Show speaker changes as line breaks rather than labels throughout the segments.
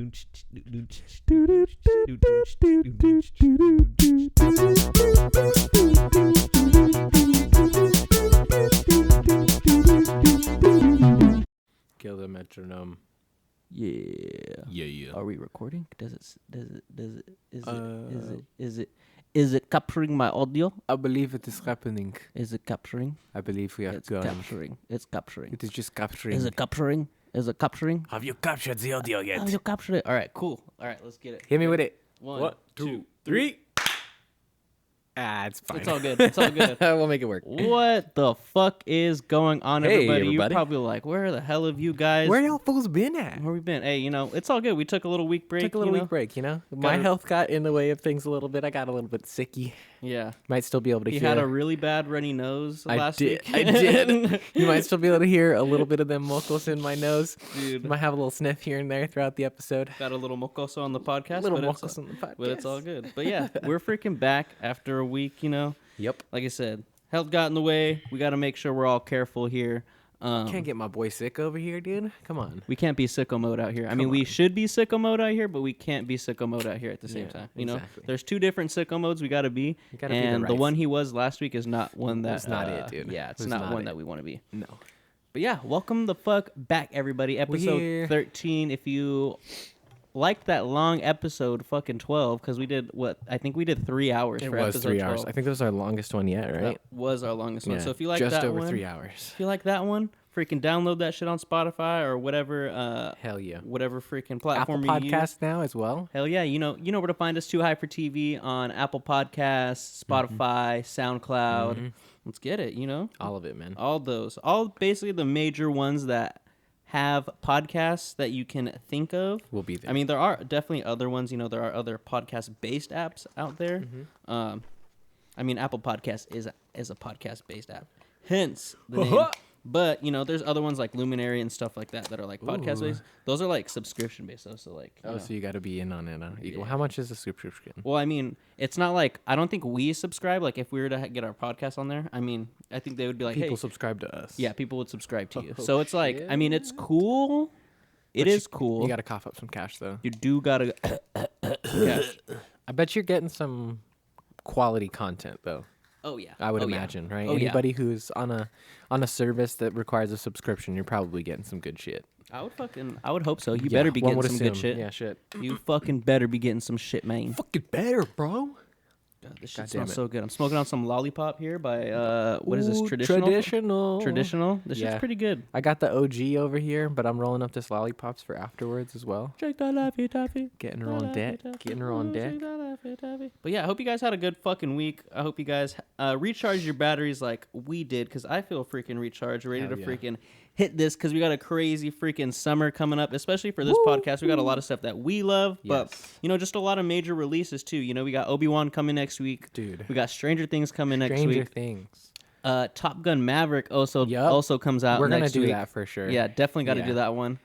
Kill the metronome.
Yeah. Are we recording? Is it capturing my audio?
I believe it is happening.
Is it capturing?
I believe we are
It's
going.
capturing. It's capturing.
It is just capturing.
Is it capturing? Is it capturing?
Have you captured the audio yet?
Have you captured it? All right, cool. All right, let's get it.
Hit me with it.
One,
two, three. It's fine.
It's all good. It's all good.
We'll make it work.
What the fuck is going on,
Hey,
everybody? You're
everybody.
probably like, where the hell have you guys?
Where y'all fools been at?
Where we been? Hey, it's all good. We took a little week break.
Took a little week break, My health got in the way of things a little bit. I got a little bit sicky.
Yeah.
Might still be able to
He
hear.
had a really bad runny nose last week.
I did. You might still be able to hear a little bit of them mocos in my nose.
Dude.
Might have a little sniff here and there throughout the episode.
Got a little mocoso on the podcast.
Little
but
mocos on the podcast.
But it's all good. But yeah, we're freaking back after a week,
Yep.
Like I said, health got in the way. We got to make sure we're all careful here.
Can't get my boy sick over here, dude. Come on.
We can't be sicko mode out here. I mean, we should be sicko mode out here, but we can't be sicko mode out here at the same time.
Exactly.
There's two different sicko modes we got to be. And the one he was last week is not one that...
It's not it, dude.
Yeah, it's not one that we want to be.
No.
But yeah, welcome the fuck back, everybody. Episode 13. If you liked that long episode, fucking 12, because we did, I think we did 3 hours for episode
3 hours.
12.
I think that was our longest one yet, right?
That was our longest one. So if you like
just
that
over
one,
3 hours.
if you like that one, freaking download that shit on Spotify or whatever.
Hell yeah.
Whatever freaking platform
Apple
you
Podcasts
use.
now as well.
Hell yeah. You know where to find us. Too High for TV on Apple Podcasts, Spotify, SoundCloud.
Mm-hmm.
Let's get it.
All of it, man.
All those. All basically the major ones that have podcasts that you can think of.
We'll be there.
I mean, there are definitely other ones. There are other podcast-based apps out there. I mean, Apple Podcasts is a podcast-based app. Hence the name. But, there's other ones like Luminary and stuff like that are like podcast-based. Those are like subscription-based. So like,
so you got to be in on it. Yeah. How much is a subscription?
Well, I mean, it's not like, I don't think we subscribe. Like, if we were to get our podcast on there, I mean, I think they would be like,
people
hey,
subscribe to us.
Yeah, people would subscribe to you. So it's like, I mean, it's cool. It is cool.
You got to cough up some cash, though.
You do got to cash.
I bet you're getting some quality content, though.
Oh, yeah.
I would imagine, right?
Oh,
Anybody who's on a service that requires a subscription, you're probably getting some good shit.
I would hope so. You better be getting some good shit.
Yeah, shit.
You fucking better be getting some shit, man.
Fucking better, bro.
God, this shit smells so good. I'm smoking on some lollipop here by, what is this,
Traditional.
This shit's pretty good.
I got the OG over here, but I'm rolling up this lollipops for afterwards as well.
Drink that Laffy Taffy.
Getting her on deck.
But yeah, I hope you guys had a good fucking week. I hope you guys recharged your batteries like we did, because I feel freaking recharged, ready to freaking hit this, because we got a crazy freaking summer coming up, especially for this podcast. We got a lot of stuff that we love, but just a lot of major releases too. We got Obi-Wan coming next week.
Dude.
We got Stranger Things coming next week.
Stranger Things.
Top Gun Maverick also comes out next week.
We're going to do that for sure.
Yeah, definitely got to do that one.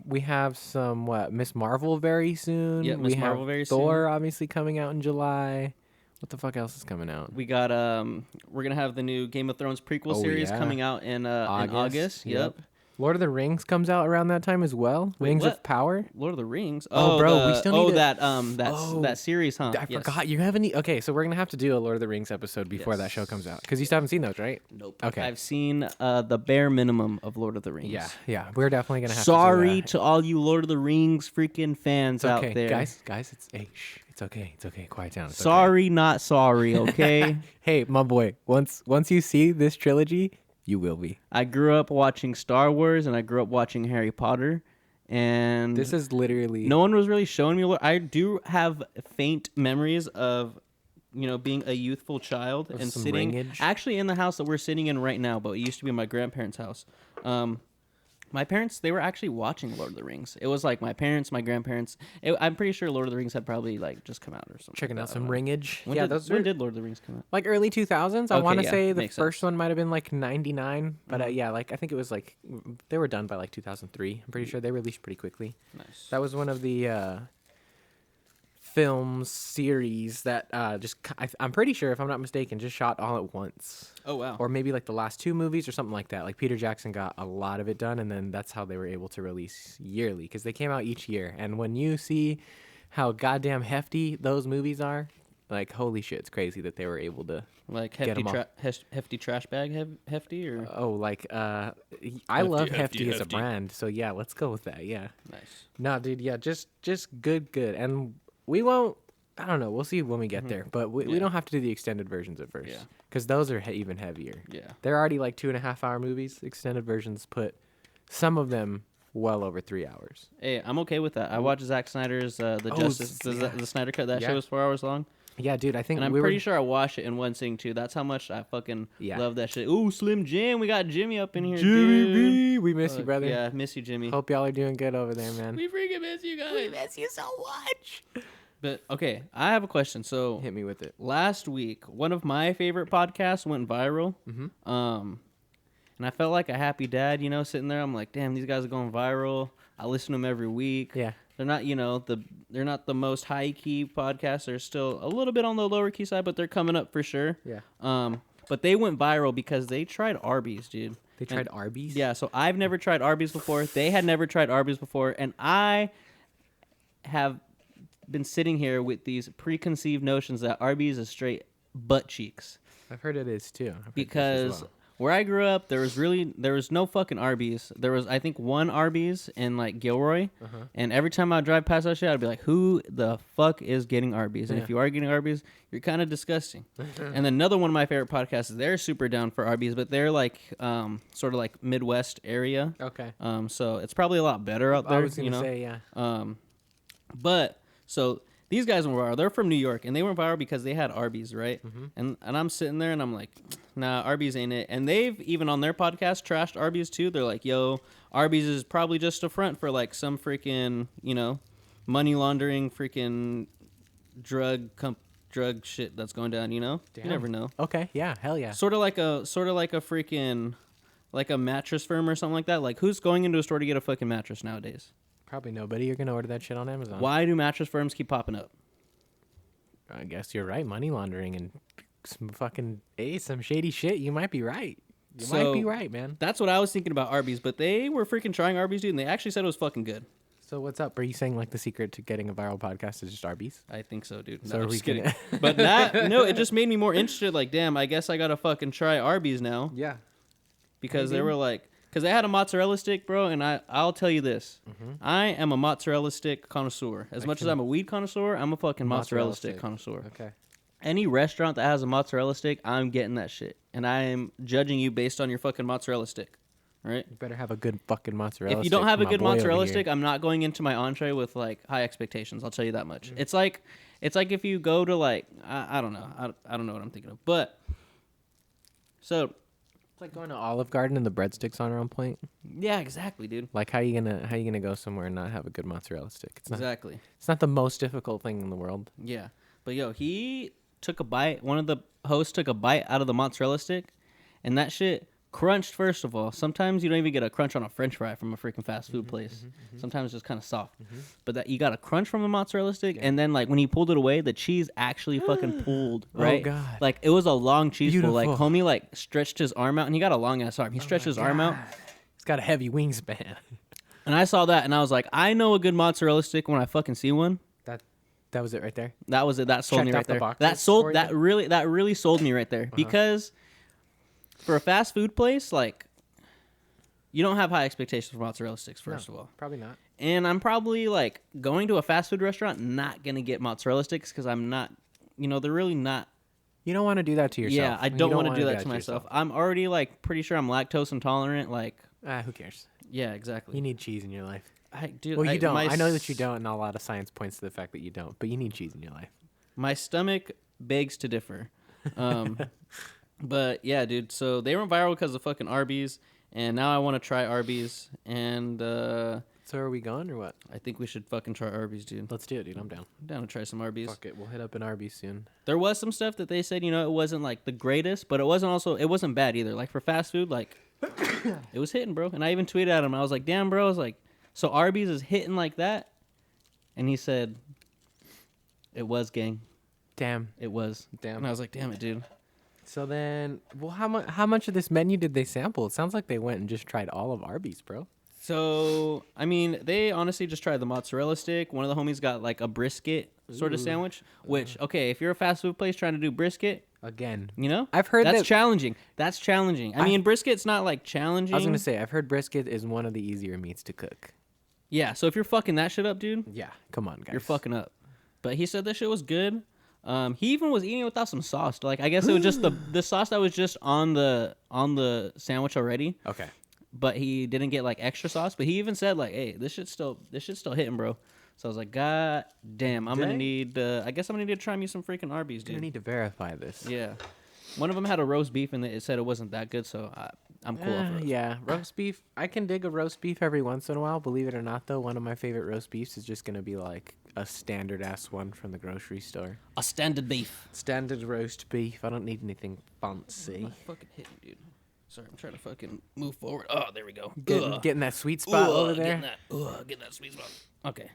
We have some, Miss Marvel very soon.
Yeah, Miss Marvel very soon.
Thor obviously coming out in July. What the fuck else is coming out?
We got we're gonna have the new Game of Thrones prequel series coming out in August. Yep.
Lord of the Rings comes out around that time as well. Rings of Power.
Lord of the Rings.
Oh, bro, we still need
that series, huh?
I forgot you haven't. Okay, so we're gonna have to do a Lord of the Rings episode before that show comes out, because you still haven't seen those, right?
Nope.
Okay.
I've seen the bare minimum of Lord of the Rings.
Yeah, we're definitely gonna have.
Sorry
to
to all you Lord of the Rings freaking fans out there,
guys. It's okay. It's okay. Quiet down.
Sorry, not sorry. Okay.
Hey, my boy. Once you see this trilogy, you will be.
I grew up watching Star Wars, and I grew up watching Harry Potter, and
this is literally
no one was really showing me. I do have faint memories of, being a youthful child and sitting actually in the house that we're sitting in right now, but it used to be my grandparents' house. My parents, they were actually watching Lord of the Rings. It was like my parents, my grandparents. I'm pretty sure Lord of the Rings had probably like just come out or something.
Checking out some ringage.
When did Lord of the Rings come out?
Like early 2000s. I want to say the
Makes
first one might have been like 99. But I think it was like they were done by like 2003. I'm pretty sure they released pretty quickly.
Nice.
That was one of the film series that I'm pretty sure, if I'm not mistaken, just shot all at once.
Oh, wow.
Or maybe like the last 2 movies or something like that. Like Peter Jackson got a lot of it done, and then that's how they were able to release yearly, because they came out each year. And when you see how goddamn hefty those movies are, like, holy shit, it's crazy that they were able to
like
hefty
hefty trash bag hefty or
I love hefty as a brand, so yeah, let's go with that. Yeah,
nice.
No, dude, yeah, just good, and we won't. I don't know. We'll see when we get there, but we don't have to do the extended versions at first, because those are even heavier.
Yeah,
they're already like 2.5-hour movies. Extended versions put some of them well over 3 hours.
Hey, I'm okay with that. I watched Zack Snyder's the Snyder Cut. That show was 4 hours long.
Yeah, dude, I think,
and I'm pretty sure I watched it in one sitting too. That's how much I fucking love that shit. Ooh, Slim Jim, we got Jimmy up in here,
Jimmy, we miss you, brother.
Yeah, miss you, Jimmy.
Hope y'all are doing good over there, man.
We freaking miss you guys.
We miss you so much.
But okay, I have a question. So
hit me with it.
Last week, one of my favorite podcasts went viral. And I felt like a happy dad, sitting there. I'm like, damn, these guys are going viral. I listen to them every week.
Yeah.
They're not, they're not the most high key podcasts. They're still a little bit on the lower key side, but they're coming up for sure.
Yeah.
But they went viral because they tried Arby's, dude.
They tried Arby's?
Yeah. So I've never tried Arby's before. They had never tried Arby's before, and I have been sitting here with these preconceived notions that Arby's is straight butt cheeks.
I've heard it is too.
Because where I grew up, there was no fucking Arby's. There was, I think, one Arby's in like Gilroy, and every time I drive past that shit, I'd be like, "Who the fuck is getting Arby's?" And if you are getting Arby's, you're kind of disgusting. And another one of my favorite podcasts, they're super down for Arby's, but they're like sort of like Midwest area.
Okay.
So it's probably a lot better out there.
I was gonna say, yeah.
But so these guys went viral. They're from New York, and they went viral because they had Arby's, right? And I'm sitting there, and I'm like, nah, Arby's ain't it. And they've, even on their podcast, trashed Arby's, too. They're like, yo, Arby's is probably just a front for, like, some freaking, money laundering freaking drug shit that's going down, Damn. You never know.
Okay, yeah, hell yeah.
Sort of like a freaking, like a mattress firm or something like that. Like, who's going into a store to get a fucking mattress nowadays?
Probably nobody. You're going to order that shit on Amazon.
Why do mattress firms keep popping up?
I guess you're right. Money laundering and some shady shit. You might be right. You might be right, man.
That's what I was thinking about Arby's, but they were freaking trying Arby's, dude, and they actually said it was fucking good.
So what's up? Are you saying like the secret to getting a viral podcast is just Arby's?
I think so, dude.
So
no,
are we
kidding. But it just made me more interested. Like, damn, I guess I gotta fucking try Arby's now.
Yeah.
Because they were like, because they had a mozzarella stick, bro, and I'll tell you this. I am a mozzarella stick connoisseur. As much as I'm a weed connoisseur, I'm a fucking mozzarella stick connoisseur.
Okay.
Any restaurant that has a mozzarella stick, I'm getting that shit. And I am judging you based on your fucking mozzarella stick. All right?
You better have a good fucking mozzarella stick.
If you don't have a good mozzarella stick, I'm not going into my entree with like high expectations. I'll tell you that much. It's like if you go to like I don't know. I don't know what I'm thinking of. But so
it's like going to Olive Garden and the breadsticks on on point.
Yeah, exactly, dude.
Like how you gonna go somewhere and not have a good mozzarella stick? It's not,
exactly.
It's not the most difficult thing in the world.
Yeah. But yo, he took a bite. One of the hosts took a bite out of the mozzarella stick, and that shit crunched. First of all, sometimes you don't even get a crunch on a French fry from a freaking fast food place. Sometimes it's just kind of soft. But that you got a crunch from the mozzarella stick, and then like when he pulled it away, the cheese actually fucking pulled. Right?
Oh god!
Like it was a long cheese pull.
Beautiful.
Like homie like stretched his arm out, and he got a long ass arm. He stretched his arm out.
He's got a heavy wingspan.
And I saw that, and I was like, I know a good mozzarella stick when I fucking see one.
That was it right there.
That was it. That sold me right there. That really sold me right there. Because for a fast food place, like, you don't have high expectations for mozzarella sticks, first of all.
Probably not.
And I'm probably, like, going to a fast food restaurant, not going to get mozzarella sticks because I'm not, they're really not.
You don't want to do that to yourself.
Yeah, I don't want to do that to myself. I'm already, like, pretty sure I'm lactose intolerant. Like,
who cares?
Yeah, exactly.
You need cheese in your life.
You
don't. I know that you don't, and a lot of science points to the fact that you don't. But you need cheese in your life.
My stomach begs to differ. But yeah, dude. So they went viral because of fucking Arby's, and now I want to try Arby's. And
so are we going or what?
I think we should fucking try Arby's, dude.
Let's do it, dude. I'm down.
I'm down to try some Arby's.
Fuck it. We'll hit up an Arby's soon.
There was some stuff that they said, it wasn't like the greatest, but it wasn't bad either. Like for fast food, like it was hitting, bro. And I even tweeted at him. I was like, damn, bro. I was like, so Arby's is hitting like that? And he said, It was, gang.
Damn.
It was.
Damn.
And I was like, damn it, dude.
So then, well, how much of this menu did they sample? It sounds like they went and just tried all of Arby's, bro.
So, I mean, they honestly just tried the mozzarella stick. One of the homies got like a brisket sort of sandwich, which, okay, if you're a fast food place trying to do brisket,
again,
you know,
I've heard
that's challenging. That's challenging. I mean, brisket's not like challenging.
I was going to say, I've heard brisket is one of the easier meats to cook.
Yeah, so if you're fucking that shit up, dude.
Yeah, come on, guys.
You're fucking up. But he said this shit was good. He even was eating it without some sauce. Like, I guess it was just the sauce that was just on the sandwich already.
Okay.
But he didn't get like extra sauce. But he even said like, "Hey, this shit's still hitting, bro." So I was like, "God damn, I'm gonna need. I guess I'm gonna need to try me some freaking Arby's, dude."
I need to verify this.
Yeah. One of them had a roast beef and it said it wasn't that good, so I'm cool.
Yeah, roast beef. I can dig a roast beef every once in a while. Believe it or not, though, one of my favorite roast beefs is just gonna be like a standard ass one from the grocery store.
A standard beef.
Standard roast beef. I don't need anything fancy.
Fucking hit me, dude. Sorry, I'm trying to fucking move forward. Oh, there we go.
Getting that sweet spot over there.
Getting that sweet spot. Okay.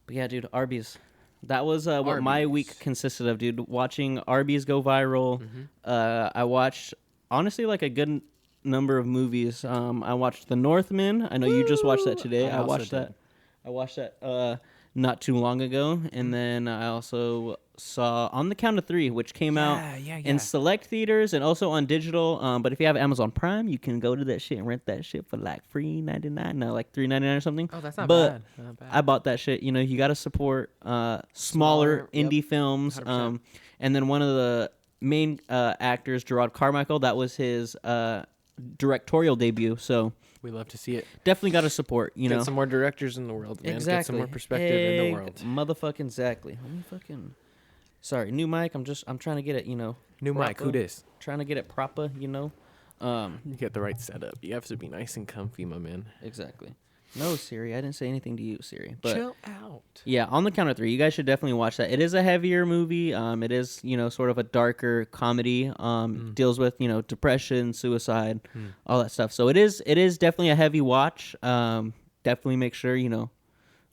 But yeah, dude, Arby's. That was what my week consisted of, dude. Watching Arby's go viral. I watched, honestly, like a good number of movies. I watched The Northman. I know you just watched that today. I watched that not too long ago. And then I also saw On the Count of Three, which came out in select theaters and also on digital. But if you have Amazon Prime, you can go to that shit and rent that shit for like $3.99. No, like $3.99 or something.
Oh, that's not bad. Not bad.
I bought that shit. You know, you got to support smaller indie films.
100%.
And then one of the main actors, Gerard Carmichael, that was his directorial debut. So
we love to see it.
Definitely got to support, you know.
Get some more directors in the world, man.
Exactly.
Get some more perspective in the world.
Motherfucking exactly. Let me fucking... Sorry, new mic. I'm trying to get it, you know.
New mic, who dis?
Trying to get it proper, you know.
You get the right setup. You have to be nice and comfy, my man.
Exactly. No, Siri, I didn't say anything to you, Siri. But
chill out.
Yeah, On the Count of Three. You guys should definitely watch that. It is a heavier movie. It is, you know, sort of a darker comedy. Deals with, you know, depression, suicide, all that stuff. So it is definitely a heavy watch. Definitely make sure, you know,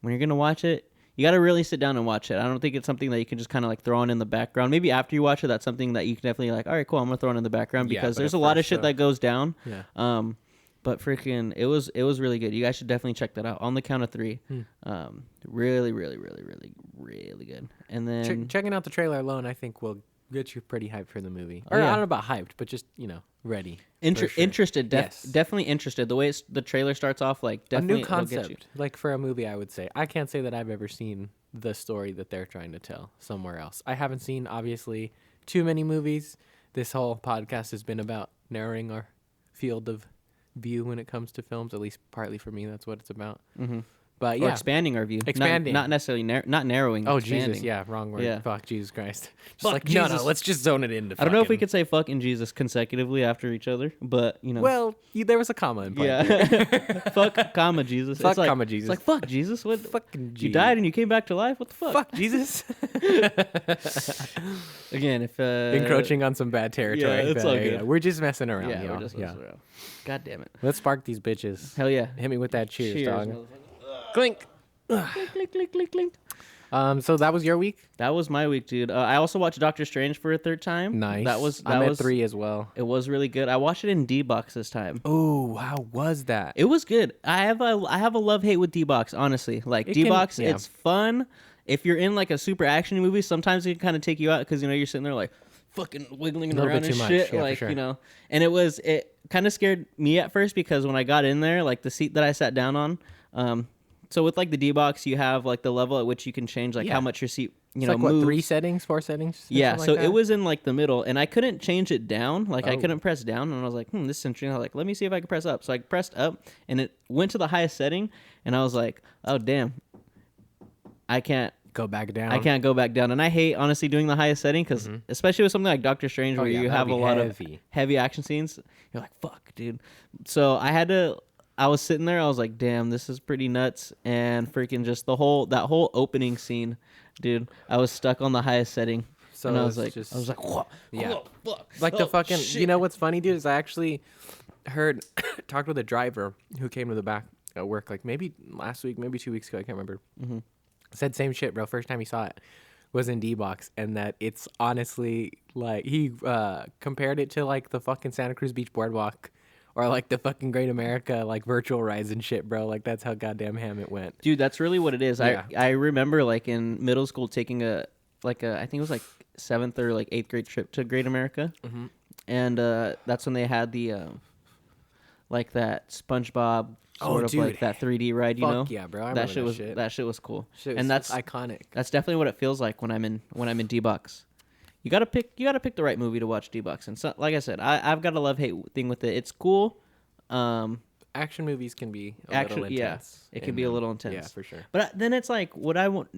when you're gonna watch it, you got to really sit down and watch it. I don't think it's something that you can just kind of like throw on in the background. Maybe after you watch it, that's something that you can definitely like, all right, cool, I'm going to throw it in the background because there's a lot of shit that goes down.
Yeah.
But freaking, it was really good. You guys should definitely check that out. On the Count of Three. Really, really, really, really, really good. And then...
checking out the trailer alone, I think will get you pretty hyped for the movie. Or I don't know about hyped, but just, you know, ready.
Interested.
Yes.
Definitely interested. The way the trailer starts off, like, definitely...
A new concept. Like, for a movie, I would say. I can't say that I've ever seen the story that they're trying to tell somewhere else. I haven't seen, obviously, too many movies. This whole podcast has been about narrowing our field of view when it comes to films, at least partly for me. That's what it's about. But yeah,
or expanding our view.
Expanding,
not necessarily not narrowing.
Oh
expanding.
Jesus, yeah, wrong word. Yeah. Fuck Jesus Christ. Just
fuck
like
Jesus.
No, let's just zone it into.
I don't know if we could say "fuck" and Jesus consecutively after each other, but you know.
Well, there was a comma in play.
Yeah. Fuck, comma Jesus.
Fuck,
like,
comma Jesus.
It's like fuck Jesus. What?
Fucking
you died and you came back to life. What the fuck?
Fuck Jesus.
Again, if
encroaching on some bad territory.
Yeah, it's all good.
Yeah, we're just messing around.
Yeah, we're just messing around. God damn it.
Let's spark these bitches.
Hell yeah.
Hit me with that cheers dog.
Clink. Clink, clink, clink, clink.
So that was your week?
That was my week, dude. I also watched Doctor Strange for a third time.
Nice.
That was
I'm at 3 as well.
It was really good. I watched it in D-Box this time.
Oh, how was that?
It was good. I have a love-hate with D-Box, honestly. Like, D-Box, it's fun. If you're in, like, a super action movie, sometimes it can kind of take you out because, you know, you're sitting there, like, fucking wiggling around and shit.
Yeah,
like,
sure.
you know. And it kind of scared me at first because when I got in there, like, the seat that I sat down on, so with like the D-Box, you have like the level at which you can change like how much your seat, you know,
like
moves.
What, 3 settings, 4 settings?
Yeah, so
like
it was in like the middle, and I couldn't change it down. Like I couldn't press down, and I was like, this is interesting. I was like, let me see if I can press up. So I pressed up, and it went to the highest setting, and I was like, oh damn, I can't
go back down.
I can't go back down, and I hate honestly doing the highest setting because especially with something like Doctor Strange where you have a lot of heavy action scenes, you're like, fuck, dude. So I was sitting there. I was like, "Damn, this is pretty nuts!" And freaking just that whole opening scene, dude. I was stuck on the highest setting, so and I was like, "What?
Yeah,
fuck.
Like the fucking." Shit. You know what's funny, dude? Is I actually talked with a driver who came to the back at work, like maybe last week, maybe 2 weeks ago. I can't remember. Said same shit, bro. First time he saw it, was in D-Box, and that it's honestly like he compared it to like the fucking Santa Cruz Beach Boardwalk or like the fucking Great America like virtual rides and shit, bro. Like that's how goddamn ham it went.
Dude, that's really what it is.
Yeah.
I remember like in middle school taking a I think it was like 7th or like 8th grade trip to Great America, and that's when they had the like that SpongeBob sort of like that 3D ride, you know?
Yeah, bro. I
that
remember
shit was that shit was cool.
And that's iconic.
That's definitely what it feels like when I'm in D-Box. You gotta pick the right movie to watch D-Box. And so, like I said, I've got a love-hate thing with it. It's cool.
Action movies can be a little intense.
Yeah, it can be a little intense.
Yeah, for sure.
But then it's like, what other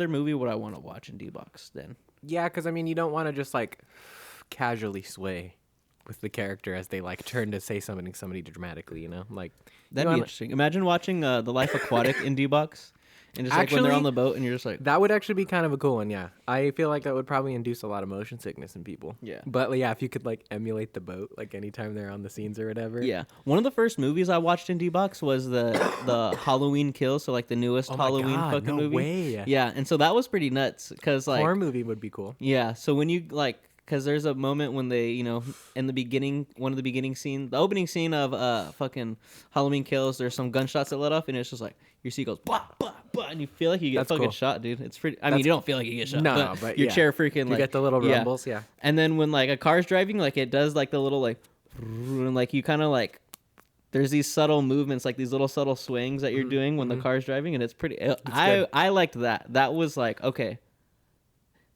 movie would I want to watch in D-Box then?
Yeah, because I mean, you don't want to just like casually sway with the character as they like turn to say somebody dramatically, you know? Like
that'd be interesting. Imagine watching The Life Aquatic in D-Box, and just like when they're on the boat, and you're just like,
that would actually be kind of a cool one. Yeah, I feel like that would probably induce a lot of motion sickness in people.
Yeah,
but yeah, if you could like emulate the boat, like anytime they're on the scenes or whatever.
Yeah, one of the first movies I watched in D-Box was the Halloween Kills, so like the newest Halloween fucking movie.
Way.
Yeah, and so that was pretty nuts because like
horror movie would be cool.
Yeah, so when you like. Because there's a moment when they, you know, in the beginning, one of the beginning scene, the opening scene of fucking Halloween Kills, there's some gunshots that let off, and it's just like, your seat goes, blah, blah, blah, and you feel like you get fucking shot, dude. It's pretty, I mean, you don't feel like you get shot, but your chair freaking, like.
You get the little rumbles, yeah.
And then when, like, a car's driving, like, it does, like, the little, like, and, like, you kind of, like, there's these subtle movements, like, these little subtle swings that you're doing when the car's driving, and it's pretty, I liked that. That was like, okay,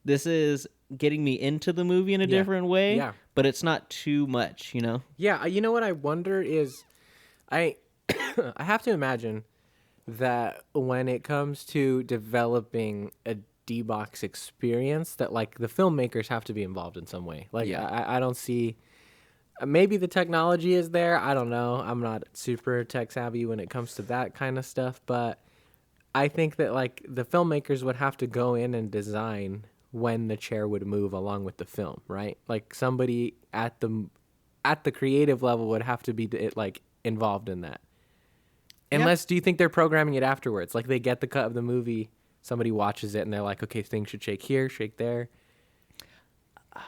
this is getting me into the movie in a different way, but it's not too much, you know?
Yeah, you know what I wonder is, I have to imagine that when it comes to developing a D-Box experience, that like the filmmakers have to be involved in some way. Like I don't see, maybe the technology is there. I don't know. I'm not super tech savvy when it comes to that kind of stuff, but I think that like the filmmakers would have to go in and design when the chair would move along with the film, right? Like somebody at the creative level would have to be like involved in that. Unless, do you think they're programming it afterwards? Like they get the cut of the movie, somebody watches it, and they're like, okay, things should shake here, shake there.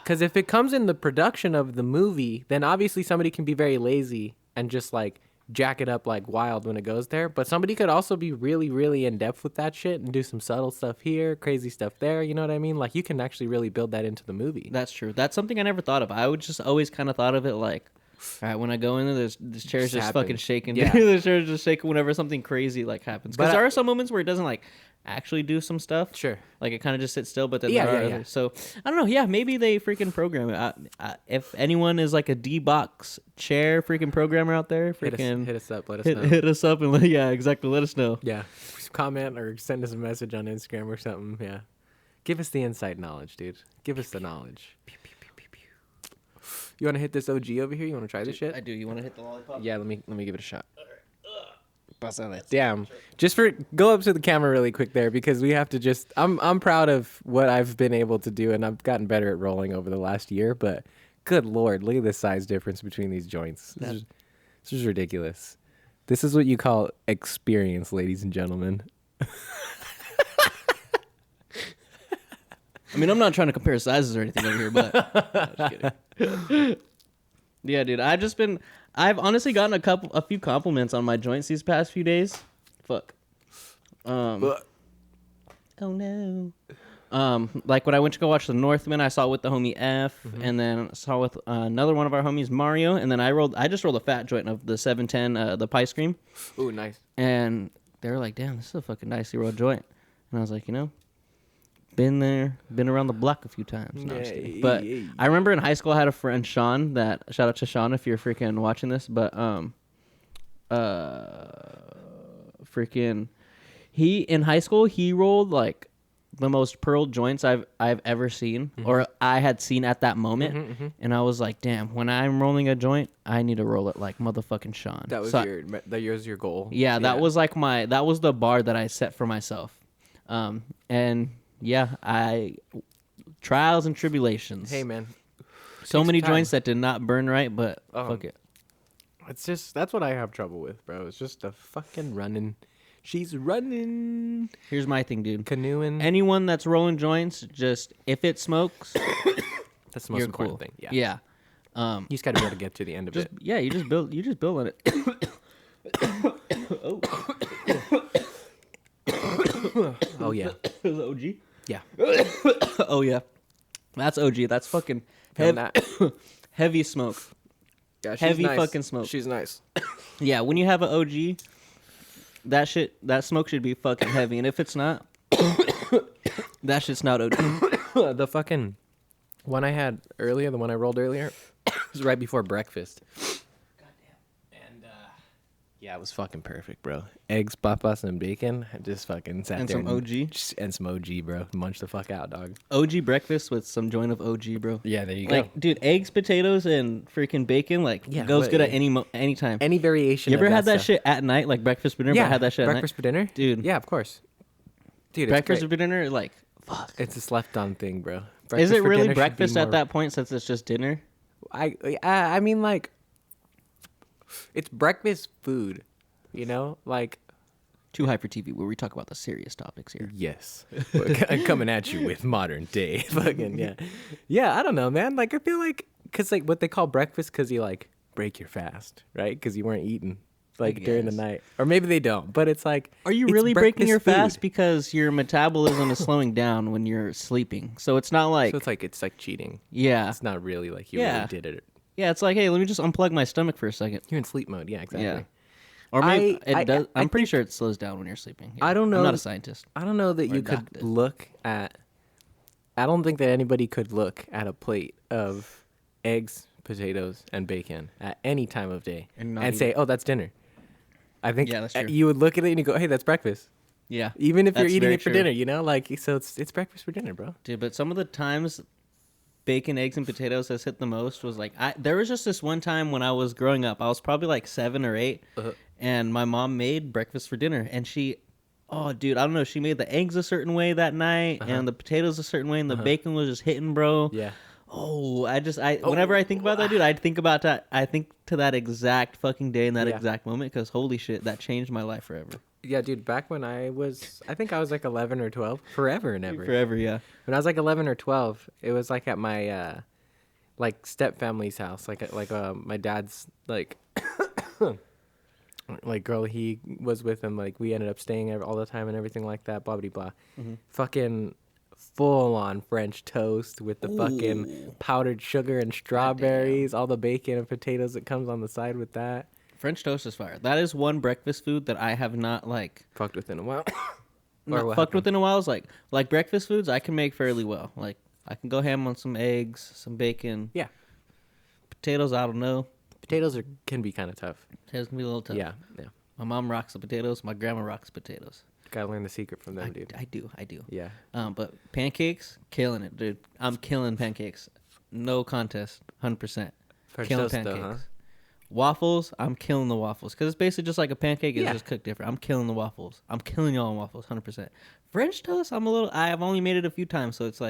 Because if it comes in the production of the movie, then obviously somebody can be very lazy and just like jack it up like wild when it goes there. But somebody could also be really, really in depth with that shit and do some subtle stuff here, crazy stuff there. You know what I mean? Like you can actually really build that into the movie.
That's true. That's something I never thought of. I would just always kind of thought of it like, all right, when I go in there, this chair's just fucking shaking. Yeah. The chair's just shaking whenever something crazy like happens. Because there are some moments where it doesn't like actually do some stuff.
Sure.
Like it kind of just sits still, but then there are others. So I don't know. Yeah, maybe they freaking program it. If anyone is like a D-Box chair freaking programmer out there, freaking
hit us up. Let us know.
Hit us up and exactly. Let us know.
Yeah. Comment or send us a message on Instagram or something. Yeah. Give us the inside knowledge, dude. Give us the knowledge. You want to hit this OG over here? You want to try this shit?
I do. You want to hit the lollipop?
Yeah, let me give it a shot. Bust out that. Damn. Go up to the camera really quick there because we have to just. I'm proud of what I've been able to do, and I've gotten better at rolling over the last year. But good lord, look at the size difference between these joints. This is ridiculous. This is what you call experience, ladies and gentlemen.
I mean, I'm not trying to compare sizes or anything over here, but I'm just kidding. Yeah, dude, I've honestly gotten a few compliments on my joints these past few days. Fuck. Oh no. Like when I went to go watch the Northman, I saw it with the homie F, and then saw with another one of our homies, Mario, and then I just rolled a fat joint of the 710, the Pie Scream.
Ooh, nice.
And they were like, "Damn, this is a fucking nicely rolled joint." And I was like, you know, been there, been around the block a few times. No, but I remember in high school I had a friend, Sean, that, shout out to Sean if you're freaking watching this, but freaking, he, in high school, he rolled like the most pearled joints I've ever seen, or I had seen at that moment, and I was like, damn, when I'm rolling a joint, I need to roll it like motherfucking Sean.
That was your goal.
Yeah, that was like that was the bar that I set for myself. And yeah, trials and tribulations.
Hey, man.
So many joints that did not burn right, but fuck it.
It's just, that's what I have trouble with, bro. It's just the fucking running She's running.
Here's my thing, dude.
Canoeing.
Anyone that's rolling joints, just if it smokes,
that's the most important thing. Yeah.
Yeah.
You just got to be able to get to the end of it.
Yeah, you just build on it.
Oh yeah.
Is it OG?
Yeah.
Oh yeah. That's OG. That's fucking heavy smoke.
Yeah,
heavy
nice.
fucking smoke.
She's nice.
Yeah, when you have an OG, that smoke should be fucking heavy, and if it's not, that shit's not OG.
The fucking one I had earlier, the one I rolled earlier, was right before breakfast. Goddamn. And yeah, it was fucking perfect, bro. Eggs, papas, and bacon. I just fucking sat
And
there
some OG?
and some OG, bro. Munch the fuck out, dog.
OG breakfast with some joint of OG, bro.
Yeah, there you
Like,
go.
dude, eggs, potatoes, and freaking bacon, goes good at any time.
Any variation.
You ever had that
stuff.
shit at night, like breakfast for dinner?
Yeah,
But had that shit
breakfast
at
for dinner,
Dude.
Yeah, of course. Dude,
breakfast
it's
for dinner, like, fuck.
it's a slept-on thing, bro.
Is it
for
really
dinner should be
breakfast at
more-
that point since it's just dinner?
I mean, like, it's breakfast food, you know, like.
Too High for TV, where we talk about the serious topics here.
Yes, coming at you with modern day, fucking yeah. I don't know, man. Like, I feel like, cause like what they call breakfast, cause you like break your fast, right? Cause you weren't eating like during the night, or maybe they don't. But it's like,
Are you
it's
really breaking your
breakfast
fast
food.
because your metabolism is slowing down when you're sleeping? So it's not like,
So it's like cheating.
yeah,
It's not really like you
Yeah.
really did it.
yeah. It's like, hey, let me just unplug my stomach for a second.
You're in sleep mode. Yeah, exactly.
Yeah. Or maybe
I-
it does.
I
I'm pretty sure it slows down when you're sleeping. Yeah.
I don't know.
I'm not a scientist.
I don't know that
Or
you
a
could
doctor.
look at. I don't think that anybody could look at a plate of eggs, potatoes, and bacon at any time of day
And not
and
eat
say,
it.
"Oh, that's dinner." I think
Yeah, that's true.
you would look at it and you go, "Hey, that's breakfast."
Yeah,
Even if you're
That's
eating
very
it for
true.
dinner, you know, like so it's breakfast for dinner, bro.
dude. But some of the times, bacon, eggs, and potatoes has hit the most was like there was just this one time when I was growing up. I was probably like 7 or 8, and my mom made breakfast for dinner, and oh, dude, I don't know. She made the eggs a certain way that night, and the potatoes a certain way, and the bacon was just hitting, bro.
Yeah.
Oh, whenever I think about that, dude, I think to that exact fucking day and that
Yeah.
exact moment, because holy shit, that changed my life forever.
Yeah, dude. Back when I think I was like 11 or 12, forever and ever.
Forever, yeah.
When I was like 11 or 12, it was like at my like step family's house, like my dad's like like girl he was with, and like we ended up staying all the time and everything like that, blah blah blah. Fucking full on French toast with the fucking powdered sugar and strawberries, all the bacon and potatoes that comes on the side with that.
French toast is fire. That is one breakfast food that I have not
Fucked with in a while.
not
what
fucked
happened?
with in a while. Is like breakfast foods I can make fairly well. Like I can go ham on some eggs, some bacon.
Yeah.
Potatoes, I don't know.
Potatoes can be kind of tough.
Potatoes can be a little tough.
Yeah.
My mom rocks the potatoes. My grandma rocks potatoes.
Gotta learn the secret from them, dude.
I do.
Yeah.
But pancakes, killing it, dude. I'm killing pancakes. No contest, 100%.
French
Killing
toast, though,
pancakes.
huh?
Waffles, I'm killing the waffles because it's basically just like a pancake. It's
Yeah.
just cooked different. I'm killing the waffles. I'm killing y'all on waffles, 100%. French toast, I've only made it a few times, so it's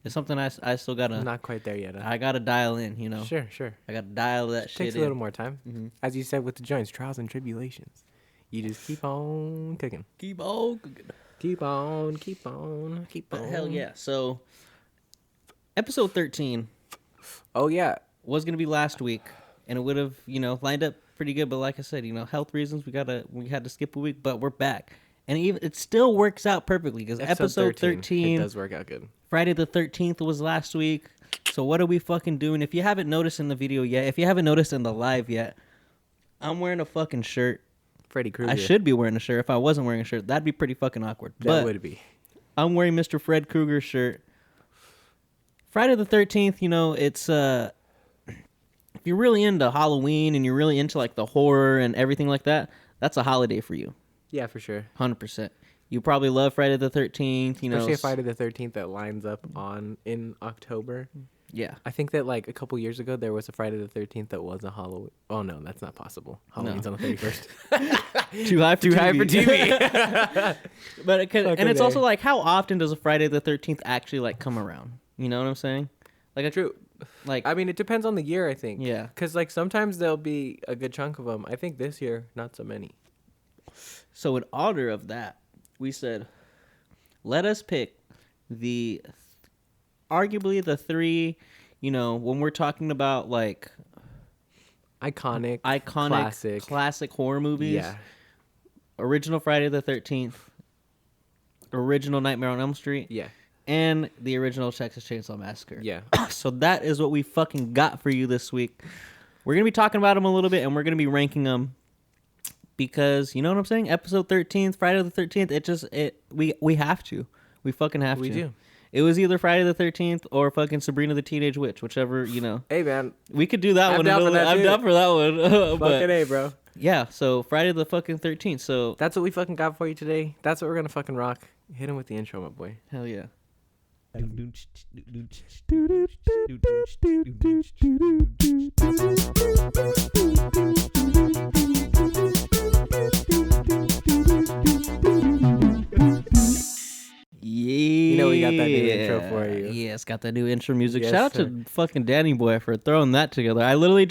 something I still gotta.
Not quite there yet. Huh?
I gotta dial in, you know.
Sure.
I gotta dial that shit
Takes a
in.
little more time. As you said with the joints, trials and tribulations. You just keep on cooking.
Keep on cooking.
Keep on, keep on, keep
But
on.
hell yeah. So, episode 13
Oh yeah.
was gonna be last week, and it would have lined up pretty good. But like I said, health reasons, we had to skip a week, but we're back, and it still works out perfectly because episode 13
It does work out good.
Friday the 13th was last week. So what are we fucking doing? If you haven't noticed in the video yet, if you haven't noticed in the live yet, I'm wearing a fucking shirt.
Freddy Krueger.
I should be wearing a shirt. If I wasn't wearing a shirt, that'd be pretty fucking awkward.
That
But
would be.
I'm wearing Mr. Fred Krueger shirt. Friday the 13th, it's if you're really into Halloween and you're really into like the horror and everything like that, that's a holiday for you.
Yeah, for sure.
100%. You probably love Friday the 13th,
Especially a Friday the 13th that lines up in October.
Yeah.
I think that like a couple years ago there was a Friday the 13th that was a Halloween. Oh no, that's not possible. Halloween's on the 31st.
Too high for
Too
TV.
high for TV.
But and it's
day.
also like, how often does a Friday the 13th actually like come around? You know what I'm saying? Like
True.
Like
I mean, it depends on the year, I think.
Yeah.
Because like sometimes there'll be a good chunk of them. I think this year, not so many.
So in honor of that, we said, let us pick arguably the three, when we're talking about like
iconic
classic horror movies.
Yeah.
Original Friday the 13th, original Nightmare on Elm Street.
Yeah.
And the original Texas Chainsaw Massacre.
Yeah.
So that is what we fucking got for you this week. We're going to be talking about them a little bit, and we're going to be ranking them because, you know what I'm saying? Episode 13th, Friday the 13th, we have to. We fucking have to.
We do.
It was either Friday the 13th or fucking Sabrina the Teenage Witch, whichever,
Hey, man.
We could do that one. I'm down for that one.
Fucking A, bro.
Yeah, so Friday the fucking 13th. So
that's what we fucking got for you today. That's what we're going to fucking rock. Hit him with the intro, my boy.
Hell yeah. Yeah.
We got that new intro for you.
Yes, got that new intro music.
Yes,
Shout out to fucking Danny Boy for throwing that together. I literally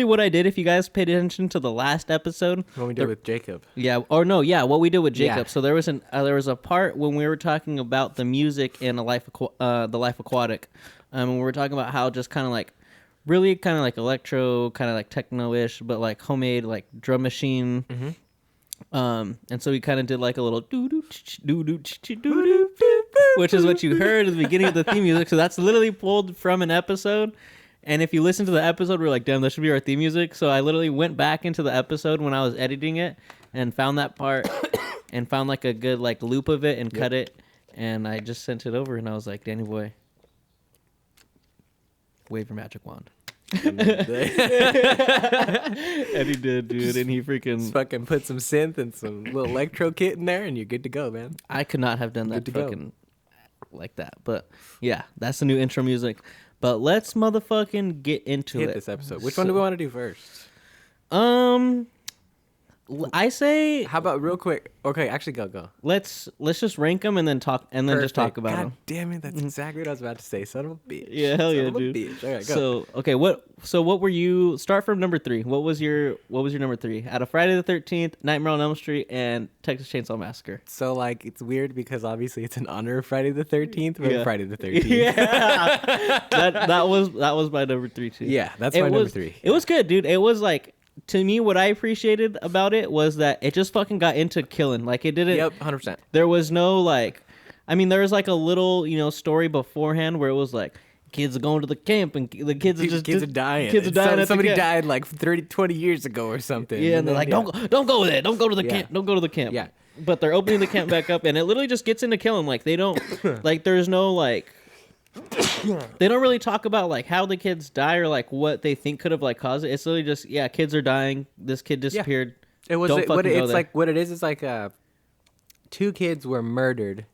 what I did, if you guys paid attention to the last episode.
What we did with Jacob.
Yeah, what we did with Jacob.
Yeah.
So there was a part when we were talking about the music in The Life Aquatic. And we were talking about how just kind of like, really kind of like electro, kind of like techno-ish, but like homemade like drum machine.
Mm-hmm.
And so we kind of did like a little which is what you heard at the beginning of the theme music. So that's literally pulled from an episode. And if you listen to the episode, we're like, damn, that should be our theme music. So I literally went back into the episode when I was editing it and found that part and found like a good like loop of it and cut it. And I just sent it over and I was like, Danny Boy, wave your magic wand. And he did, dude. And he freaking
just fucking put some synth and some little electro kit in there, and you're good to go, man.
I could not have done that fucking like that. But yeah, that's the new intro music. But let's motherfucking get into it.
Hit this episode. Which one do we want to do first?
I say,
how about real quick? Okay, actually, go.
Let's just rank them and then talk and then just talk about them.
God damn it, that's exactly what I was about to say. Son of a bitch.
Yeah, hell yeah, dude.
Bitch. All right, go.
What were you? Start from number 3. What was your number 3 out of Friday the 13th, Nightmare on Elm Street, and Texas Chainsaw Massacre?
So like, it's weird because obviously it's in honor of Friday the 13th, but Friday the 13th.
Yeah, that was my number 3 too.
Yeah, that's my number 3.
It was good, dude. It was like, to me, what I appreciated about it was that it just fucking got into killing. Like, it didn't...
Yep, 100%.
There was no, like... I mean, there was, like, a little, story beforehand where it was, like, kids are going to the camp and the kids are just...
Kids are dying.
Kids are dying.
Somebody died, like, 20 years ago or something.
Yeah, and they're like, don't go there. Don't go to the camp. Don't go to the camp.
Yeah.
But they're opening the camp back up, and it literally just gets into killing. Like, they don't... like, there's no, like... They don't really talk about like how the kids die or like what they think could have like caused it. It's literally just kids are dying. This kid disappeared.
It was what it is. It's like 2 kids were murdered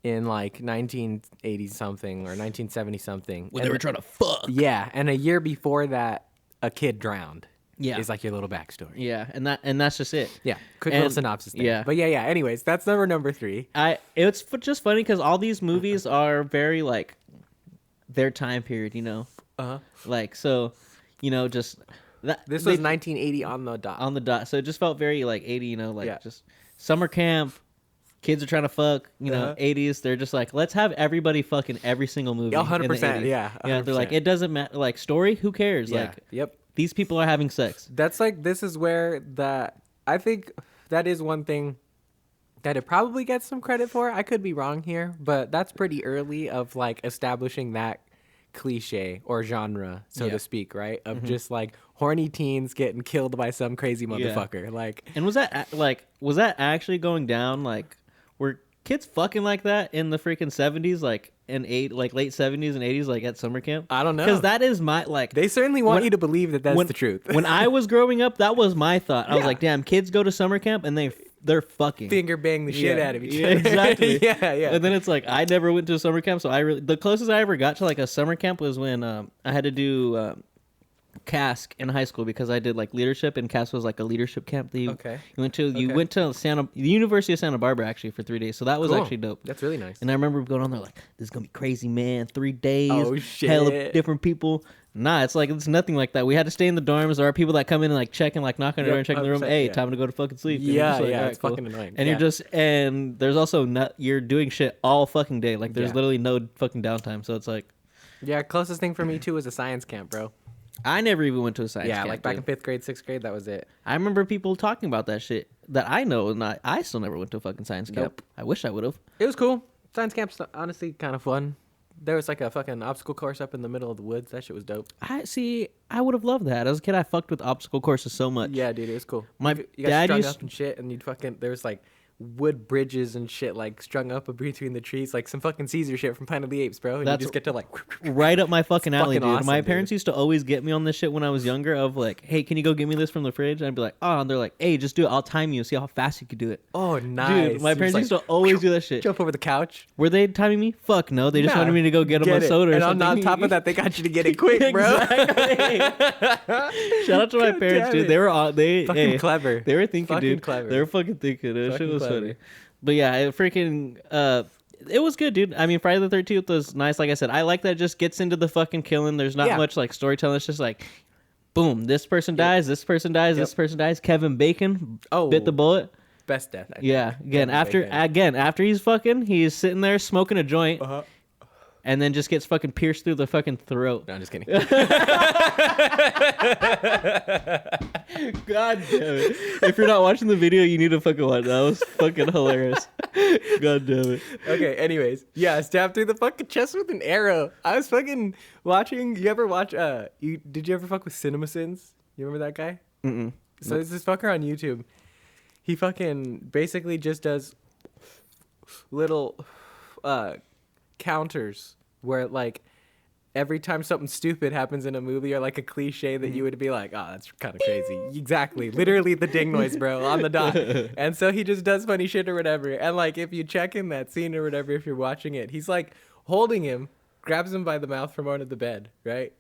in like 1980 something or 1970 something.
When they were trying to fuck.
Yeah, and a year before that, a kid drowned.
Yeah,
is like your little backstory.
Yeah, and that's just it.
Yeah, quick little synopsis there.
Yeah,
but yeah. Anyways, that's number 3.
It's just funny because all these movies are very like their time period, Like so, just that.
This was 1980 on the dot.
On the dot, so it just felt very like 80, just summer camp. Kids are trying to fuck, 80s. They're just like, let's have everybody fucking every single movie.
100%. Yeah, 100%.
Yeah. They're like, it doesn't matter. Like story, who cares?
Yeah.
Like,
yep.
These people are having sex.
That's like, this is where I think that is one thing that it probably gets some credit for. I could be wrong here, but that's pretty early of like establishing that cliche or genre, so to speak, right? Of just like horny teens getting killed by some crazy motherfucker. Like,
and was that actually going down? Like, were kids fucking like that in the freaking 70s, like late 70s and 80s, like at summer camp?
I don't know,
because that is my like.
They certainly want you to believe that that's the truth.
When I was growing up, that was my thought. I was like, damn, kids go to summer camp and they're fucking
finger bang the shit out of each other.
Exactly.
Yeah.
And then it's like, I never went to a summer camp, so the closest I ever got to like a summer camp was when I had to do Cask in high school because I did like leadership, and Cask was like a leadership camp that you went to. You went to the University of Santa Barbara actually for 3 days, so that was actually dope.
That's really nice.
And I remember going on there like, this is gonna be crazy, man. 3 days,
oh shit,
hella different people. Nah, it's nothing like that. We had to stay in the dorms. There are people that come in and like check and like knock on the door and check the room. Hey, time to go to fucking sleep.
Yeah, it's fucking annoying.
And and there's also you're doing shit all fucking day. Like there's literally no fucking downtime. So it's like,
yeah, closest thing for me too was a science camp, bro.
I never even went to a science camp.
Yeah, like back in 5th grade, 6th grade, that was it.
I remember people talking about that shit that I know, and I still never went to a fucking science camp. I wish I would have.
It was cool. Science camp's honestly kind of fun. There was like a fucking obstacle course up in the middle of the woods. That shit was dope.
I would have loved that. As a kid, I fucked with obstacle courses so much.
Yeah, dude, it was cool.
My
you got
dad
strung
used
up and shit, and there was like wood bridges and shit like strung up between the trees, like some fucking Caesar shit from Planet of the Apes, bro. And you just get to like
right up my fucking alley, dude.
Awesome,
my parents used to always get me on this shit when I was younger of like, hey, can you go get me this from the fridge? And I'd be like, oh, and they're like, hey, just do it. I'll time you, see how fast you can do it.
Oh, nice.
Dude, my parents used to always do that shit.
Jump over the couch.
Were they timing me? Fuck no. They just wanted me to go get them a soda or something.
And on top of that, they got you to get it quick, bro.
Exactly. Shout out to my parents, dude. They were
fucking clever.
They were thinking,
fucking
dude.
Clever.
They were fucking thinking. That shit was funny. But yeah, it was good, dude. I mean, Friday the 13th was nice. Like I said, I like that it just gets into the fucking killing. There's not much like storytelling. It's just like, boom, this person dies, this person dies, this person dies. Kevin Bacon bit the bullet.
Best death.
Yeah. Again, after he's sitting there smoking a joint. And then just gets fucking pierced through the fucking throat.
No, I'm just kidding.
God damn it. If you're not watching the video, you need to fucking watch. That was fucking hilarious. God damn it.
Okay, anyways. Yeah, stabbed through the fucking chest with an arrow. I was fucking watching. You ever watch, did you ever fuck with Cinemasins? You remember that guy?
Mm-mm.
So there's this fucker on YouTube. He fucking basically just does little, counters where like every time something stupid happens in a movie or like a cliche that you would be like, oh, that's kind of crazy. Exactly. Literally the ding noise, bro, on the dot. And so he just does funny shit or whatever. And like if you check in that scene or whatever, if you're watching it, he's like holding him, grabs him by the mouth from under the bed, right?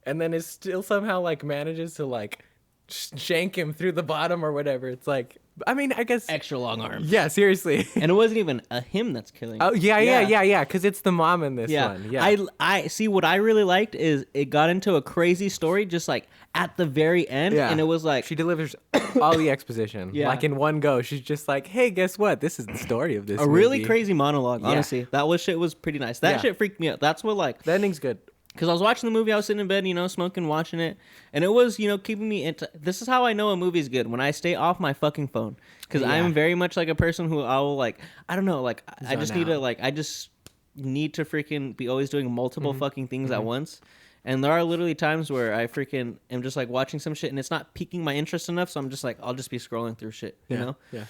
And then is still somehow like manages to like shank him through the bottom or whatever. It's like, I mean, I guess
extra long arms.
Yeah, seriously.
And it wasn't even him that's killing.
Oh yeah. Because it's the mom in this one. Yeah.
I see. What I really liked is it got into a crazy story just like at the very end, and it was like
she delivers all the exposition.
Yeah.
Like in one go. She's just like, hey, guess what? This is the story of this.
A really crazy monologue. Honestly, that shit was pretty nice. That shit freaked me out. That's what like
the ending's good.
Because I was watching the movie, I was sitting in bed, smoking, watching it. And it was, keeping me into... This is how I know a movie's good, when I stay off my fucking phone. Because I'm very much like a person who I will, like... I don't know, like... I just need to, like... I just need to freaking be always doing multiple fucking things at once. And there are literally times where I freaking am just, like, watching some shit, and it's not piquing my interest enough, so I'm just like, I'll just be scrolling through shit, you know?
Yeah.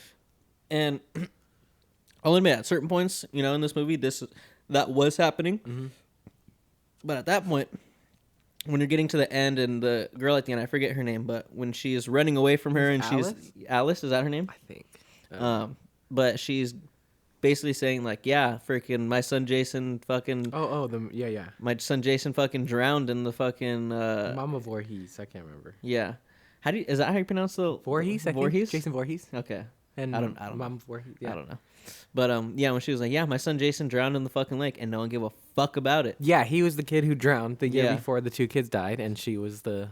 And I'll admit, at certain points, in this movie, that was happening. Mm-hmm. But at that point, when you're getting to the end and the girl at the end, I forget her name, but when she's running away from her and
Alice?
Alice, is that her name?
I think.
But she's basically saying like, yeah, freaking my son Jason fucking.
Yeah.
My son Jason fucking drowned in the fucking.
Mama Voorhees, I can't remember.
Yeah, is that how you pronounce the
Voorhees?
Voorhees?
Jason Voorhees.
Okay.
And
I don't
Mama
know.
Voorhees. Yeah.
I don't know. But when she was like, yeah, my son Jason drowned in the fucking lake, and no one gave a fuck about it.
Yeah, he was the kid who drowned the year before the 2 kids died, and she was the.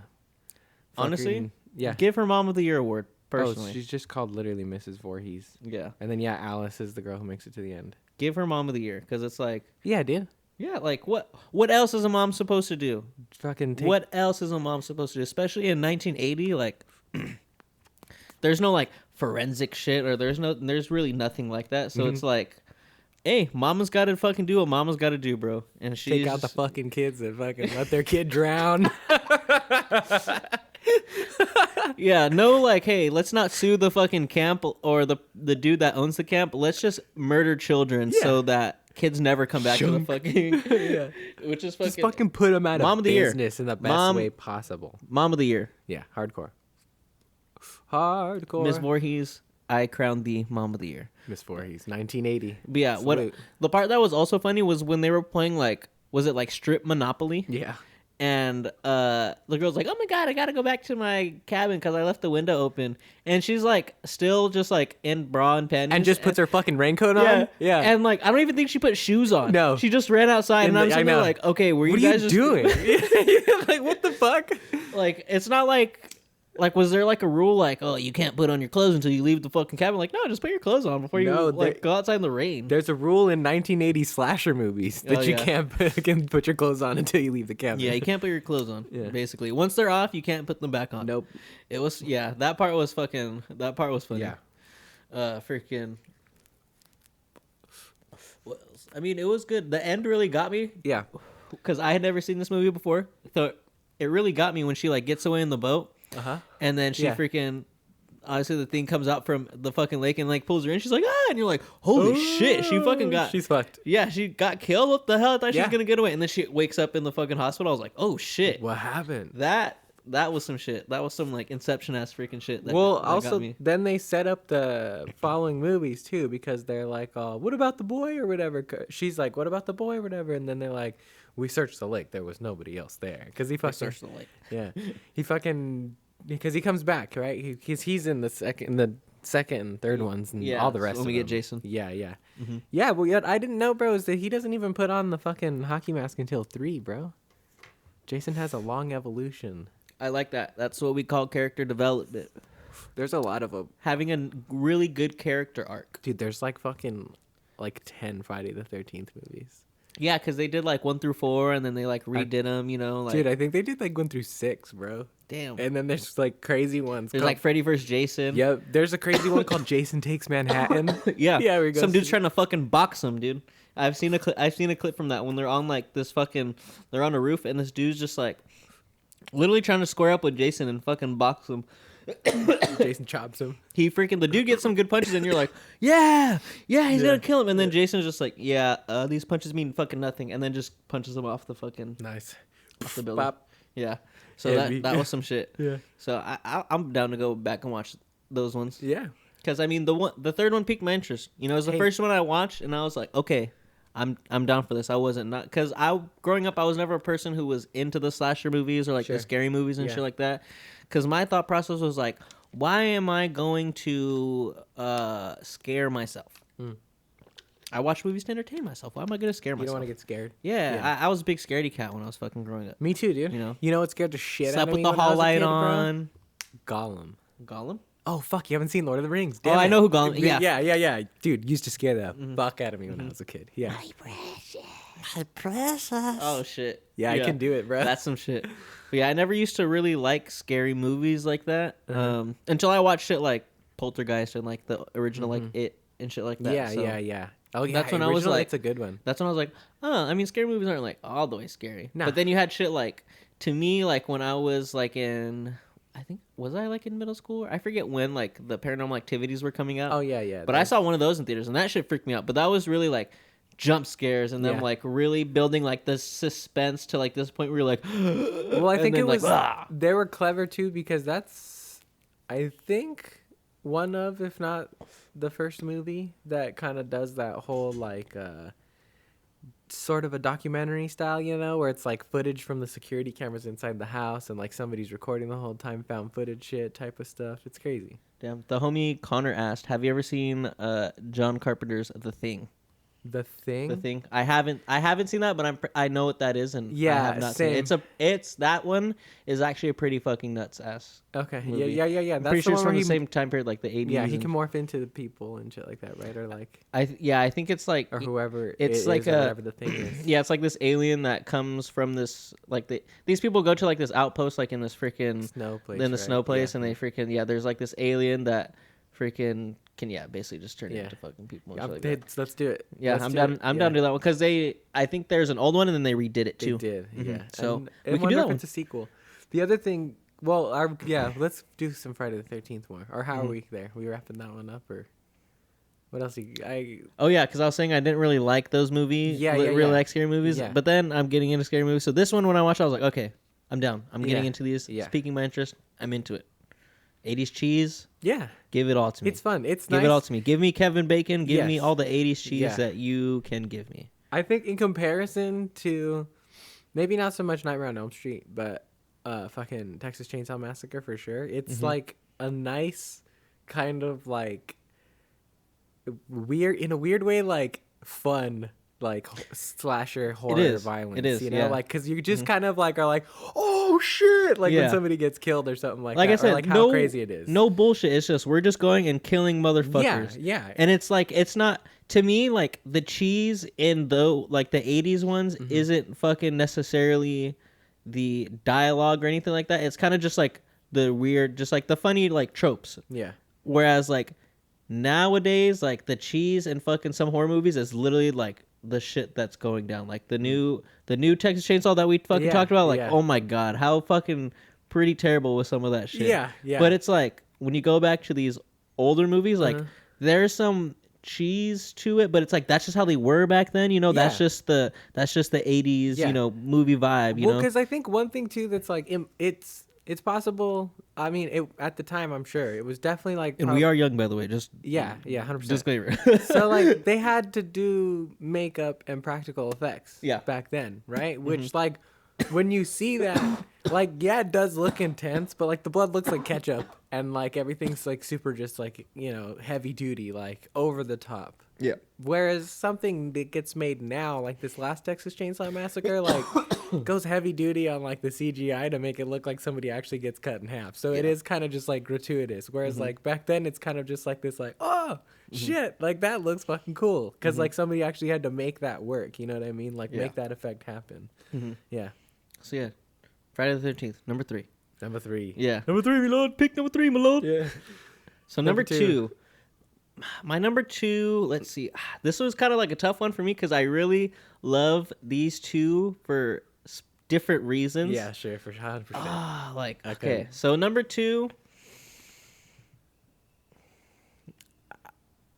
Honestly,
yeah.
Give her Mom of the Year award. Personally,
she's just called literally Mrs. Voorhees.
Yeah,
and then Alice is the girl who makes it to the end.
Give her Mom of the Year because it's like.
Yeah, dude.
Yeah, like what else is a mom supposed to do? What else is a mom supposed to do? Especially in 1980, like. There's no like forensic shit or there's really nothing like that. So it's like, hey, mama's got to fucking do what mama's got to do, bro. And she
take out the fucking kids and fucking let their kid drown.
Yeah, no, like, hey, let's not sue the fucking camp or the dude that owns the camp. Let's just murder children so that kids never come back to the fucking.
Yeah,
which is fucking.
Just fucking put them out
Mom
of
the
business in the best way possible.
Mom of the Year.
Yeah, hardcore.
Miss Voorhees, I crowned the Mom of the Year.
Miss Voorhees, 1980.
But yeah, the part that was also funny was when they were playing like, was it like Strip Monopoly?
Yeah.
And the girl's like, "Oh my god, I gotta go back to my cabin because I left the window open." And she's like, still just like in bra and panties,
and just puts her fucking raincoat on. Yeah.
And like, I don't even think she put shoes on.
No,
she just ran outside, and I'm sitting there like, okay, were you guys just
doing? Like, what the fuck?
Like, it's not like, was there like a rule like, oh, you can't put on your clothes until you leave the fucking cabin? Like, no, just put your clothes on before you go outside in the rain.
There's a rule in 1980 slasher movies that you can't put your clothes on until you leave the cabin.
Yeah, you can't put your clothes on. Basically, once they're off, you can't put them back on.
Nope.
It was that part was fucking. That part was funny.
Yeah.
Freaking. What else? I mean, it was good. The end really got me.
Yeah.
Because I had never seen this movie before, so it really got me when she like gets away in the boat. And then she freaking, obviously the thing comes out from the fucking lake and like pulls her in. She's like, ah, and you're like, holy shit, she fucking
she's fucked.
Yeah, she got killed. What the hell? I thought she was gonna get away, and then she wakes up in the fucking hospital. I was like, oh shit,
what happened?
That was some shit. That was some like Inception ass freaking shit. That
also
got me.
Then they set up the following movies too, because they're like, oh, what about the boy or whatever? She's like, what about the boy or whatever? And then they're like, we searched the lake. There was nobody else there because he fucking
searched the lake.
Yeah, he fucking. Because he comes back, right? He's in the second and third ones, and all the rest.
When we get Jason,
yeah. Well, yet I didn't know, bro, is that he doesn't even put on the fucking hockey mask until 3, bro. Jason has a long evolution.
I like that. That's what we call character development.
There's a lot of them.
Having a really good character arc,
dude. There's like fucking 10 Friday the 13th movies.
Yeah, because they did like 1 through 4, and then they like redid them, you know. Like,
dude, I think they did like 1 through 6, bro.
Damn.
And then there's like crazy ones.
There's like Freddy vs. Jason.
Yep. There's a crazy one called Jason Takes Manhattan.
Yeah.
Yeah.
Some dude's trying to fucking box him, dude. I've seen a clip from that when they're on like this fucking, they're on a roof, and this dude's just like literally trying to square up with Jason and fucking box him.
Jason chops him.
The dude gets some good punches, and you're like, yeah, he's gonna kill him. And then Jason's just like, these punches mean fucking nothing, and then just punches him off the fucking off the building. Bop. Yeah. So that was some shit.
Yeah.
So I'm down to go back and watch those ones.
Yeah.
Because I mean the third one piqued my interest. You know, it was the first one I watched, and I was like, okay, I'm down for this. I wasn't not because growing up I was never a person who was into the slasher movies or like the scary movies and shit like that. Because my thought process was like, why am I going to scare myself? I watch movies to entertain myself. Why am I going to scare myself?
You don't want to get scared?
Yeah. I was a big scaredy cat when I was fucking growing up.
Me too, dude. You know what scared the shit out of me?
Slept with the hall light on.
Gollum.
Gollum?
Oh, fuck. You haven't seen Lord of the Rings.
Damn I know who Gollum is.
Yeah. Dude, used to scare the fuck out of me when I was a kid. Yeah.
My precious.
Oh, shit.
Yeah, I can do it, bro.
That's some shit. But yeah, I never used to really like scary movies like that until I watched shit like Poltergeist and like the original like It and shit like that.
Yeah. Oh, yeah.
That's when I was like,
it's a good one.
That's when I was like, I mean, scary movies aren't like all the way scary. Nah. But then you had shit like, to me, like when I was like was I like in middle school? I forget when like the Paranormal Activities were coming out.
Oh, yeah.
But I saw one of those in theaters and that shit freaked me out. But that was really like jump scares and them like really building like the suspense to like this point where you're like
well, I think it was they were clever too, because that's I think one of, if not the first movie that kind of does that whole like sort of a documentary style, you know, where it's like footage from the security cameras inside the house and like somebody's recording the whole time, found footage shit type of stuff. It's crazy.
Damn. The homie Connor asked, have you ever seen John Carpenter's The Thing?
The Thing.
I haven't seen that, but I know what that is, and I have not seen it. It's that one is actually a pretty fucking nuts ass.
Okay.
Movie.
Yeah.
I'm pretty sure it's from the same time period, like the 80s.
Yeah, he can morph into the people and shit like that, right? Or like
I think it's like
or whoever
it's like
whatever the thing is.
Yeah, it's like this alien that comes from this like these people go to like this outpost like in this freaking
snow place.
Snow place, and they freaking there's like this alien that freaking can basically just turn into fucking people.
Let's do it.
Yeah, I'm down to do that one because I think there's an old one and then they redid it too.
They did, yeah.
So
we can do that one. It's a sequel. The other thing, let's do some Friday the 13th more. Or how are we there? We wrapping that one up or what else?
Oh yeah, because I was saying I didn't really like those movies. Really like scary movies. Yeah. But then I'm getting into scary movies. So this one, when I watched, I was like, okay, I'm down. I'm getting into these. It's piquing my interest. I'm into it. 80s cheese.
Yeah.
Give it all to me.
It's fun. It's
nice.
Give
it all to me. Give me Kevin Bacon. Give me all the 80s cheese that you can give me.
I think in comparison to maybe not so much Nightmare on Elm Street, but fucking Texas Chainsaw Massacre for sure. It's like a nice kind of like weird, in a weird way, like fun, like slasher horror violence.
It is,
you know, like because you just kind of like are like, oh shit, like when somebody gets killed or something like that.
I said,
or like how crazy it is.
No bullshit. It's just we're just going and killing motherfuckers.
Yeah.
And it's like it's not to me like the cheese in like the 80s ones isn't fucking necessarily the dialogue or anything like that. It's kind of just like the weird, just like the funny like tropes.
Yeah.
Whereas like nowadays, like the cheese in fucking some horror movies is literally like the shit that's going down. Like the new Texas Chainsaw that we fucking talked about. Like, oh my god, how fucking pretty terrible was some of that shit.
Yeah.
But it's like when you go back to these older movies, like there's some cheese to it, but it's like that's just how they were back then. You know, that's just the 80s. You know, movie vibe. You know,
because I think one thing too that's like it's possible. I mean, at the time, I'm sure it was definitely like.
And we are young, by the way. Just
100%.
Disclaimer.
So like they had to do makeup and practical effects.
Yeah.
Back then, right? Which like when you see that, like it does look intense, but like the blood looks like ketchup, and like everything's like super just like heavy duty, like over the top.
Yeah.
Whereas something that gets made now, like this last Texas Chainsaw Massacre, like goes heavy duty on like the CGI to make it look like somebody actually gets cut in half. So it is kind of just like gratuitous. Whereas like back then, it's kind of just like this, like shit, like that looks fucking cool because like somebody actually had to make that work. You know what I mean? Like make that effect happen. Yeah.
So yeah, Friday the 13th, number 3.
Number 3.
Yeah. Number 3, my lord. Pick number 3, my lord.
Yeah.
So number 2. My number 2, let's see. This was kind of like a tough one for me because I really love these two for different reasons.
Yeah, sure, for 100%.
Like, okay. So number 2,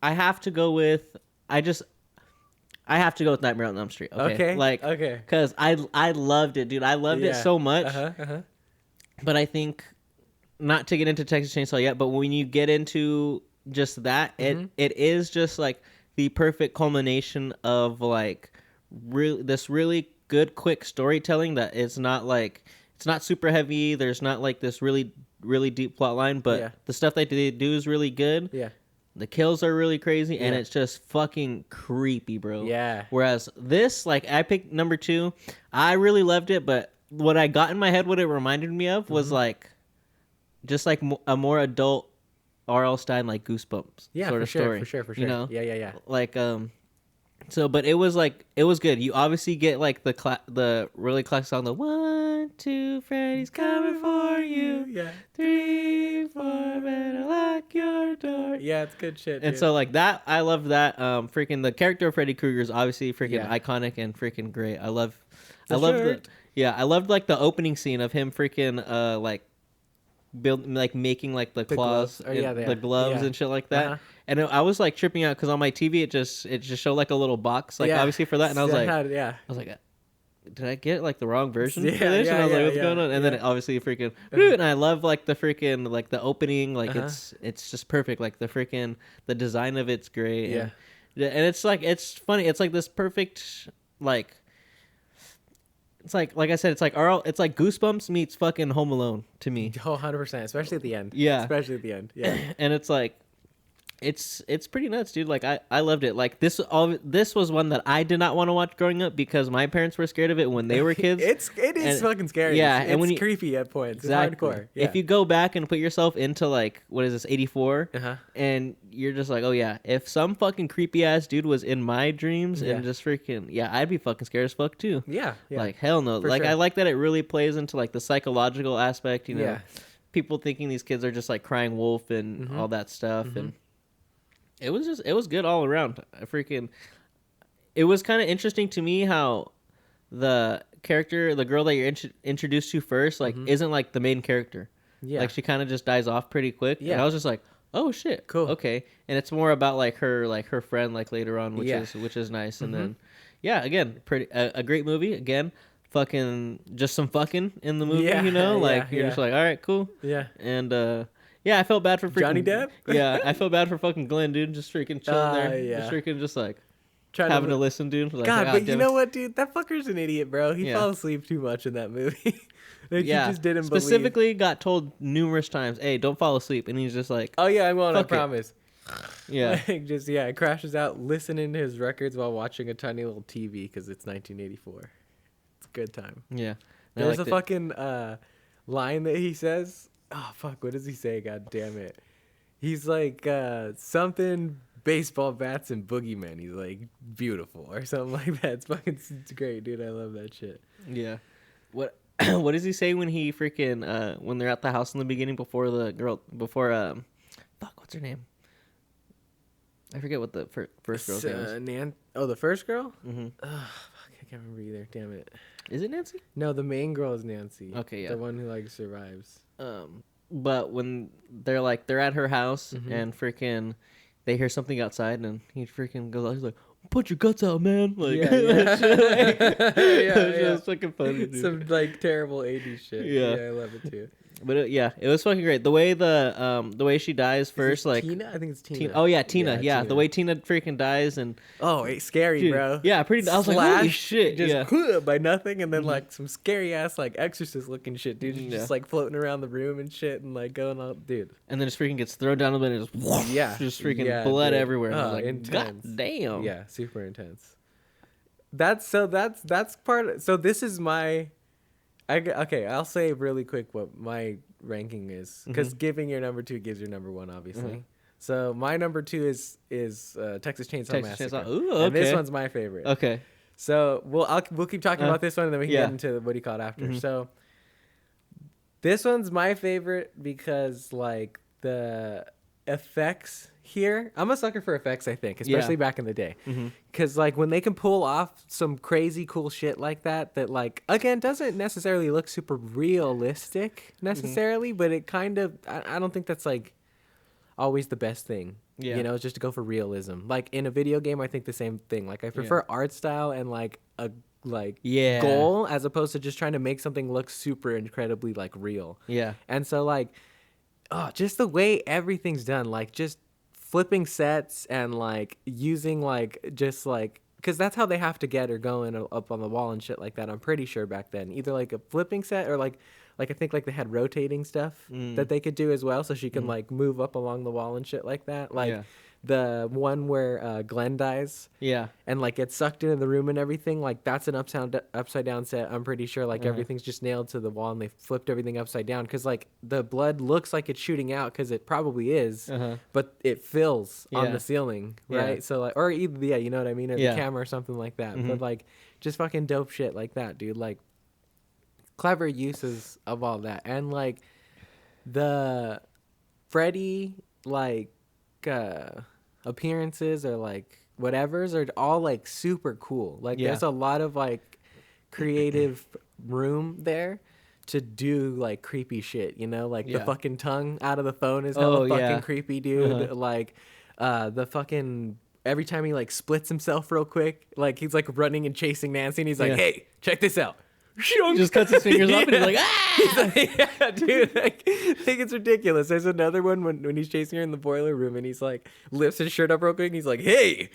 I have to go with Nightmare on Elm Street. Okay. Like,
okay.
Because I loved it, dude. I loved it so much. But I think, not to get into Texas Chainsaw yet, but when you get into just that, it is just like the perfect culmination of like this really good quick storytelling that it's not super heavy. There's not like this really really deep plot line, but the stuff that they do is really good.
Yeah.
The kills are really crazy, and it's just fucking creepy, bro.
Yeah.
Whereas this, like, I picked number 2. I really loved it, but what I got in my head, what it reminded me of was like, just like a more adult R.L. Stine, like Goosebumps sort of story.
For sure.
You know?
Yeah.
Like, so, but it was good. You obviously get like the really classic song, the 1, 2, Freddy's coming for you.
Yeah.
3, 4, better lock your door.
Yeah, it's good shit.
And
dude.
so like that, I love that. Freaking the character of Freddy Krueger is obviously freaking iconic and freaking great. I loved like the opening scene of him freaking making like the claws, the gloves and shit like that. And I was like tripping out because on my TV it just showed like a little box, like obviously for that, and I was like, did I get like the wrong version for this? And I was like, what's going on? And then it obviously freaking, and I love like the freaking like the opening, like it's just perfect. Like the design of it's great.
Yeah,
and it's like it's funny. It's like this perfect like. It's like I said, it's like Goosebumps meets fucking Home Alone to me.
Oh, 100%, especially at the end.
Yeah.
Especially at the end. Yeah.
And it's like, it's pretty nuts, dude. Like I loved it. Like this was one that I did not want to watch growing up because my parents were scared of it when they were kids.
It is fucking scary.
Yeah,
and when creepy at points.
Exactly.
It's hardcore. Yeah.
If you go back and put yourself into like what is this 84, and you're just like, oh yeah, if some fucking creepy ass dude was in my dreams and just freaking I'd be fucking scared as fuck too.
Yeah.
Like hell no.
For
like
sure.
I like that it really plays into like the psychological aspect. You know, people thinking these kids are just like crying wolf and all that stuff and. It was good all around. It was kind of interesting to me how the character, the girl that you're introduced to first, like isn't like the main character. Yeah. Like she kind of just dies off pretty quick. Yeah. And I was just like, oh shit, cool, okay. And it's more about like her friend like later on, which is nice. And then again, a great movie again. Fucking just some fucking in the movie, you know, like you're just like, all right, cool. Yeah. And I felt bad for freaking
Johnny Depp.
I felt bad for fucking Glenn, dude. Just freaking chilling there. Just freaking just like, having to listen to. Like,
God, but you know what, dude? That fucker's an idiot, bro. He
Yeah.
fell asleep too much in that movie. Like,
yeah,
he just didn't
specifically got told numerous times, "Hey, don't fall asleep," and he's just like,
"Oh yeah, I won't. I
Fuck it.
promise."
"Yeah,
Like, just it crashes out listening to his records while watching a tiny little TV because it's 1984. It's a good time.
yeah." And I
There's a
liked it.
fucking line that he says. Oh fuck, what does he say? God damn it. He's like something baseball bats and boogeymen. He's like beautiful or something like that. It's great, dude. I love that shit.
Yeah. What what does he say when he freaking when they're at the house in the beginning before the girl fuck, what's her name? I forget what the first girl's name is.
The first girl?
Mm-hmm.
Oh, fuck, I can't remember either. Damn it.
Is it Nancy?
No, the main girl is Nancy.
Okay, yeah.
The one who like survives.
But when they're at her house
Mm-hmm.
and freaking they hear something outside and he freaking goes out, he's like, "Put your guts out, man!" Like,
Yeah, yeah.
It's fucking funny, dude.
Some like terrible 80s shit.
Yeah.
I love it too.
But it was fucking great. The way she dies first,
Is
like
Tina? I think it's Tina.
Oh yeah, Tina. Yeah,
Tina.
the way Tina freaking dies and
Oh, it's scary,
dude,
bro.
yeah, pretty. I was like, holy
Slash,
shit,
just
yeah.
by nothing, and then like some scary ass like Exorcist looking shit, dude. She's
Yeah.
just like floating around the room and shit, and like going on, dude.
And then just freaking gets thrown down the bed and just just freaking
Yeah,
blood
dude.
everywhere. And I was like,
intense.
God damn.
Yeah, super intense. That's part. So this is my. I'll say really quick what my ranking is because giving your number 2 gives your number 1, obviously.
Mhm.
So my number 2 is Texas Chainsaw Massacre.
Ooh,
And this
okay.
one's my favorite.
Okay.
So we'll keep talking about this one and then we can
yeah.
get into what he called after.
Mhm.
So this one's my favorite because like the effects here, I'm a sucker for effects, I think, especially back in the day.
Mhm.
Cause like when they can pull off some crazy cool shit like that like again doesn't necessarily look super realistic necessarily, but it kind of I don't think that's like always the best thing.
Yeah.
You know, just to go for realism. Like in a video game, I think the same thing. Like I prefer art style and like a
Yeah.
goal as opposed to just trying to make something look super incredibly like real.
Yeah.
And so like just the way everything's done, like just flipping sets and like using like just like because that's how they have to get her going up on the wall and shit like that. I'm pretty sure back then either like a flipping set or like I think like they had rotating stuff that they could do as well, so she can like move up along the wall and shit like that. Like
Yeah.
the one where Glenn dies
Yeah.
and like gets sucked into the room and everything, like that's an upside down set. I'm pretty sure like everything's just nailed to the wall and they flipped everything upside down because like the blood looks like it's shooting out because it probably is, but it fills on
Yeah.
the ceiling,
Yeah.
right? So like or either you know what I mean, or
Yeah.
the camera or something like that. But like just fucking dope shit like that, dude. Like clever uses of all that and like the Freddy like appearances or like whatevers are all like super cool. Like there's a lot of like creative room there to do like creepy shit, you know, like the fucking tongue out of the phone is hella fucking creepy, dude. Like the fucking every time he like splits himself real quick, like he's like running and chasing Nancy and he's like, "Hey, check this out."
Just cuts his fingers off and he's like, ah!
Yeah, dude, like, I think it's ridiculous. There's another one when he's chasing her in the boiler room and he's like lifts his shirt up real quick and he's like, "Hey,"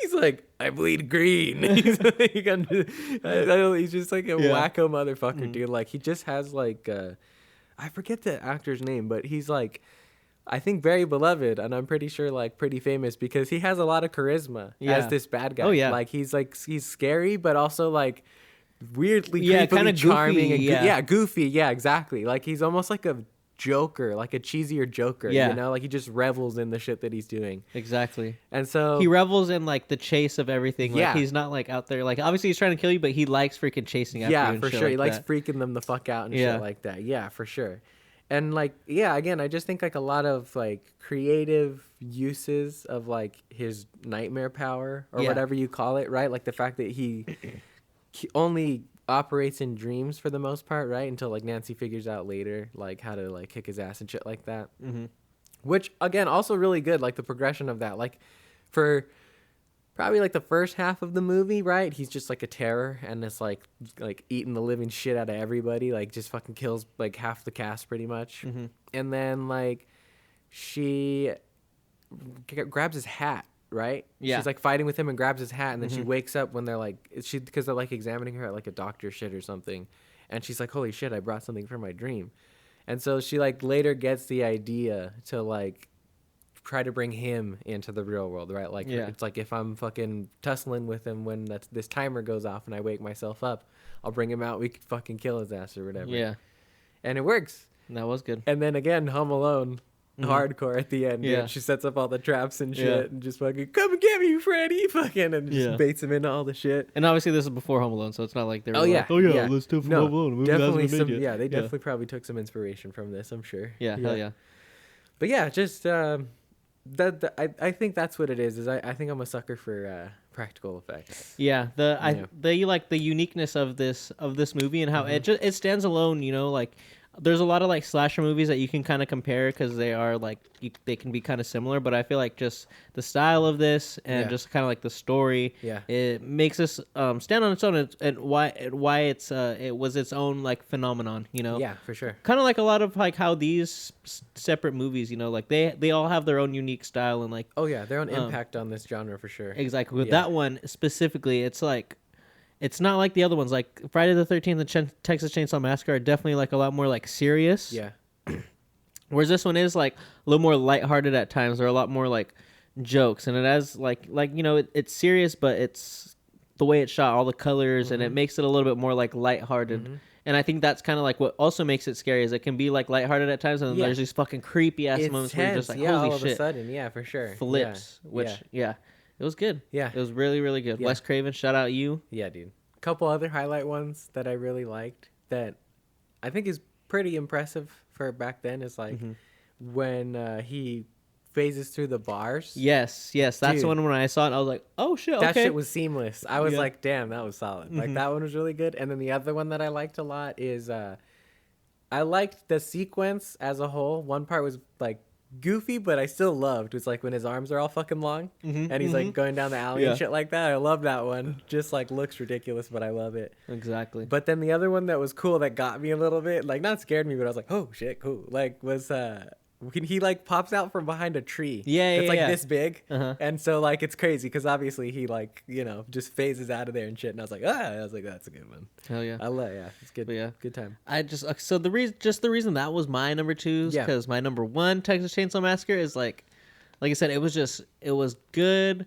he's like, "I bleed green." He's like, he's just like a wacko motherfucker, dude. Like he just has like I forget the actor's name, but he's like I think very beloved, and I'm pretty sure like pretty famous because he has a lot of charisma as this bad guy.
Oh yeah,
like he's scary, but also like weirdly
kind of
charming
goofy,
and goofy, exactly. Like he's almost like a Joker, like a cheesier Joker, you know, like he just revels in the shit that he's doing.
Exactly.
And so
he revels in like the chase of everything. Like,
Yeah.
he's not like out there like obviously he's trying to kill you, but he likes freaking chasing after you.
yeah,
and
for
shit
sure.
like
He likes
that.
freaking them the fuck out and shit like that. Yeah, for sure. And like again, I just think like a lot of like creative uses of like his nightmare power or whatever you call it, right? Like the fact that he only operates in dreams for the most part, right? Until like Nancy figures out later like how to like kick his ass and shit like that. Which again also really good, like the progression of that. Like for probably like the first half of the movie, right? He's just like a terror and it's like eating the living shit out of everybody, like just fucking kills like half the cast pretty much. And then like she grabs his hat right?
Yeah.
She's like fighting with him and grabs his hat, and then she wakes up when they're like, because they're like examining her at like a doctor shit or something, and she's like, holy shit, I brought something from my dream. And so she like later gets the idea to like try to bring him into the real world, right? Like it's like if I'm fucking tussling with him when this timer goes off and I wake myself up, I'll bring him out. We could fucking kill his ass or whatever.
Yeah.
And it works.
That was good.
And then again, Home Alone, hardcore at the end.
Yeah.
Dude. She sets up all the traps and shit and just fucking, come and get me, Freddy, fucking, and just baits him into all the shit.
And obviously this is before Home Alone, so it's not like they're let's do Home Alone.
Definitely some, they definitely probably took some inspiration from this, I'm sure.
Yeah, hell yeah.
But yeah, just I think that's what it is I think I'm a sucker for practical effects.
Yeah, the uniqueness of this movie and how it stands alone, you know, like there's a lot of like slasher movies that you can kind of compare because they are like they can be kind of similar, but I feel like just the style of this and just kind of like the story, it makes us stand on its own and why it was its own like phenomenon, you know.
Yeah, for sure.
Kind of like a lot of like how these separate movies, you know, like they all have their own unique style and like
their own impact on this genre for sure.
Exactly. With that one specifically, it's like. It's not like the other ones. Like Friday the 13th and Texas Chainsaw Massacre are definitely like a lot more like serious.
Yeah.
Whereas this one is like a little more lighthearted at times. There are a lot more like jokes, and it has like you know it's serious, but it's the way it's shot, all the colors, and it makes it a little bit more like lighthearted. And I think that's kind of like what also makes it scary is it can be like lighthearted at times, and then there's these fucking creepy ass moments where you're just like, holy
all
shit!
Of a sudden, for sure.
Flips, it was good. Yeah. It was really, really good. Wes Craven, shout out you.
Yeah, dude. A couple other highlight ones that I really liked that I think is pretty impressive for back then is like when he phases through the bars.
Yes. That's
Dude,
the one when I saw it, I was like, oh shit, okay.
That shit was seamless. I was like, damn, that was solid. Like that one was really good. And then the other one that I liked a lot is I liked the sequence as a whole. One part was like goofy, but I still loved. It was like when his arms are all fucking long and he's like going down the alley and shit like that. I love that one. Just like looks ridiculous, but I love it.
Exactly.
But then the other one that was cool that got me a little bit, like not scared me, but I was like, oh shit, cool. Like was he like pops out from behind a tree. It's like this big. And so like it's crazy because obviously he like, you know, just phases out of there and shit. And I was like, that's a good one.
Hell yeah.
I love it's good. But good time.
I just so the reason that was my number 2 is because my number 1 Texas Chainsaw Massacre is like I said, it was good.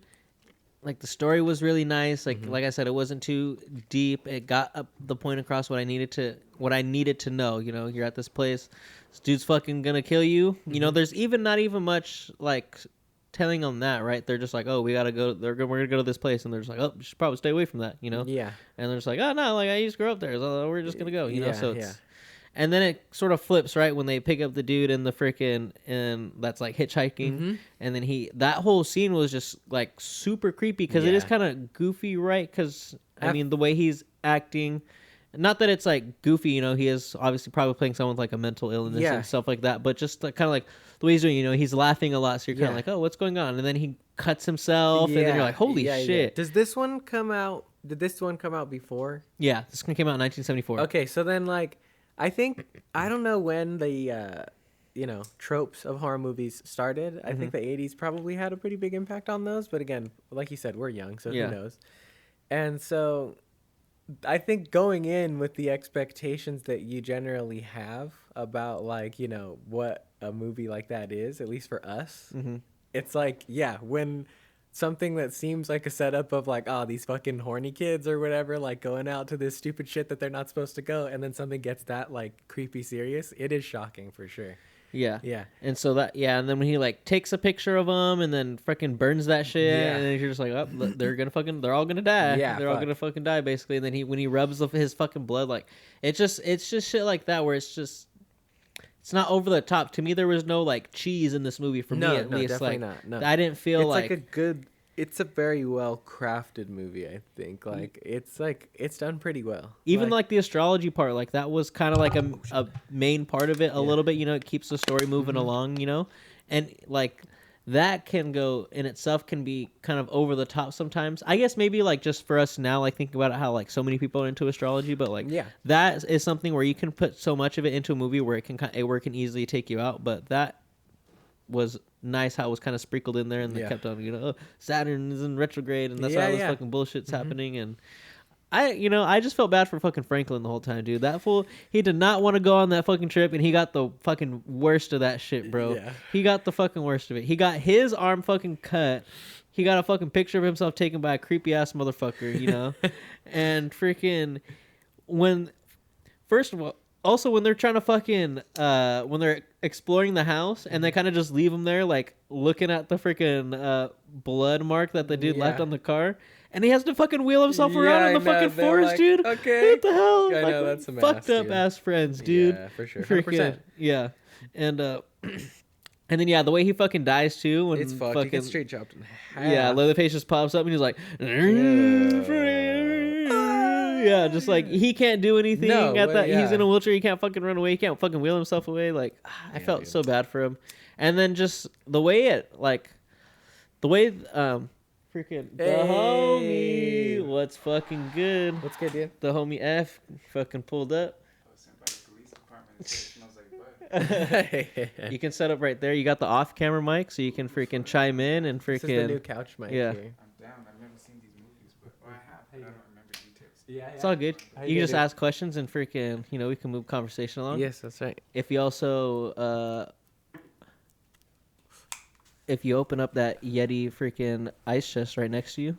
Like the story was really nice. Like I said, it wasn't too deep. It got up the point across what I needed to know. You know, you're at this place, this dude's fucking gonna kill you. You know, there's not even much like telling on that, right? They're just like, oh, we gotta go. We're gonna go to this place, and they're just like, oh, you should probably stay away from that. You know? Yeah. And they're just like, oh no, like I used to grow up there, so we're just gonna go. You know? So it's. And then it sort of flips, right, when they pick up the dude in the freaking and that's like hitchhiking, and then that whole scene was just like super creepy because it is kind of goofy, right? Because I mean the way he's acting, not that it's like goofy, you know, he is obviously probably playing someone with like a mental illness and stuff like that, but just like, kind of like the way he's doing, you know, he's laughing a lot, so you're kind of like, oh, what's going on? And then he cuts himself, and then you're like, holy shit!
Does this one come out? Did this one come out before?
Yeah, this one came out in 1974.
Okay, so then like. I don't know when the, tropes of horror movies started. I think the 80s probably had a pretty big impact on those. But again, like you said, we're young, so who knows? And so I think going in with the expectations that you generally have about, like, you know, what a movie like that is, at least for us, it's like, when something that seems like a setup of like, oh, these fucking horny kids or whatever, like going out to this stupid shit that they're not supposed to go, and then something gets that like creepy serious, it is shocking for sure. Yeah.
And so and then when he like takes a picture of them and then freaking burns that shit, and then you're just like, oh, they're all gonna die. They're all gonna fucking die basically. And then when he rubs his fucking blood, like it's just shit like that where it's just. It's not over the top. To me, there was no like cheese in this movie for me at least.
Definitely
like,
not. No.
I didn't feel
it's a very well crafted movie, I think. Like it's done pretty well.
Even like the astrology part, like that was kind of like a main part of it a little bit, you know, it keeps the story moving along, you know? And like that can go in itself can be kind of over the top sometimes. I guess maybe like just for us now, like thinking about it, how like so many people are into astrology, but like that is something where you can put so much of it into a movie where it can easily take you out. But that was nice how it was kind of sprinkled in there, and they kept on, Saturn is in retrograde, and that's how all this fucking bullshit's happening. And I just felt bad for fucking Franklin the whole time, dude. That fool, he did not want to go on that fucking trip, and he got the fucking worst of that shit, bro. Yeah. He got the fucking worst of it. He got his arm fucking cut. He got a fucking picture of himself taken by a creepy ass motherfucker, and freaking first of all, also, when they're trying to fucking, when they're exploring the house and they kind of just leave him there, like, looking at the freaking blood mark that the dude left on the car. And he has to fucking wheel himself around in the fucking forest, dude. Okay. What the hell? I know, that's some fucked up ass friends, dude.
Yeah, for sure.
Freaking, yeah. And then, the way he fucking dies, too. When
it's fucking... He gets straight chopped in half.
Yeah, Leatherface just pops up and he's like... Yeah, just like he can't do anything at that. He's in a wheelchair. He can't fucking run away. He can't fucking wheel himself away. Like, I felt so bad for him. And then just the way freaking the homie, what's fucking good?
What's good, dude?
The homie F fucking pulled up. You can set up right there. You got the off-camera mic, so you can freaking chime in and freaking. This is
the new couch mic.
Yeah.
Here.
I'm down. I've never seen these movies, but I have. I don't remember details.
Yeah. It's all good. You can just ask questions and freaking, we can move conversation along.
Yes, that's right.
If you also, if you open up that Yeti freaking ice chest right next to you.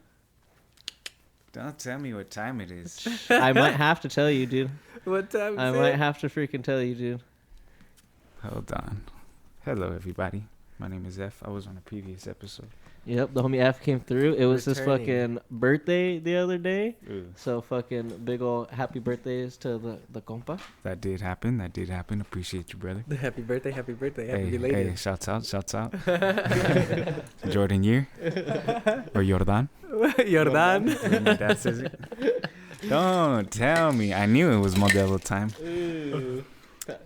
Don't tell me what time it is.
I might have to tell you, dude.
What time
I might have to freaking tell you, dude.
Hold on. Hello, everybody. My name is F. I was on a previous episode.
Yep, the homie F came through. It was his fucking birthday the other day. Ooh. So fucking big ol' happy birthdays to the compa.
That did happen. Appreciate you, brother.
Happy birthday. Happy
belated. Hey, shouts out. Jordan Year. Or Jordan.
Jordan.
My dad says it. Don't tell me. I knew it was Modelo time.
Ooh.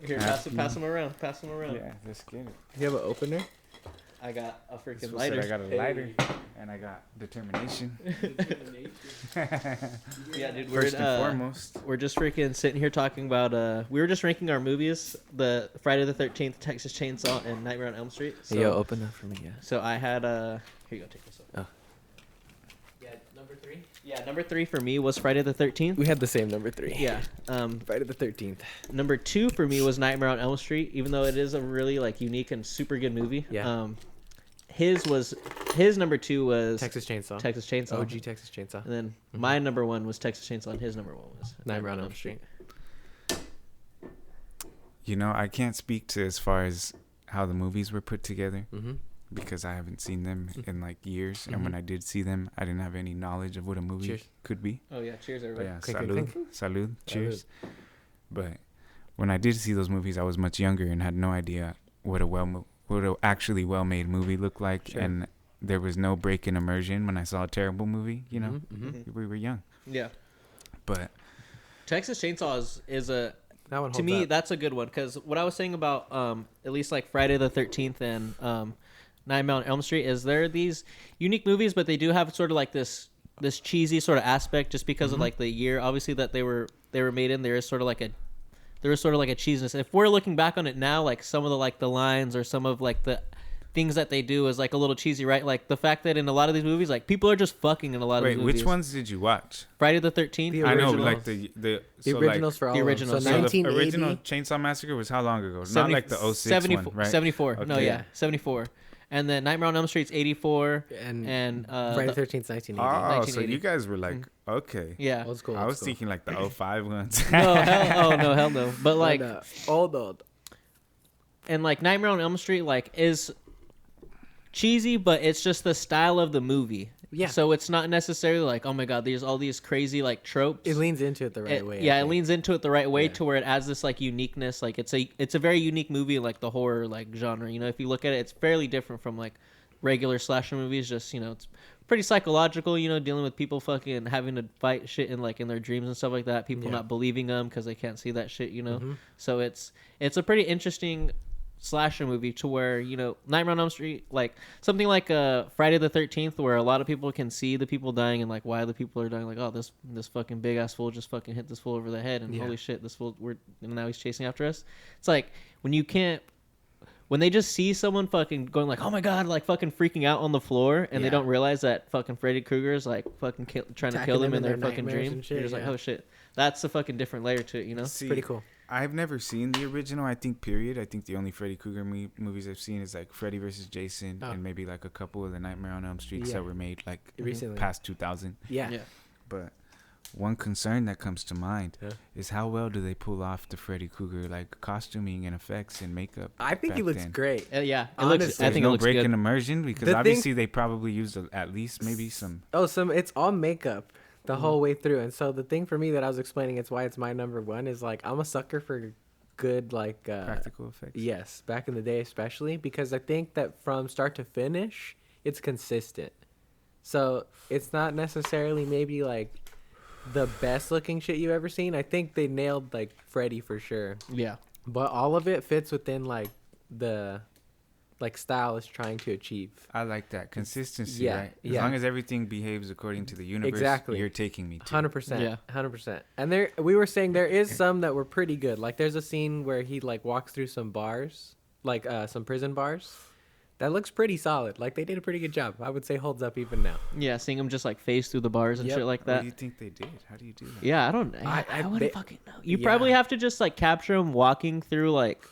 Here, pass him around.
Yeah, let's get it.
You have an opener?
I got a freaking lighter.
I got a lighter, and I got determination.
Yeah, dude.
First and foremost,
we're just freaking sitting here talking about. We were just ranking our movies: the Friday the 13th, Texas Chainsaw, and Nightmare on Elm Street.
So, yo, open that for me. Yeah.
So I had here you go, take this up.
Oh.
Yeah, number 3. Yeah, number 3 for me was Friday the 13th.
We had the same number 3.
Yeah.
Friday the 13th.
Number 2 for me was Nightmare on Elm Street, even though it is a really unique and super good movie.
Yeah.
His number 2 was
Texas Chainsaw.
OG
Texas Chainsaw.
And then my number 1 was Texas Chainsaw, and his number 1 was
Nightmare on Elm Street.
I can't speak to as far as how the movies were put together.
Mm-hmm.
Because I haven't seen them in years, mm-hmm. And when I did see them, I didn't have any knowledge of what a movie could be.
Oh yeah, cheers everybody.
But yeah, salud, cheers. But when I did see those movies, I was much younger and had no idea what a actually well-made movie looked like, and there was no break in immersion when I saw a terrible movie.
Mm-hmm.
We were young.
Yeah,
but
Texas Chainsaw is a.
That one
to me, that's a good one, because what I was saying about at least Friday the 13th and Nightmare on Elm Street is there are these unique movies, but they do have sort of this cheesy sort of aspect just because
mm-hmm.
of the year obviously that they were made in. There is sort of a cheesiness. If we're looking back on it now, some of the lines or some of the things that they do is a little cheesy, right? Like the fact that in a lot of these movies, people are just fucking in a lot of these movies.
Wait, which ones did you watch?
Friday the 13th.
I know,
the originals for all.
The originals.
So 1980.
The original Chainsaw Massacre was how long ago? Not like the 06 one, right?
74.
Okay.
No, yeah, 74. And then Nightmare on Elm Street's 84, and
Friday the 13th 1980.
Oh, so you guys were okay.
Yeah.
Old school.
I was thinking the 05 ones.
hell no. But
old.
And Nightmare on Elm Street is cheesy, but it's just the style of the movie.
Yeah.
So it's not necessarily oh my god, there's all these crazy tropes.
It leans into it the right way.
Yeah, it leans into it the right way to where it adds this uniqueness. It's a very unique movie in the horror genre. If you look at it, it's fairly different from regular slasher movies. Just it's pretty psychological. Dealing with people fucking having to fight shit in in their dreams and stuff like that. People not believing them because they can't see that shit.
Mm-hmm.
So it's a pretty interesting slasher movie to where Nightmare on Elm Street, something Friday the 13th, where a lot of people can see the people dying and why the people are dying. Oh, this fucking big ass fool just fucking hit this fool over the head, and holy shit, this fool, now he's chasing after us. It's when when they just see someone fucking going like, oh my god, like fucking freaking out on the floor, and they don't realize that fucking Freddy Krueger is like fucking trying to kill them in their fucking dream. You're just like, oh shit, that's a fucking different layer to it, you know?
See, pretty cool.
I've never seen the original. I think the only Freddy Krueger movies I've seen is like Freddy vs. Jason and maybe like a couple of the Nightmare on Elm Streets that were made like recently, past 2000.
Yeah.
But one concern that comes to mind is how well do they pull off the Freddy Krueger like costuming and effects and makeup?
I think he looks great.
Yeah,
honestly,
I think it looks
break
good.
in immersion because obviously they probably used at least maybe some.
It's all makeup the whole way through, and so the thing for me that I was explaining, it's why it's my number one, is like I'm a sucker for good like
practical effects.
Yes, back in the day especially, because I think that from start to finish it's consistent. So it's not necessarily maybe like the best looking shit you've ever seen. I think they nailed like Freddy for sure.
Yeah.
But all of it fits within like the like style is trying to achieve.
I like that consistency, right? As long as everything behaves according to the universe, you're taking me to
100%.
Yeah.
100%. And we were saying there is some that were pretty good. Like there's a scene where he like walks through some bars, like some prison bars. That looks pretty solid. Like they did a pretty good job. I would say holds up even now.
Yeah, seeing him just like phase through the bars and shit like that.
What do you think they did? How do you do that?
Yeah, I don't. I wouldn't fucking know. You probably have to just like capture him walking through like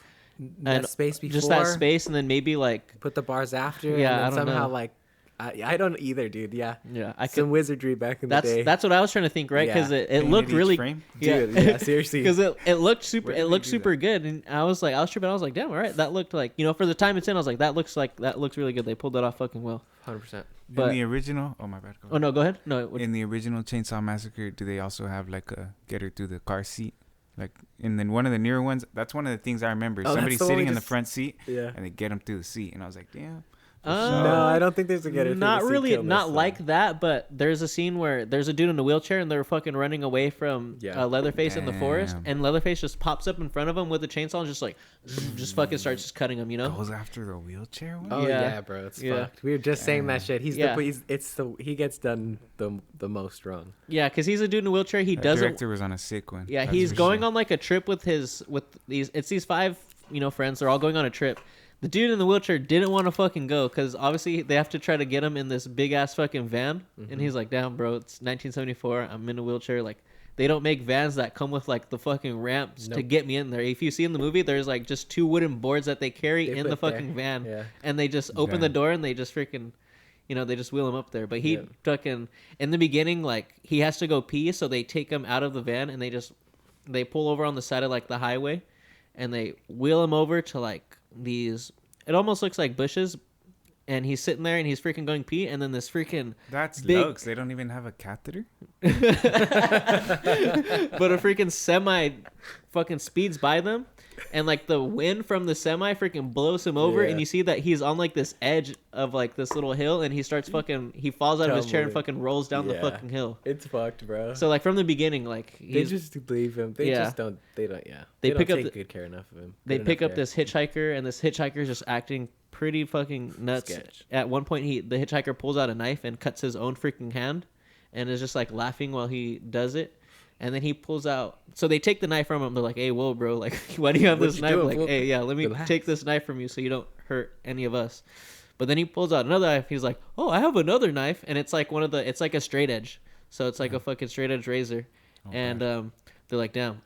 that space before,
just that space, and then maybe like
put the bars after.
Yeah,
and then
I don't
somehow
know.
like I don't either, dude. Yeah,
some
wizardry back in the day.
That's what I was trying to think, right? Because it looked really,
frame?
Dude, yeah, seriously.
Because it looked super good, and I was tripping. I was like, damn, all right, that looked like, you know, for the time it's in, I was like, that looks really good. They pulled that off fucking well.
100%.
But
in the original, oh my bad.
Oh no, go ahead. No,
in the original Chainsaw Massacre, do they also have like a get her through the car seat? Like, and then one of the newer ones, that's one of the things I remember. Somebody sitting in the front seat, and they get him through the seat, and I was like, damn.
No, I don't think there's a getter.
Not really, not like that. But there's a scene where there's a dude in a wheelchair and they're fucking running away from Leatherface in the forest, and Leatherface just pops up in front of him with a chainsaw and just like, just fucking starts just cutting him. You know,
goes after the wheelchair one.
Oh yeah, bro, it's fucked. We were just saying that shit. He gets done the most wrong.
Yeah, because he's a dude in a wheelchair. He doesn't.
The director was on a sick one.
Yeah, he's going on like a trip with these 5 friends. They're all going on a trip. The dude in the wheelchair didn't want to fucking go because obviously they have to try to get him in this big ass fucking van. And he's like, damn, bro, it's 1974. I'm in a wheelchair. Like, they don't make vans that come with like the fucking ramps to get me in there. If you see in the movie, there's like just 2 wooden boards that they carry in the fucking van. Yeah. And they just open the door and they just freaking, they just wheel him up there. But he fucking, in the beginning, like, he has to go pee. So they take him out of the van and they pull over on the side of like the highway and they wheel him over to like these, it almost looks like bushes, and he's sitting there and he's freaking going pee, and then this freaking
that's lugs. They don't even have a catheter.
But a freaking semi fucking speeds by them, and like the wind from the semi freaking blows him over, and you see that he's on like this edge of like this little hill, and he falls out of his chair and fucking rolls down the fucking hill.
It's fucked, bro.
So like from the beginning, like
they just leave him. They don't take good care enough of him.
They pick up this hitchhiker, and this hitchhiker is just acting pretty fucking nuts.
Sketch.
At one point, the hitchhiker pulls out a knife and cuts his own freaking hand, and is just like laughing while he does it. And then he pulls out. So they take the knife from him. They're like, "Hey, whoa, bro! Like, why do you have this knife?" Like, "Hey, yeah, let me take this knife from you so you don't hurt any of us." But then he pulls out another knife. He's like, "Oh, I have another knife," and it's like it's like a straight edge. So it's like a fucking straight edge razor. Okay. And they're like, "Damn,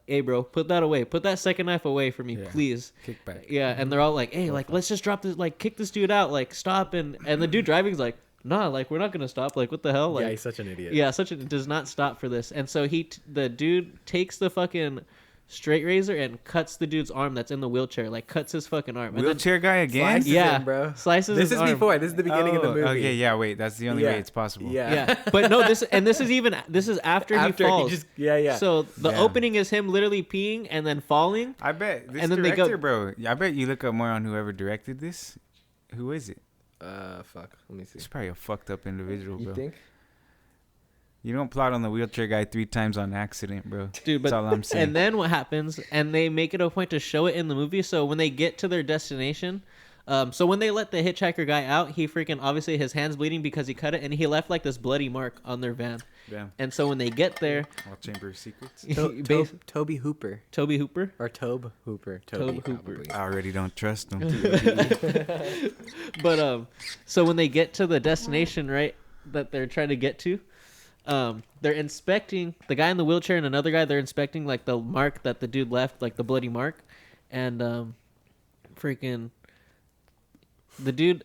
hey, bro, put that away. Put that second knife away from me, please."
Kick back.
Yeah, and they're all like, "Hey, like, let's just drop this. Like, kick this dude out. Like, stop." And the dude driving's like, nah, like, we're not gonna stop. Like, what the hell? Like,
yeah, he's such an idiot.
Yeah, does not stop for this. And so the dude takes the fucking straight razor and cuts the dude's arm that's in the wheelchair. Like, cuts his fucking arm.
Wheelchair guy again?
Slices him, bro.
Slices his arm.
This is the beginning of the movie.
Okay, yeah, wait. That's the only way it's possible.
Yeah. But no, this is after he falls. So the opening is him literally peeing and then falling.
I bet this director, bro. I bet you look up more on whoever directed this. Who is it?
Fuck. Let me see.
He's probably a fucked up individual, bro.
You think?
You don't plot on the wheelchair guy 3 times on accident, bro.
Dude, but
that's all I'm saying.
And then what happens? And they make it a point to show it in the movie. So when they get to their destination, So when they let the hitchhiker guy out, he freaking obviously his hand's bleeding because he cut it, and he left like this bloody mark on their van.
Damn.
And so when they get there,
Chamber of Secrets.
Toby Hooper.
Toby Hooper
Or Tobe Hooper.
Tobe Hooper.
I already don't trust him.
But so when they get to the destination, right, that they're trying to get to, they're inspecting the guy in the wheelchair and another guy. They're inspecting like the mark that the dude left, like the bloody mark, and freaking the dude.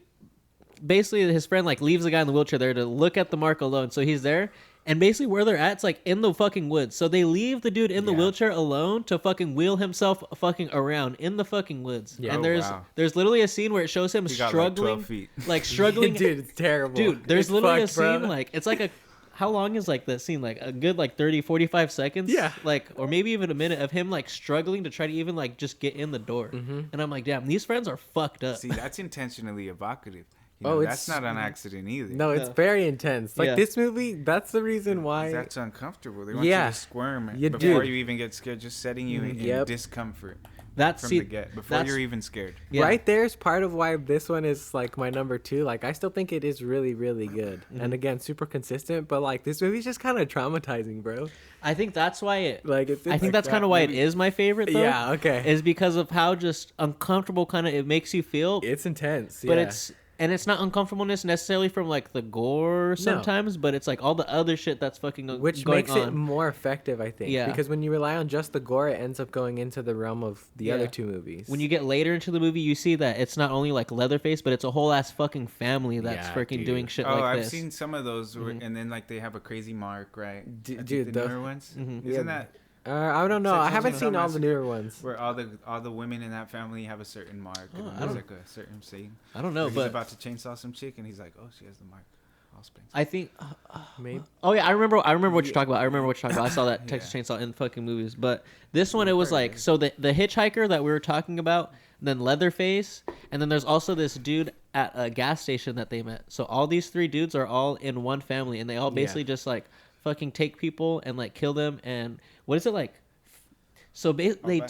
Basically, his friend like leaves the guy in the wheelchair there to look at the mark alone. So he's there, and basically where they're at, it's like in the fucking woods. So they leave the dude in the wheelchair alone to fucking wheel himself fucking around in the fucking woods.
Yeah.
And there's literally a scene where it shows him struggling, like struggling.
Dude, it's terrible.
Dude, there's
It's
literally
fucked,
a scene
bro.
like it's like a. How long is like that scene? Like a good like 30, 45 seconds?
Yeah.
Like, or maybe even a minute of him like struggling to try to even like just get in the door.
Mm-hmm.
And I'm like, damn, these friends are fucked up.
See, that's intentionally evocative.
Oh,
that's not an accident either.
No, it's very intense. Like this movie, that's the reason why.
That's uncomfortable. They want you to squirm before you even get scared, just setting you in discomfort.
That's
from the get before you're even scared.
Yeah.
Right there's part of why this one is like my number 2. Like I still think it is really, really good, and again, super consistent. But like this movie's just kind of traumatizing, bro.
I think that's why it.
Like it's
I think that's kind of why it is my favorite. Though,
Yeah. Okay.
Is because of how just uncomfortable kind of it makes you feel.
It's intense.
But
yeah.
it's not uncomfortableness necessarily from like the gore sometimes, but it's like all the other shit that's fucking
which
going
makes
on.
it more effective, I think.
Yeah.
Because when you rely on just the gore, it ends up going into the realm of the other 2 movies.
When you get later into the movie, you see that it's not only like Leatherface, but it's a whole ass fucking family that's freaking doing shit like
I've
this.
seen some of those, and then like they have a crazy mark, right?
Dude,
the newer ones. Isn't that?
I don't know. I haven't seen all the newer ones.
Where all the women in that family have a certain mark, and there's like a certain scene.
I don't know,
He's
but
about to chainsaw some chick, and he's like, "Oh, she has the mark." I'll explain.
I think
Maybe.
Oh yeah, I remember what you're talking about. I saw that Texas Chainsaw in fucking movies. But this one, it was like so the hitchhiker that we were talking about, then Leatherface, and then there's also this dude at a gas station that they met. So all these 3 dudes are all in one family, and they all basically just like fucking take people and like kill them. And what is it like? So basically,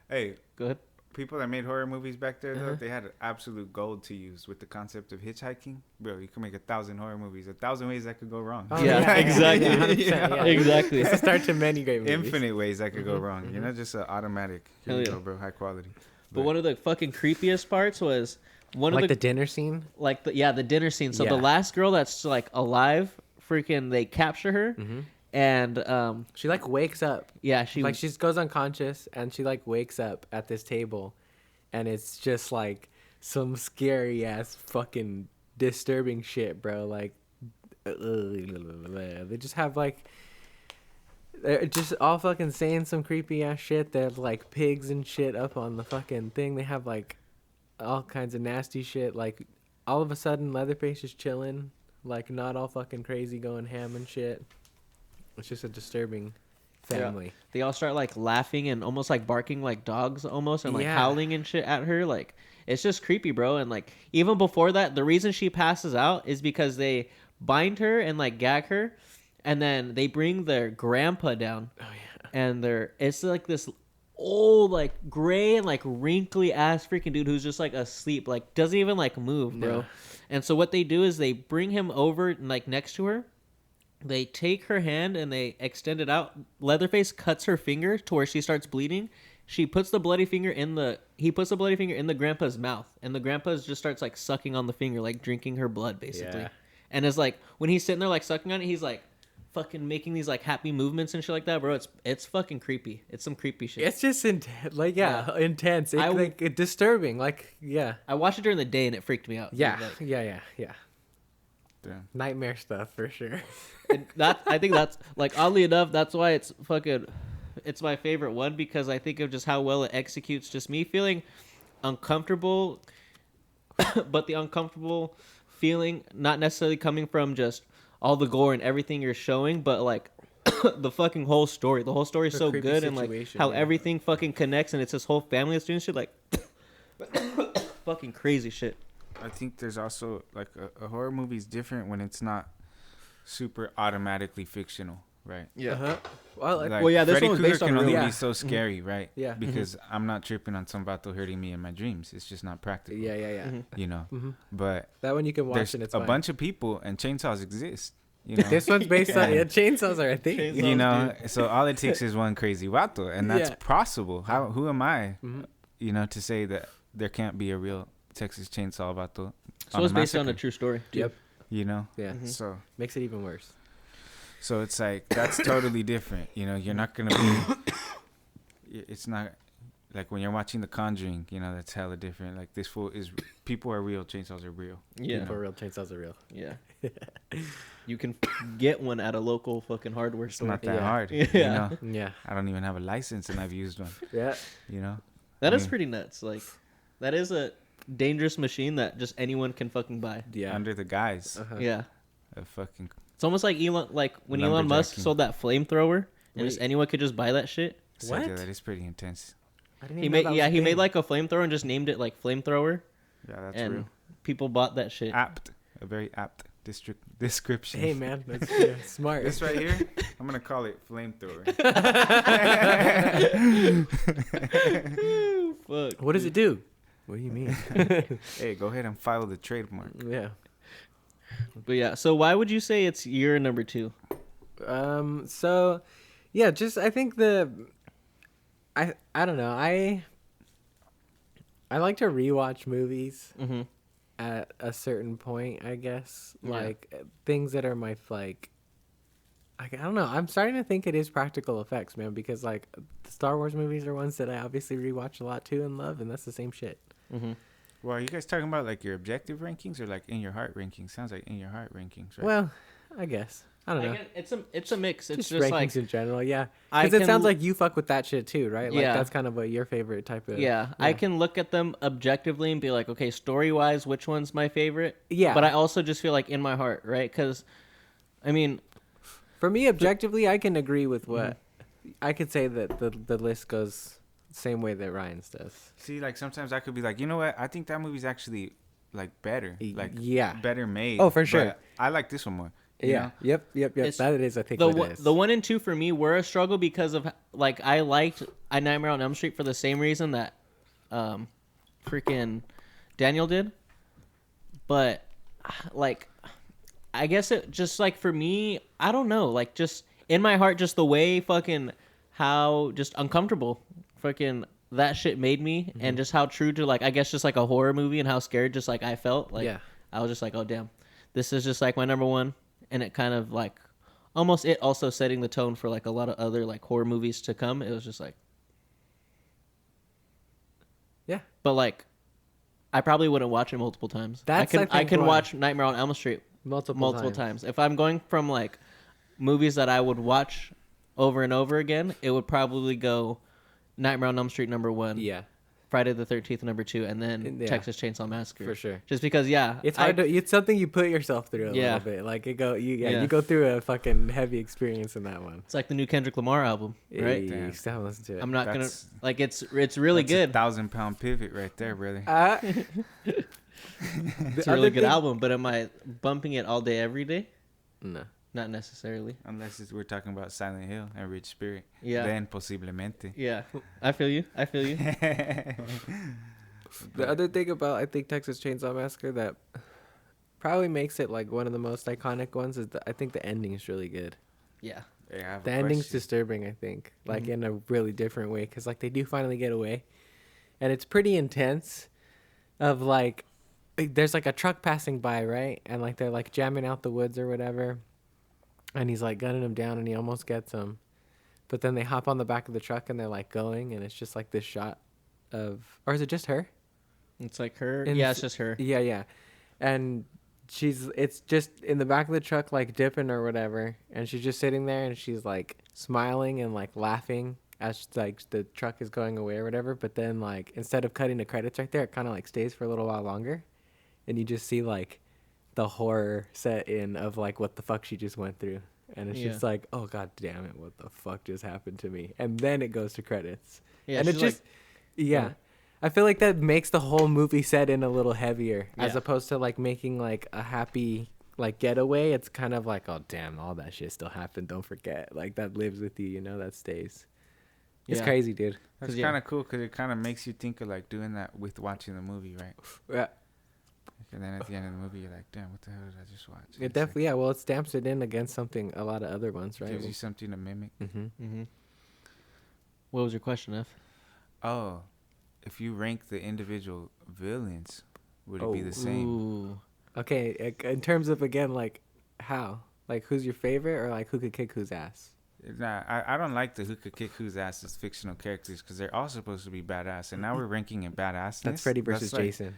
hey,
go ahead.
People that made horror movies back there, though, they had absolute gold to use with the concept of hitchhiking. Bro, you can make 1,000 horror movies, 1,000 ways that could go wrong.
Oh,
Yeah, exactly.
Yeah, 100%, yeah.
Exactly.
It's a start to many great movies.
Infinite ways that could go wrong. You're not just an automatic. Here you
Hell
go,
yeah.
bro. High quality.
But one of the fucking creepiest parts was one
Like
of
the dinner scene?
like the dinner scene. So the
Yeah.
last girl that's like alive, freaking they capture her, and
She like wakes up.
yeah, she
Like she goes unconscious and she like wakes up at this table, and it's just like some scary ass fucking disturbing shit, bro. Like they just have like they're just all fucking saying some creepy ass shit. They have like pigs and shit up on the fucking thing. They have like all kinds of nasty shit. Like all of a sudden Leatherface is chilling, like not all fucking crazy going ham and shit. It's just a disturbing family.
they all start like laughing and almost like barking like dogs almost, and like
Yeah.
howling and shit at her. Like it's just creepy, bro. And like even before that, the reason she passes out is because they bind her and like gag her, and then they bring their grandpa down.
Oh yeah.
And it's like this old like gray and like wrinkly ass freaking dude who's just like asleep, like doesn't even like move, bro.
No.
And so what they do is they bring him over and like next to her. They take her hand and they extend it out. Leatherface cuts her finger to where she starts bleeding. He puts the bloody finger in the grandpa's mouth, and the grandpa just starts like sucking on the finger, like drinking her blood basically.
Yeah.
And it's like when he's sitting there like sucking on it, he's like fucking making these like happy movements and shit like that, bro. It's fucking creepy. It's some creepy shit.
It's just intense. It's like disturbing. Like yeah.
I watched it during the day and it freaked me out.
Yeah.
Like,
Yeah.
Damn.
Nightmare stuff for sure.
and I think that's like oddly enough, that's why it's my favorite one, because I think of just how well it executes just me feeling uncomfortable, but the uncomfortable feeling not necessarily coming from just all the gore and everything you're showing, but like the fucking whole story. The whole story is
The
so
creepy
good, and like
situation,
how
yeah.
everything fucking connects, and it's this whole family that's doing shit like fucking crazy shit.
I think there's also like a horror movie's different when it's not super automatically fictional. right?
Yeah.
Uh-huh. Well,
Like,
well, yeah, this
Freddy
one was
Krueger
based on
can
real.
only
Yeah.
be so scary, right?
Yeah.
Because I'm not tripping on some vato hurting me in my dreams. It's just not practical.
yeah.
You know.
Mhm.
But
That one you can watch
there's
and it's
a
fine.
bunch of people and chainsaws exist. You know.
This one's based on chainsaws are a thing.
Chainsaws.
You know, so all it takes is one crazy vato, and that's
Yeah.
possible. Who am I,
Mhm.
you know, to say that there can't be a real Texas Chainsaw vato?
So it's based on a
massacre,
true story. Too.
Yep.
You know,
Yeah.
so
Makes it even worse.
it's like that's totally different. You know, you're not gonna be. It's not like when you're watching The Conjuring. You know, that's hella different. Like this fool is. People are real. Chainsaws are real.
Yeah.
For real, chainsaws are real.
Yeah. You can get one at a local fucking hardware
It's
store.
not that
Yeah.
hard.
Yeah.
You know,
Yeah.
I don't even have a license, and I've used one.
Yeah.
You know.
That
I
is
mean,
pretty nuts. Like, that is a dangerous machine that just anyone can fucking buy.
Yeah.
Under the guise
Uh-huh.
Yeah.
of fucking.
It's almost like when Elon Musk
Lumberjacking.
sold that flamethrower, and
Wait.
just anyone could just buy that shit.
What?
Yeah, that is pretty intense.
I didn't
He
even know
made
that was a
he made
thing.
like a flamethrower and just named it like flamethrower,
Yeah, that's
and
real.
people bought that shit.
Apt, a very apt description.
Hey man, that's smart.
This right here, I'm gonna call it flamethrower.
Fuck.
What does it do? What do you mean?
Hey, go ahead and file the trademark.
Yeah.
But yeah, so why would you say it's your number 2?
So yeah, just I think I don't know. I like to rewatch movies
Mm-hmm.
at a certain point, I guess.
Yeah.
Like things that are my I don't know. I'm starting to think it is practical effects, man, because like the Star Wars movies are ones that I obviously rewatch a lot too and love, and that's the same shit.
Mm-hmm.
Well, are you guys talking about like your objective rankings or like in your heart rankings? Sounds like in your heart rankings, right?
Well, I guess. I don't know.
It's a mix. It's
Just
just
rankings
like
in general, yeah.
I
Because it sounds
can-
like you fuck with that shit too, right? Like
Yeah.
that's kind of what your favorite type of.
yeah, I can look at them objectively and be like, okay, story wise, which one's my favorite?
Yeah.
But I also just feel like in my heart, right? Because, I mean,
For me, objectively, I can agree with what
Mm-hmm.
I could say that the list goes the same way that Ryan's does.
See, like sometimes I could be like, you know what? I think that movie's actually like better, like
Yeah.
better made.
Oh, for sure.
but I like this one more. you
Yeah.
know?
Yep.
It's-
That it is. I think
the
what it is.
the 1 and 2 for me were a struggle because of like I liked I Nightmare on Elm Street for the same reason that freaking Daniel did, but like I guess it just like for me, I don't know, like just in my heart, just the way fucking how just uncomfortable fucking that shit made me, and just how true to like I guess just like a horror movie and how scared just like I felt like
Yeah.
I was just like, oh damn, this is just like my number 1. And it kind of like almost it also setting the tone for like a lot of other like horror movies to come. It was just like,
Yeah.
but like I probably wouldn't watch it multiple times.
That's, I
I
think,
can
why.
watch Nightmare on Elm Street multiple times. If I'm going from like movies that I would watch over and over again, it would probably go Nightmare on Elm Street number 1,
Yeah.
Friday the 13th number 2, and then
Yeah.
Texas Chainsaw Massacre.
For sure.
Just because, yeah,
It's hard to. It's something you put yourself through a
Yeah.
little bit. Like you
Yeah.
go through a fucking heavy experience in that one.
It's like the new Kendrick Lamar album, right?
Hey,
Damn.
still haven't listened to it.
I'm not gonna
That's-
like it's really
That's
good.
1,000-pound pivot right there, brother.
It's a really good album, but am I bumping it all day every day?
No.
Not necessarily.
Unless we're talking about Silent Hill and Rich Spirit.
Yeah.
Then posiblemente.
Yeah, I feel you.
The other thing about I think Texas Chainsaw Massacre that probably makes it like one of the most iconic ones is I think the ending is really good.
Yeah.
Hey, I have
The
a
ending's
question.
disturbing, I think, like in a really different way, because like they do finally get away, and it's pretty intense. Of like, there's like a truck passing by, right, and like they're like jamming out the woods or whatever, and he's like gunning him down, and he almost gets him, but then they hop on the back of the truck and they're like going, and it's just like this shot of, or is it just her?
It's like her.
And
Yeah, it's just her.
Yeah, and it's just in the back of the truck like dipping or whatever, and she's just sitting there and she's like smiling and like laughing as like the truck is going away or whatever. But then like instead of cutting the credits right there, it kind of like stays for a little while longer, and you just see like the horror set in of like what the fuck she just went through, and it's just like, oh god damn it, what the fuck just happened to me, and then it goes to credits.
Yeah,
And
she's
it just
yeah.
I feel like that makes the whole movie set in a little heavier, as
Yeah.
opposed to like making like a happy, like Getaway, it's kind of like, oh damn, all that shit still happened. Don't forget, like that lives with you. You know, that stays. It's crazy, dude.
That's kind of cool because it kind of makes you think of like doing that with watching the movie, right?
Yeah.
And then at the end of the movie, you're like, damn, what the hell did I just watch?
It definitely, yeah. Well, it stamps it in against something, a lot of other ones, right?
Gives you something to mimic.
What was your question, F?
Oh, if you rank the individual villains, would it be the same?
Ooh.
Okay, in terms of, again, like, how? Like, who's your favorite, or like who could kick whose ass?
Nah, I don't like the who could kick whose ass as fictional characters because they're all supposed to be badass, and now we're ranking in badassness.
That's Freddy versus Jason.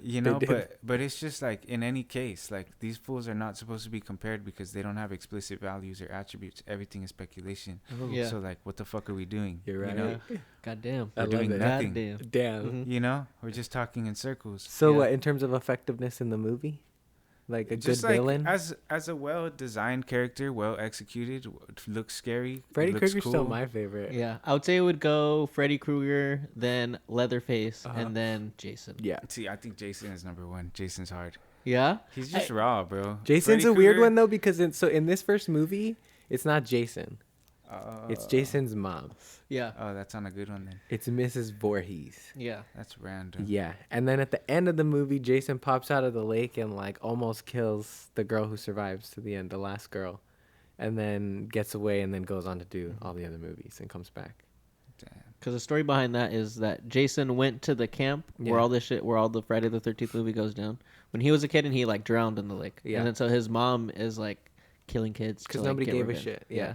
You know, but it's just like in any case, like these fools are not supposed to be compared because they don't have explicit values or attributes. Everything is speculation.
Yeah.
So like, what the fuck are we doing?
You're right.
You know?
Goddamn.
We're doing nothing.
Damn.
You know, we're just talking in circles.
So what, in terms of effectiveness in the movie? Like a
just
good
like,
villain?
As a well-designed character, well executed, looks scary.
Freddy
looks
Krueger's
cool.
still my favorite.
Yeah, I would say it would go Freddy Krueger, then Leatherface, and then Jason.
Yeah.
See, I think Jason is number one. Jason's hard.
Yeah?
He's just raw, bro.
Jason's
Freddy
a weird
Krueger-
one though, because in this first movie, it's not Jason. It's Jason's mom.
Yeah.
Oh, that's on a good one then.
It's Mrs. Voorhees.
Yeah.
That's random.
Yeah. And then at the end of the movie, Jason pops out of the lake and like almost kills the girl who survives to the end, the last girl. And then gets away and then goes on to do all the other movies and comes back.
Damn.
Because the story behind that is that Jason went to the camp where all this shit, where all the Friday the 13th movie goes down when he was a kid, and he like drowned in the lake.
Yeah.
And then so his mom is like killing kids
Because
to, like,
nobody
get
gave a
revenge.
shit.
Yeah.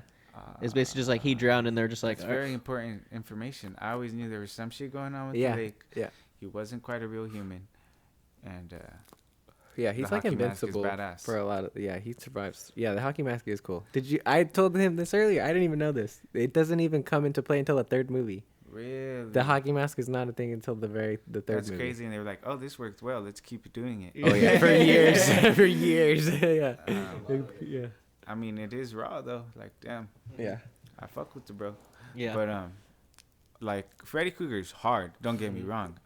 It's basically just like he drowned, and they're just like,
It's very important information. I always knew there was some shit going on with the lake.
Yeah.
He wasn't quite a real human. And
Yeah, he's
the
like
hockey mask is
invincible
badass.
for a lot of. Yeah, he survives. Yeah, the hockey mask is cool. I told him this earlier. I didn't even know this. It doesn't even come into play until the third movie.
really,
The hockey mask is not a thing until the third
that's
movie.
crazy. And they were like, "Oh, this worked well. Let's keep doing it."
Oh yeah, for years, for years. Yeah, yeah,
I mean, it is raw though. Like, damn,
yeah.
I fuck with the bro.
yeah.
But like Freddy Krueger's hard. Don't get me wrong.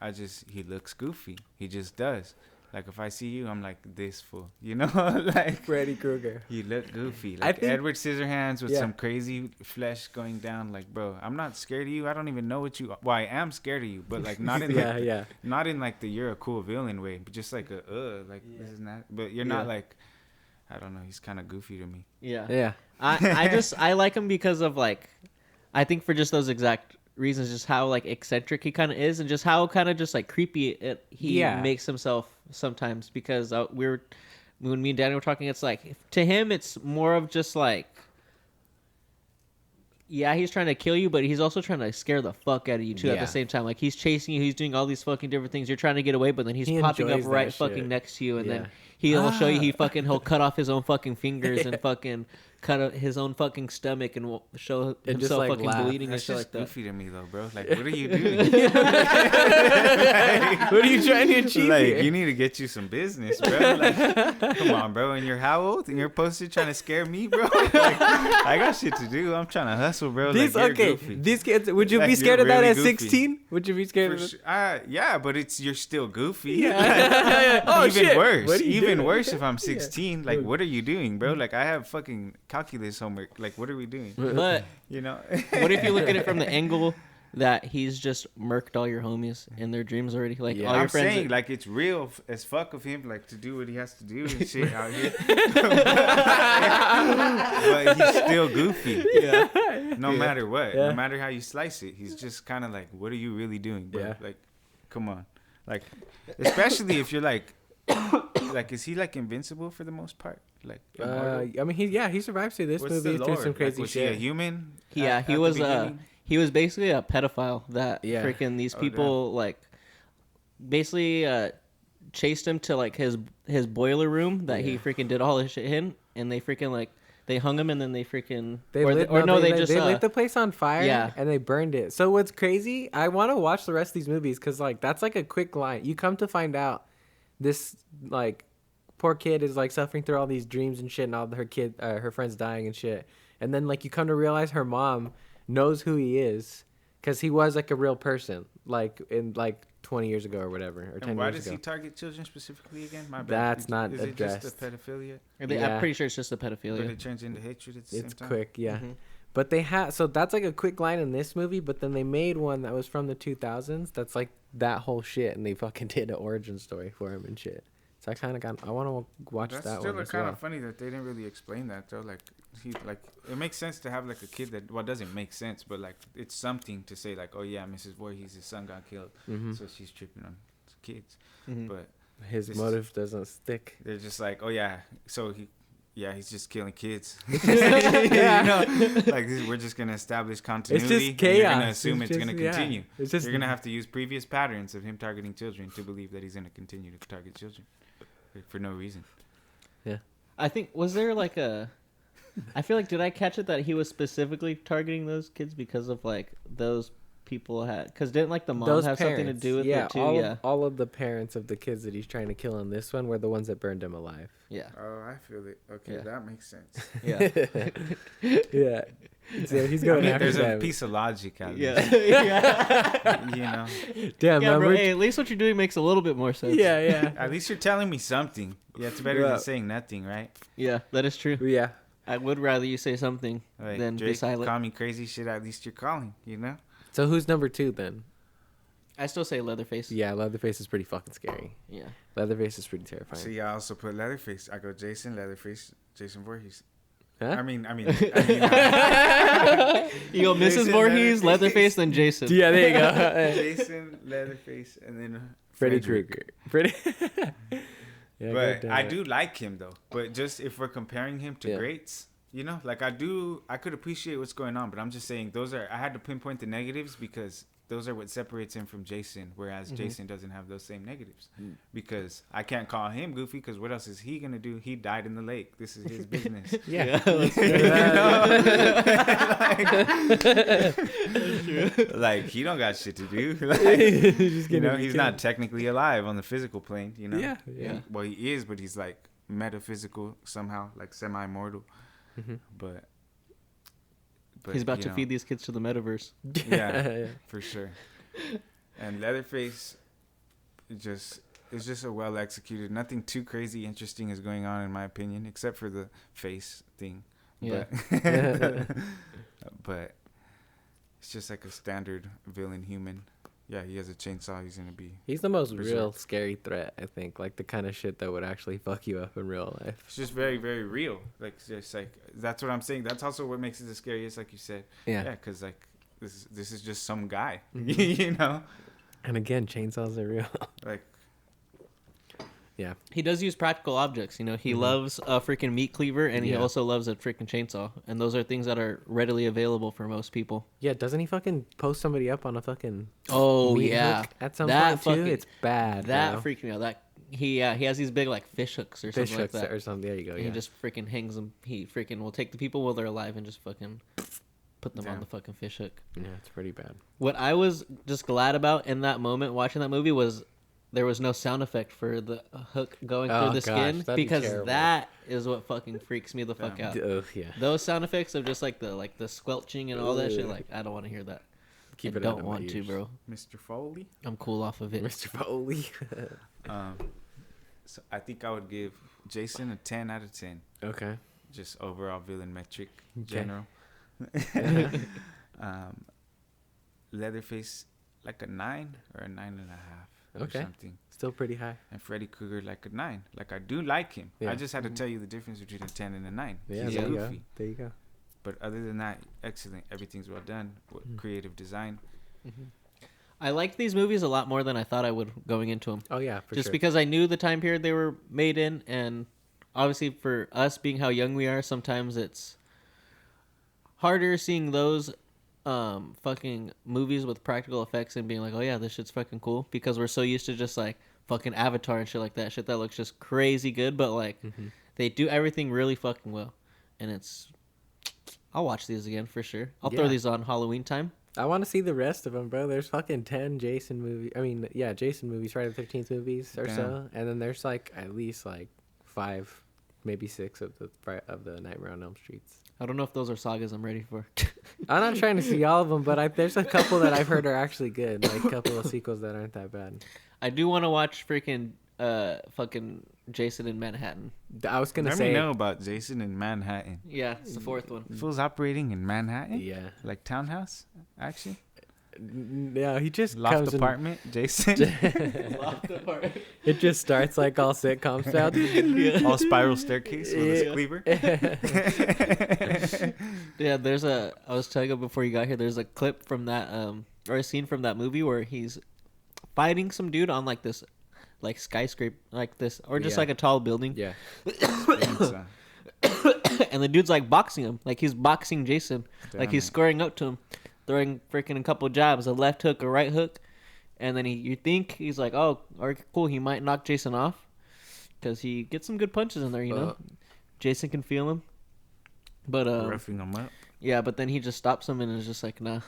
He looks goofy. He just does. Like if I see you, I'm like this fool. You know, like
Freddy Krueger.
you look goofy.
I
Like
think-
Edward Scissorhands with
Yeah.
some crazy flesh going down. Like, bro, I'm not scared of you. I don't even know what you. Well, I am scared of you, but like not in
Yeah,
like,
yeah.
not in like the you're a cool villain way, but just like this is not. But you're not like. I don't know. He's kind of goofy to me.
Yeah.
Yeah.
I like him because of like, I think for just those exact reasons, just how like eccentric he kind of is, and just how kind of just like creepy he makes himself sometimes. Because when me and Danny were talking, it's like to him it's more of just like, yeah, he's trying to kill you, but he's also trying to scare the fuck out of you too at
Yeah.
the same time. Like he's chasing you, he's doing all these fucking different things. You're trying to get away, but then he's
He
popping up
enjoys
right
that
fucking
shit.
next to you, and
Yeah.
then he'll show you he'll cut off his own fucking fingers and fucking cut out his own fucking stomach and will show
And just,
himself
like,
fucking
laugh.
bleeding and
That's
shit
just
like that.
goofy to me though, bro. Like, what are you doing?
What are you trying to achieve
Like,
here?
you need to get you some business, bro. Like, come on, bro. And you're how old? And you're posted trying to scare me, bro? Like, I got shit to do. I'm trying to hustle, bro.
These
like, you're goofy.
These kids. Would you
Like,
be
you're
scared of that
really
at
goofy.
16? Would you be scared
For
of it?
yeah, but you're still goofy.
Yeah. Oh,
even
shit.
worse.
What are you
Even
doing?
worse if I'm 16. Like, what are you doing, bro? Like, I have fucking calculus homework. Like, what are we doing?
But
You know?
what if you look at it from the angle that he's just murked all your homies in their dreams already? Like
Yeah.
all your
I'm
friends.
saying, like, it's real as fuck of him, like, to do what he has to do and shit out here. But he's still goofy.
yeah.
No matter what.
Yeah.
No matter how you slice it. He's just kind of like, what are you really doing, bro?
Yeah.
Like, come on. Like, especially if you're like, is he, like, invincible for the most part? Like, immortal?
I mean, he survives through this
What's
movie.
the
Through
lore?
some
Like,
crazy
was
shit.
he a human?
Yeah,
at
he
the
was
beginning?
he was basically a pedophile that
Yeah.
freaking these
Oh,
people like basically chased him to like his boiler room that he freaking did all his shit in, and they freaking like they hung him, and then they freaking
They
or
lit,
they, or no, they just
lit the place on fire.
yeah.
And they burned it. So what's crazy? I want to watch the rest of these movies because like that's like a quick line. You come to find out this like poor kid is like suffering through all these dreams and shit, and all her friends dying and shit. And then like you come to realize her mom knows who he is because he was like a real person, like in like 20 years ago or whatever, or 10 years ago.
And why does he target children specifically again? My bad.
That's not
Is
addressed.
it just the pedophilia?
I'm pretty sure it's just the pedophilia.
But it turns into hatred at the same time?
It's quick, yeah. But they had, so that's like a quick line in this movie, but then they made one that was from the 2000s that's like that whole shit, and they fucking did an origin story for him and shit. So I want to watch that one as well.
That's still kind of funny that they didn't really explain that though. Like it makes sense to have like a kid that, well, it doesn't make sense, but like it's something to say like, oh yeah, Mrs. Voorhees' son got killed, so she's tripping on kids. But
his motive doesn't stick.
They're just like, oh yeah, so he's just killing kids. Like we're just gonna establish continuity.
It's just chaos.
You're gonna assume it's gonna continue.
It's just,
you're gonna have to use previous patterns of him targeting children to believe that he's gonna continue to target children for no reason.
Yeah,
I think was there like a. I feel like did I catch it that he was specifically targeting those kids because of like those people had, because didn't like the mom have something to do with it too?
All of the parents of the kids that he's trying to kill in this one were the ones that burned him alive.
Yeah.
Oh, I feel it. Okay, that makes sense.
Yeah.
Yeah. So he's going after
there's
them.
a piece of logic out of
Yeah.
it. You know.
Damn,
yeah, bro, hey, at least what you're doing makes a little bit more sense.
Yeah.
At least you're telling me something. Yeah, it's better than saying nothing, right?
Yeah, that is true.
Yeah.
I would rather you say something
Like,
than
Drake,
be silent.
call me crazy shit. At least you're calling. You know.
So who's number 2 then?
I still say Leatherface.
Yeah, Leatherface is pretty fucking scary.
Yeah.
Leatherface is pretty terrifying.
See, I also put Leatherface. I go Jason, Leatherface, Jason Voorhees.
Huh?
I mean,
You go Mrs. Voorhees, Leatherface, then Jason.
Yeah, there you go.
Jason, Leatherface, and then
Freddy Krueger. Yeah,
but I do like him though. But just if we're comparing him to greats, you know, like I could appreciate what's going on, but I'm just saying I had to pinpoint the negatives because those are what separates him from Jason, whereas Jason doesn't have those same negatives. Because I can't call him goofy, because what else is he gonna do? He died in the lake. This is his business.
Yeah.
Like he don't got shit to do. Like, he's not technically alive on the physical plane. You know.
Yeah.
Well, he is, but he's like metaphysical somehow, like semi-mortal. But
he's about to feed these kids to the metaverse.
Yeah, for sure. And Leatherface is just a well executed. Nothing too crazy interesting is going on in my opinion, except for the face thing.
Yeah.
But it's just like a standard villain human. Yeah, he has a chainsaw.
He's the most real scary threat, I think. Like the kind of shit that would actually fuck you up in real life.
It's just very, very real. Like, just like that's what I'm saying. That's also what makes it the scariest, like you said. Yeah, because like this is just some guy, you know.
And again, chainsaws are real.
Like,
yeah,
he does use practical objects. You know, he loves a freaking meat cleaver, and he also loves a freaking chainsaw. And those are things that are readily available for most people.
Yeah, doesn't he fucking post somebody up on a fucking
meat
hook at some point too? It's bad.
That freaked me out. That he has these big like fish hooks or something like that.
Or something. There you go.
And he just freaking hangs them. He freaking will take the people while they're alive and just fucking put them on the fucking fish hook.
Yeah, it's pretty bad.
What I was just glad about in that moment watching that movie was there was no sound effect for the hook going through the skin, because that is what fucking freaks me the fuck out.
Yeah.
Those sound effects of just like the squelching and all that shit, like I don't want to hear that.
Keep it
don't want to, bro.
Mr. Foley?
I'm cool off of it.
Mr. Foley.
So I think I would give Jason a 10 out of 10.
Okay.
Just overall villain metric, general. Leatherface like a 9 or a 9.5.
Okay.
Or something.
Still pretty high.
And Freddy Krueger like a 9. Like I do like him.
Yeah.
I just had to tell you the difference between a 10 and a 9.
Yeah,
He's goofy.
There you go.
But other than that, excellent. Everything's well done. Creative design.
I liked these movies a lot more than I thought I would going into them.
Oh yeah, for
just
sure.
because I knew the time period they were made in, and obviously for us being how young we are, sometimes it's harder seeing those fucking movies with practical effects and being like, oh yeah, this shit's fucking cool, because we're so used to just like fucking Avatar and shit like that, shit that looks just crazy good, but like they do everything really fucking well, and I'll watch these again for sure. I'll throw these on Halloween time.
I want to see the rest of them, bro. There's fucking 10 Jason movies. I mean, yeah, Jason movies, Friday the 13th movies or so, and then there's like at least like 5, maybe 6 of the Nightmare on Elm Streets.
I don't know if those are sagas I'm ready for.
I'm not trying to see all of them, but there's a couple that I've heard are actually good. Like a couple of sequels that aren't that bad.
I do want to watch freaking fucking Jason in Manhattan.
I was gonna
Let
say
me know about Jason in Manhattan.
Yeah, it's the fourth one.
Fool's operating in Manhattan.
Yeah.
Like townhouse action.
Yeah, he just
Loft
comes
apartment. Jason.
Loft apartment.
It just starts like all sitcom style.
All spiral staircase with a cleaver.
Yeah, I was telling you before you got here, there's a clip from that or a scene from that movie where he's fighting some dude on like this like skyscraper like this or just like a tall building.
Yeah.
And the dude's like boxing him. Like he's boxing Jason. Like he's squaring up to him, throwing freaking a couple jabs, a left hook, a right hook. And then you think he's like, oh, cool, he might knock Jason off. Because he gets some good punches in there, you know? Jason can feel him. But
roughing him up.
Yeah, but then he just stops him and is just like, nah,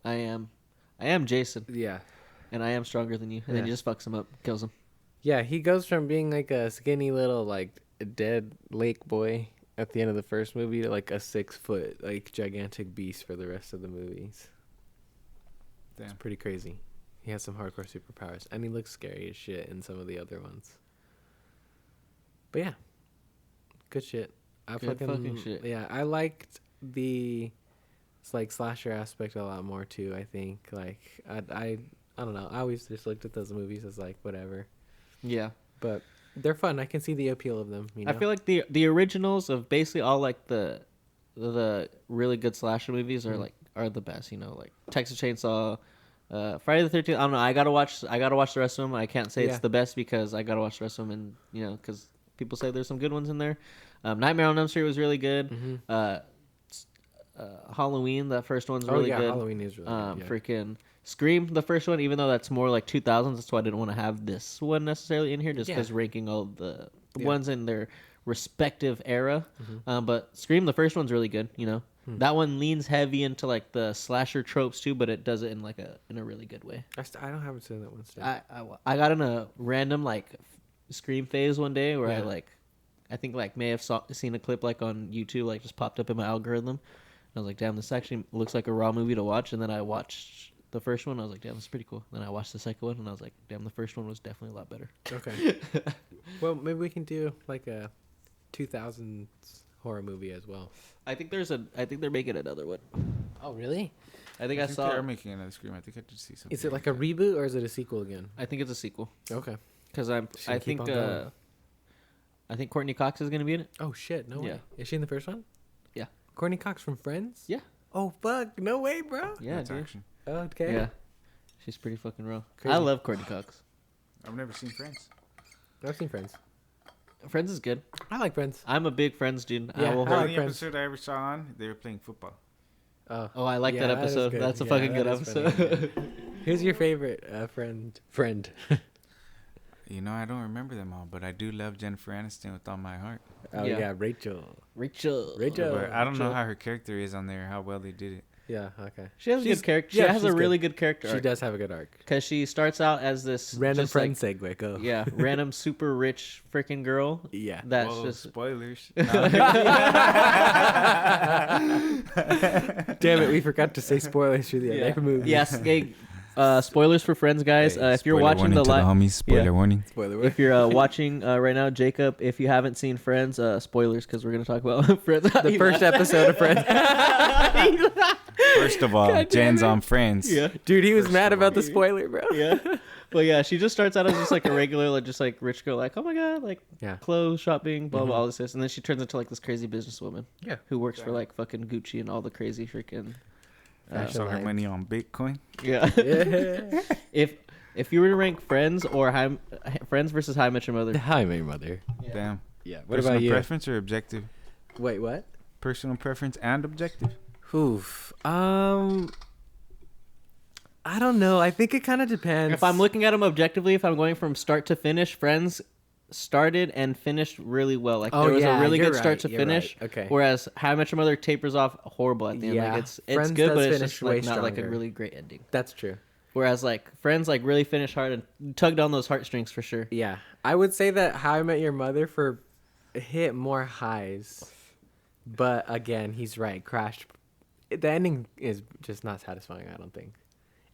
I am Jason.
Yeah.
And I am stronger than you. And then he just fucks him up, kills him.
Yeah, he goes from being like a skinny little like dead lake boy at the end of the first movie to like a 6-foot like gigantic beast for the rest of the movies.
Damn.
It's pretty crazy. He has some hardcore superpowers, and he looks scary as shit in some of the other ones. But yeah, good shit.
Good fucking shit.
Yeah, I liked the like slasher aspect a lot more too. I think like I don't know. I always just looked at those movies as like whatever.
Yeah,
but they're fun. I can see the appeal of them. You know?
I feel like the originals of basically all like the really good slasher movies are the best. You know, like Texas Chainsaw. Friday the 13th. I don't know. I gotta watch the rest of them. I can't say it's the best because I gotta watch the rest of them, and you know, because people say there's some good ones in there. Nightmare on Elm Street was really good.
Mm-hmm.
Halloween, that first one's really good.
Halloween is really good. Yeah.
Freaking Scream, the first one, even though that's more like 2000s, that's why I didn't want to have this one necessarily in here, just because ranking all the ones in their respective era. Mm-hmm. But Scream, the first one's really good. You know. That one leans heavy into like the slasher tropes too, but it does it in like in a really good way.
I haven't seen that one still.
I got in a random like Scream phase one day where I think like may have seen a clip like on YouTube, like just popped up in my algorithm. And I was like, damn, this actually looks like a raw movie to watch. And then I watched the first one. I was like, damn, this is pretty cool. Then I watched the second one and I was like, damn, the first one was definitely a lot better.
Okay. Well, maybe we can do like a 2000s horror movie as well.
I think they're making another one.
Oh, really?
I think
they are making another Scream. I think I did see something.
Is it like a reboot or is it a sequel again?
I think it's a sequel.
Okay.
Because I think Courtney Cox is gonna be in it.
Oh shit! No way. Is she in the first one?
Yeah.
Courtney Cox from Friends?
Yeah.
Oh fuck! No way, bro.
Yeah,
That's
dude.
action.
Okay.
Yeah. She's pretty fucking raw.
Crazy.
I love Courtney Cox.
I've never seen Friends.
I've seen Friends.
Friends is good.
I like Friends.
I'm a big Friends dude.
Yeah,
I will
The
like
only
Friends.
episode I ever saw on, they were playing football.
Oh, I like that
is
episode.
good.
That's a
Yeah,
fucking
that
good
is
episode.
funny. Who's your favorite friend?
You know, I don't remember them all, but I do love Jennifer Aniston with all my heart.
Oh yeah, Rachel.
But I don't know how her character is on there, how well they did it.
Yeah. Okay.
She has a good character. She has a really good character.
She does have a good arc.
Because she starts out as this
Random
just
friend
like,
segue. Go.
Yeah, random super rich freaking girl.
Yeah.
That's
Whoa,
just
spoilers.
Damn it, we forgot to say spoilers for the other movie.
yes. Hey, spoilers for Friends, guys.
Hey,
if you're watching the live,
homies, spoiler warning.
Spoiler.
if you're watching right now, Jacob, if you haven't seen Friends, spoilers because we're gonna talk about Friends.
The first episode of Friends.
First of all, Jen's on Friends.
Yeah.
Dude, he was mad about the spoiler, bro.
Yeah. But yeah, she just starts out as just like a regular, like just like rich girl, like, oh my god, like clothes shopping, blah blah, all this, and then she turns into like this crazy businesswoman.
Yeah.
Who works for like fucking Gucci and all the crazy freaking.
So her money on Bitcoin.
Yeah.
Yeah.
If you were to rank Friends or Friends versus How I Met Your Mother.
How I Met Your Mother.
Yeah.
Damn.
Yeah. What
Personal
about you?
preference or objective?
Wait, what?
Personal preference and objective.
Oof. I don't know. I think it kind of depends.
If I'm looking at them objectively, if I'm going from start to finish, Friends started and finished really well. Like there was a really good start to finish.
Right. Okay.
Whereas How I Met Your Mother tapers off horrible at the end.
Yeah.
Like it's
Friends
good,
does
but it's
finish
just
way
like not like a
stronger.
really great ending.
That's true.
Whereas like Friends like really finished hard and tugged on those heartstrings for sure.
Yeah. I would say that How I Met Your Mother hit more highs. But again, he's right. Crashed the ending is just not satisfying. I don't think.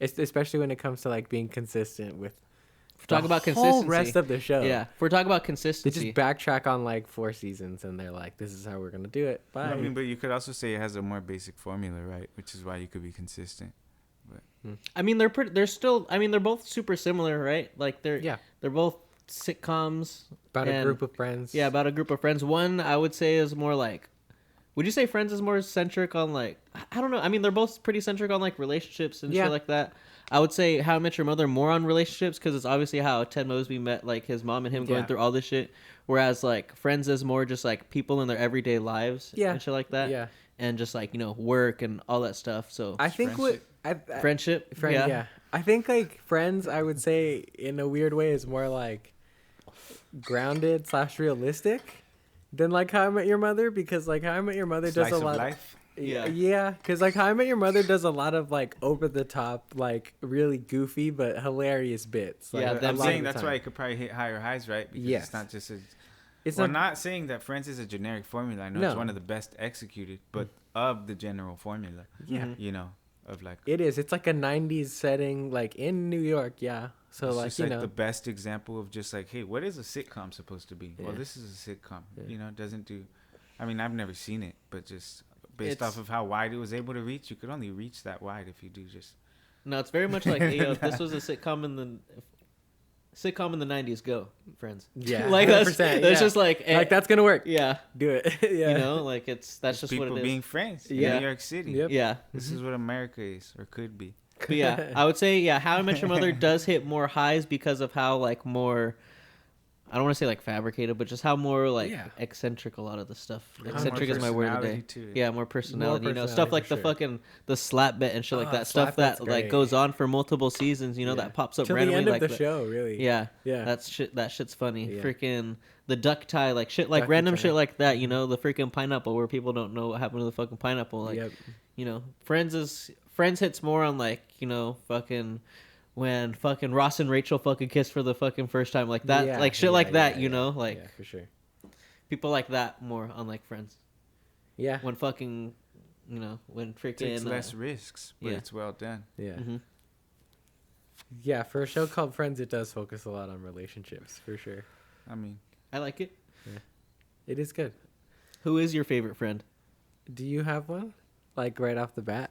It's especially when it comes to like being consistent with.
Talk about
whole
consistency.
Rest of the show.
Yeah, if we're talking about
They
consistency.
just backtrack on like 4 seasons, and they're like, "This is how we're gonna do it." Bye.
I mean, but you could also say it has a more basic formula, right? Which is why you could be consistent.
I mean, they're still. I mean, they're both super similar, right? Like they're both sitcoms
about a group of friends.
Yeah, about a group of friends. One I would say is more like. Would you say Friends is more centric on like I don't know. I mean, they're both pretty centric on like relationships and shit like that. I would say How I Met Your Mother more on relationships because it's obviously how Ted Mosby met like his mom and him going through all this shit. Whereas like Friends is more just like people in their everyday lives and shit like that.
Yeah.
And just like, work and all that stuff. So
I think
friendship.
Yeah. I think like Friends, I would say in a weird way is more like grounded / realistic than like How I Met Your Mother because like How I Met Your Mother does a lot.
Life.
Yeah, because like How I Met Your Mother does a lot of like over the top, like really goofy but hilarious bits. Like,
I'm saying that's why it could probably hit higher highs, right? Because it's not just a. I'm not saying that Friends is a generic formula. I know it's one of the best executed, but of the general formula. Yeah. Of like.
It is. It's like a 90s setting, like in New York. Yeah. So like,
just like the best example of just like, hey, what is a sitcom supposed to be? Yeah. Well, this is a sitcom. Yeah. It doesn't do. I mean, I've never seen it, but just. Based off of how wide it was able to reach, you could only reach that wide if you do just.
No, it's very much like, hey, yo, if this was a sitcom in the 90s, go, Friends.
Yeah,
like that's just like
like that's gonna work.
Yeah,
do it. Yeah,
like that's just what it is.
People being friends in New York City.
Yep.
Yeah,
this is what America is or could be.
But yeah, I would say How I Met Your Mother does hit more highs because of how like more. I don't want to say like fabricated, but just how more like eccentric a lot of the stuff. Eccentric is my word of the day. Yeah, more personality. Stuff like the slap bet and shit like that. Stuff that like goes on for multiple seasons. That pops up randomly.
The end
like
of the show, really.
Yeah. That shit's funny. Yeah. Freaking the duck tie, like shit, like random shit like that. The freaking pineapple where people don't know what happened to the fucking pineapple. Like, Friends hits more on like fucking. When fucking Ross and Rachel fucking kissed for the fucking first time, like that, like shit like that, like
for sure.
People like that more on like Friends.
Yeah.
When fucking, when freaking
takes less risks, but it's well done.
Yeah. Mm-hmm. Yeah, for a show called Friends, it does focus a lot on relationships, for sure.
I mean,
I like it.
Yeah. It is good.
Who is your favorite friend?
Do you have one? Like right off the bat?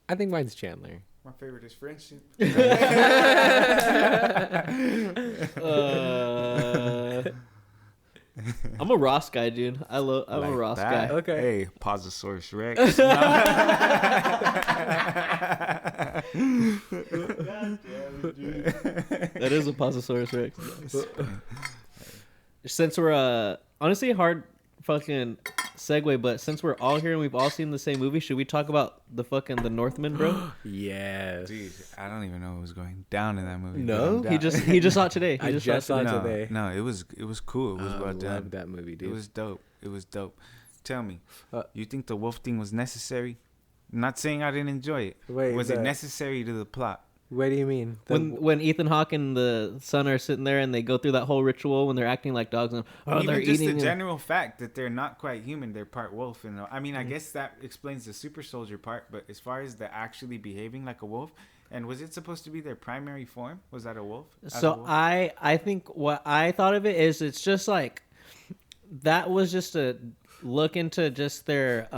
I think mine's Chandler.
My favorite is friendship.
I'm a Ross guy, dude. I'm a Ross guy.
Okay.
Hey, Pososaurus Rex.
That is a Pososaurus Rex. Since we're honestly hard fucking segue, but since we're all here and we've all seen the same movie, should we talk about the Northman, bro?
Yes.
Dude, I don't even know what was going down in that movie.
No, he just saw it today.
I just saw it today.
No, it was cool. It was well done.
I love that movie, dude.
It was dope. Tell me, you think the wolf thing was necessary? I'm not saying I didn't enjoy it. Was it necessary to the plot?
What do you mean?
When Ethan Hawke and the son are sitting there and they go through that whole ritual when they're acting like dogs and
they're just eating the general fact that they're not quite human, they're part wolf. And I mean, I guess that explains the super soldier part. But as far as the actually behaving like a wolf, and was it supposed to be their primary form? Was that a wolf?
So I think what I thought of it is it's just like that was just a look into just their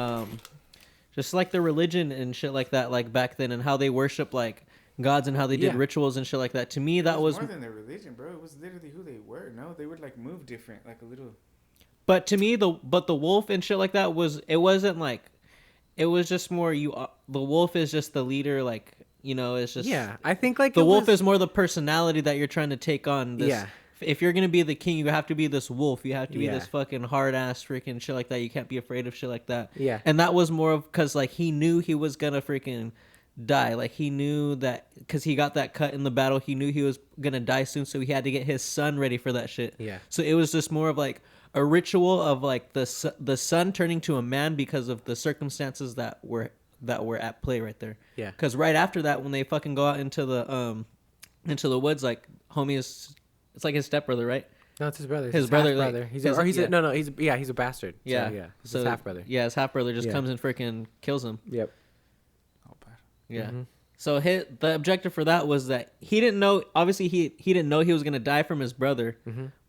just like their religion and shit like that, like back then, and how they worship like gods and how they did rituals and shit like that. To me, that was
more than their religion, bro. It was literally who they were. No, they would like move different, like a little.
But to me, the wolf and shit like that wasn't like, it was just more the wolf is just the leader, like it's just
I think like
the wolf is more the personality that you're trying to take on. This, if you're gonna be the king, you have to be this wolf. You have to be this fucking hard ass freaking shit like that. You can't be afraid of shit like that.
Yeah,
and that was more of because like he knew he was gonna freaking die. Like he knew that because he got that cut in the battle, he knew he was gonna die soon, so he had to get his son ready for that shit.
Yeah,
so it was just more of like a ritual of like the son turning to a man because of the circumstances that were at play right there.
Yeah,
because right after that, when they fucking go out into the woods, like homie is, it's like his stepbrother, right?
No, it's his brother.
His brother.
Brother.
Like,
he's a bastard. He's a bastard.
Yeah,
so, his half brother.
Yeah, his half brother just comes and freaking kills him.
Yep.
Yeah.
Mm-hmm.
So the objective for that was that he didn't know. Obviously, he didn't know he was gonna die from his brother,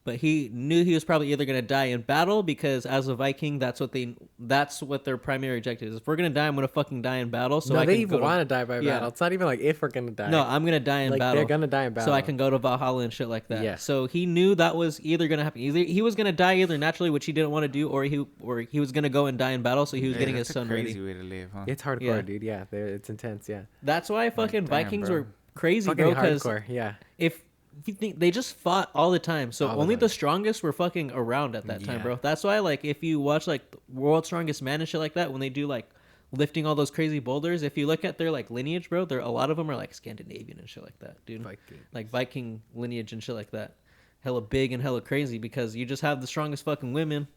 but he knew he was probably either gonna die in battle because as a Viking, that's what their primary objective is. If we're gonna die, I'm gonna fucking die in battle. So
no,
I
they
can
even want to die by battle. It's not even like if we're gonna die.
No, I'm gonna die in
like,
battle.
They're gonna die in battle,
so I can go to Valhalla and shit like that.
Yeah.
So he knew that was either gonna happen. Either he was gonna die either naturally, which he didn't want to do, or he was gonna go and die in battle. So he was getting his son
crazy
ready.
way to live, huh?
It's hardcore, dude. Yeah, it's intense. Yeah,
That's why fucking Vikings were crazy,
fucking
bro. Because
hardcore. Yeah.
if you think they just fought all the time, so
All the
only
time.
the strongest were fucking around at that time,
Yeah.
bro. That's why, like, if you watch like World's Strongest Man and shit like that, when they do like lifting all those crazy boulders, if you look at their like lineage, bro, a lot of them are like Scandinavian and shit like that, dude. Like Viking lineage and shit like that, hella big and hella crazy because you just have the strongest fucking women,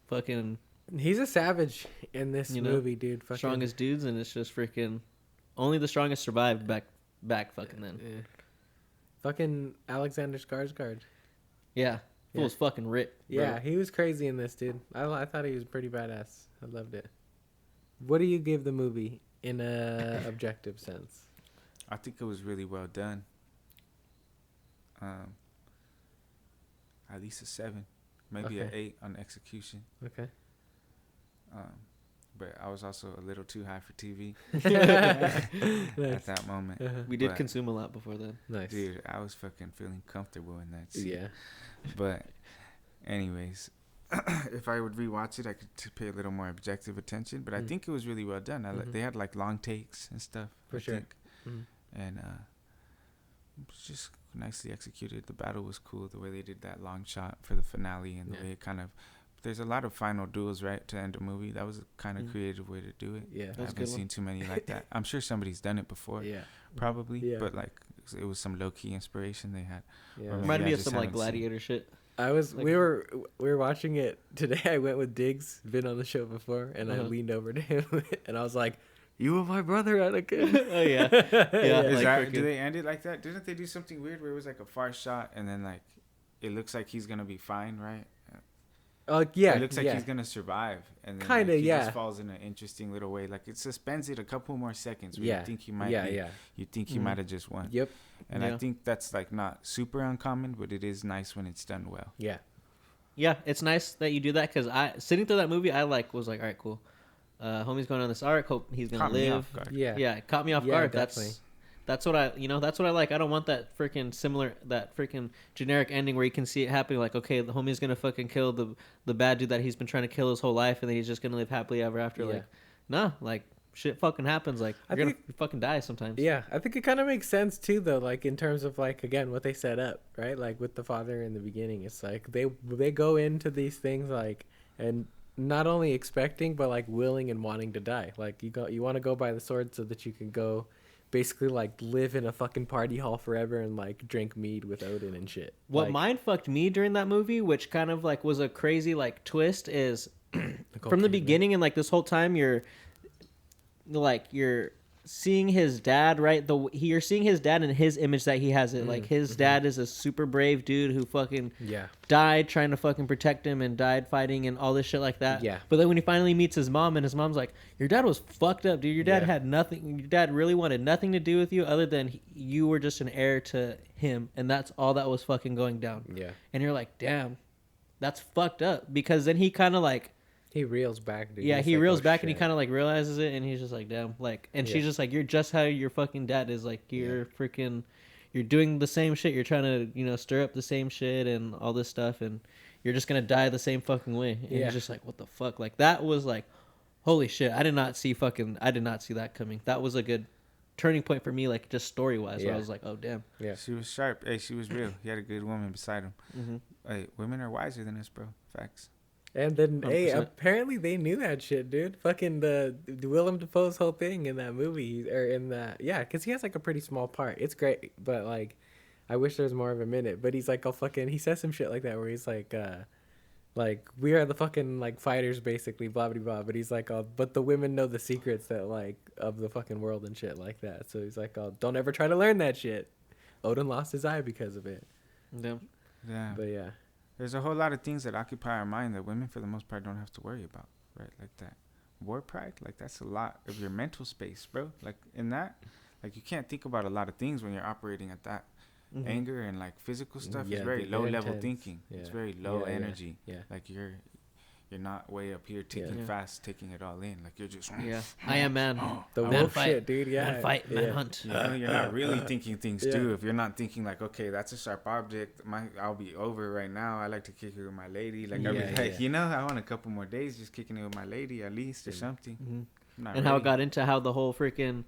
fucking
He's a savage in this movie, dude. Fucking
strongest dudes, and it's just freaking only the strongest survived back fucking then.
Yeah. Fucking Alexander Skarsgård.
Yeah. Fool's fucking ripped.
Yeah, he was crazy in this, dude. I thought he was pretty badass. I loved it. What do you give the movie in a objective sense?
I think it was really well done. At least a 7, maybe an 8 on execution.
Okay.
But I was also a little too high for TV
Nice.
at that moment.
We did
But,
consume a lot before then.
Nice.
dude, I was fucking feeling comfortable in that scene.
Yeah.
But, anyways, if I would rewatch it, I could pay a little more objective attention. But I think it was really well done. They had like long takes and stuff.
For sure.
And it was just nicely executed. The battle was cool. The way they did that long shot for the finale and the way it kind of. There's a lot of final duels, right, to end a movie. That was a kind of creative way to do it.
Yeah.
I haven't seen too many like that. I'm sure somebody's done it before.
Yeah.
Probably.
Yeah.
But like it was some low key inspiration they had.
Yeah.
Or maybe
Reminded
I
me of
just
some like
haven't seen-
gladiator shit.
We were watching it today. I went with Diggs, been on the show before, and I leaned over to him and I was like, "You were my brother, Anakin."
Oh yeah, yeah.
Is
like
that, do they end it like that? Didn't they do something weird where it was like a far shot and then like it looks like he's gonna be fine, right?
Yeah.
It looks like he's gonna survive, and then
Kinda,
like, he
yeah.
just falls in an interesting little way. Like it suspends it a couple more seconds. Where
Yeah.
you think he might.
Yeah.
You think he might have just won.
Yep.
And I think that's like not super uncommon, but it is nice when it's done well.
Yeah.
Yeah, it's nice that you do that because sitting through that movie, I was like, all right, cool. Homie's going on this arc. Hope he's gonna
Caught me
live.
off guard.
Yeah.
Yeah, it caught me off
Yeah,
guard.
definitely.
That's what I like. I don't want that freaking generic ending where you can see it happening. Like, okay, the homie's gonna fucking kill the bad dude that he's been trying to kill his whole life, and then he's just gonna live happily ever after.
Yeah.
Like, nah, like shit fucking happens. Like,
I
you're
think-
gonna fucking die sometimes.
Yeah, I think it kind of makes sense too, though. Like in terms of like again what they set up, right? Like with the father in the beginning, it's like they go into these things like and not only expecting but like willing and wanting to die. Like you want to go by the sword so that you can go, basically like live in a fucking party hall forever and like drink mead with Odin and shit.
What
like,
mind fucked me during that movie, which kind of like was a crazy like twist, is from the beginning and like this whole time you're seeing his dad, right? You're seeing his dad in his image that he has it. Like his dad is a super brave dude who fucking died trying to fucking protect him and died fighting and all this shit like that.
Yeah.
But then when he finally meets his mom and his mom's like, your dad was fucked up, dude. Your dad had nothing. Your dad really wanted nothing to do with you other than you were just an heir to him. And that's all that was fucking going down.
Yeah.
And you're like, damn, that's fucked up. Because then he kind of like,
he reels back, dude.
yeah,
He's
he
like,
reels
"Oh,
back and he
shit."
kind of like realizes it, and he's just like, "Damn!" Like, and she's just like, "You're just how your fucking dad is. Like, you're freaking, you're doing the same shit. You're trying to, stir up the same shit and all this stuff, and you're just gonna die the same fucking way." And he's just like, "What the fuck?" Like, that was like, holy shit! I did not see that coming. That was a good turning point for me, like just story wise. Where I was like, "Oh damn."
Yeah.
She was sharp. Hey, she was real. He had a good woman beside him. Hey, women are wiser than us, bro. Facts.
And then, hey,
100%.
apparently they knew that shit, dude. Fucking the Willem Dafoe's whole thing in that movie, or in that, because he has like a pretty small part. It's great, but like, I wish there was more of him in it. But he's like, he says some shit like that where he's like we are the fucking like fighters, basically, blah blah blah. But he's like, but the women know the secrets that like of the fucking world and shit like that. So he's like, don't ever try to learn that shit. Odin lost his eye because of it.
Damn.
Yeah.
But yeah.
There's a whole lot of things that occupy our mind that women, for the most part, don't have to worry about, right? Like that. war pride, like that's a lot of your mental space, bro. Like in that, like you can't think about a lot of things when you're operating at that. Anger and like physical stuff is very low level thinking. It's very low energy. Like you're not way up here ticking fast, taking it all in. Like you're just
I am man.
The wolf fight, shit, dude.
Man fight, man hunt.
You're not really thinking things too. If you're not thinking like, okay, that's a sharp object. I'll be over right now. I like to kick it with my lady. Like you know, I want a couple more days just kicking it with my lady at least or something.
And how it got into how the whole freaking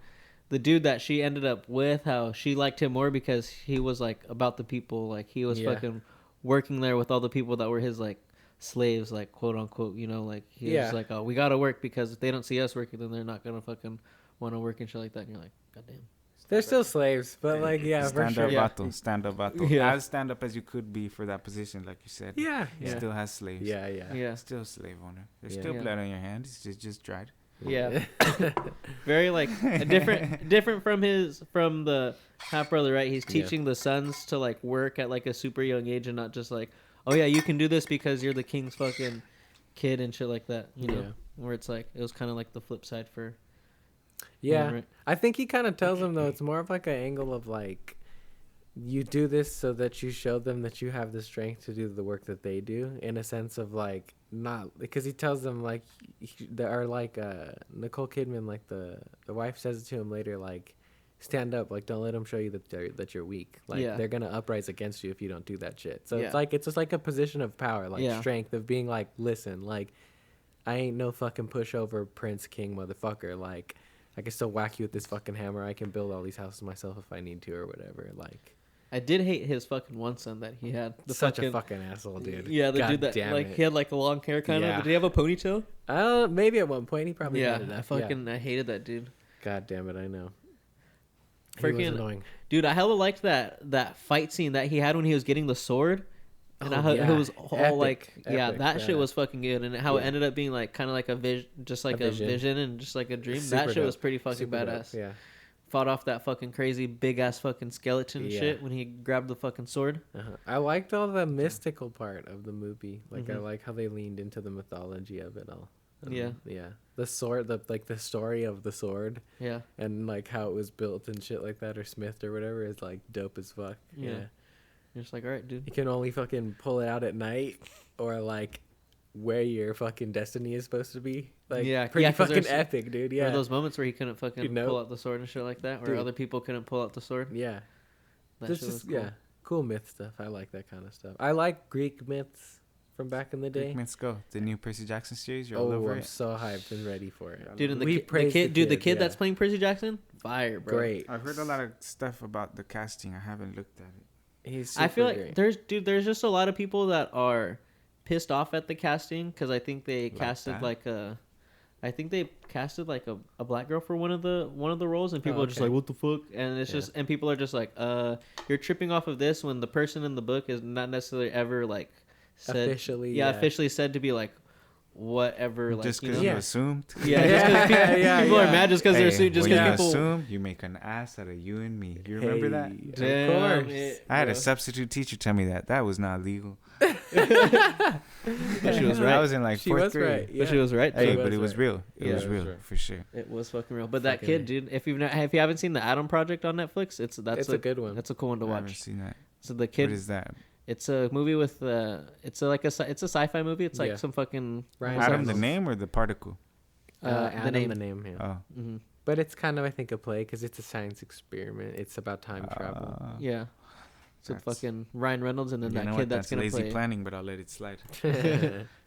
the dude that she ended up with, how she liked him more because he was like about the people. Like he was fucking working there with all the people that were his like slaves, like quote unquote, you know, like he was like, oh, we gotta work because if they don't see us working, then they're not gonna fucking want to work and shit like that. And you're like, goddamn,
they're still slaves, but like
stand
for
up,
sure.
Stand up, as stand up as you could be for that position, like you said. He still has slaves. Still a slave owner. There's still blood on your hands. It's just dried. Very like different from the half brother, right? He's teaching the sons to like work at like a super young age and not just like, oh yeah, you can do this because you're the king's fucking kid and shit like that, you know? Where it's like, it was kind of like the flip side for...
right? I think he kind of tells them, though, it's more of like an angle of like, you do this so that you show them that you have the strength to do the work that they do, in a sense of like, not... Because he tells them like, or like Nicole Kidman, like the wife says it to him later, like, stand up, like don't let them show you that you're weak, like they're gonna uprise against you if you don't do that shit. So it's just like a position of power, like strength of being like, listen, like I ain't no fucking pushover prince king motherfucker, like I can still whack you with this fucking hammer, I can build all these houses myself if I need to or whatever. Like
I did hate his fucking one son that he had.
Such a fucking asshole, dude.
The dude that like he had like the long hair kind of. Did he have a ponytail?
Maybe at one point he probably had it.
I hated that dude.
God damn it, I know.
Freaking annoying, dude! I hella liked that fight scene that he had when he was getting the sword, and it was all epic, that shit was fucking good, and how it ended up being like kind of like a vision, just like a vision and just like a dream. That shit was pretty fucking badass.
Dope.
Fought off that fucking crazy big ass fucking skeleton shit when he grabbed the fucking sword.
I liked all the mystical part of the movie. Like I like how they leaned into the mythology of it all. The sword, the story of the sword, and like how it was built and shit like that, or smithed or whatever, is like dope as fuck. You're
just like, all right, dude,
you can only fucking pull it out at night, or like where your fucking destiny is supposed to be. Like pretty fucking epic, dude.
There were those moments where he couldn't fucking pull out the sword and shit like that, where other people couldn't pull out the sword. That shit was cool.
Cool myth stuff. I like that kind of stuff. I like Greek myths from back in the day.
Greek myths go. The new Percy Jackson series. You're all over
I'm so hyped and ready for it,
dude. And the kid that's playing Percy Jackson, fire, bro.
Great.
I've heard a lot of stuff about the casting. I haven't looked at it.
I feel like there's just a lot of people that are pissed off at the casting because I think they casted a black girl for one of the roles, and people are just like, what the fuck? And it's just, and people are just like, you're tripping off of this when the person in the book is not necessarily ever like said, officially said to be like whatever, like
just because you assumed.
People are mad just because they're assumed. Just because people
assume, you make an ass out of you and me. You remember that?
Of course.
I had a substitute teacher tell me that was not legal.
But she was right.
I was in like fourth grade.
Right. But she was right.
Hey, but it was real. It was real for sure.
It was fucking real. But that kid, dude, if you haven't seen the Adam Project on Netflix, that's a good one. That's a cool one to watch. I haven't
seen that.
So the kid.
What is that?
It's a movie with it's a sci-fi movie. It's like some fucking
Adam the name or the particle?
Adam the name. Yeah.
Oh.
Mm-hmm. But it's kind of, I think, a play because it's a science experiment. It's about time travel. So fucking Ryan Reynolds and then that kid that's gonna
lazy
play.
Planning, but I'll let it slide.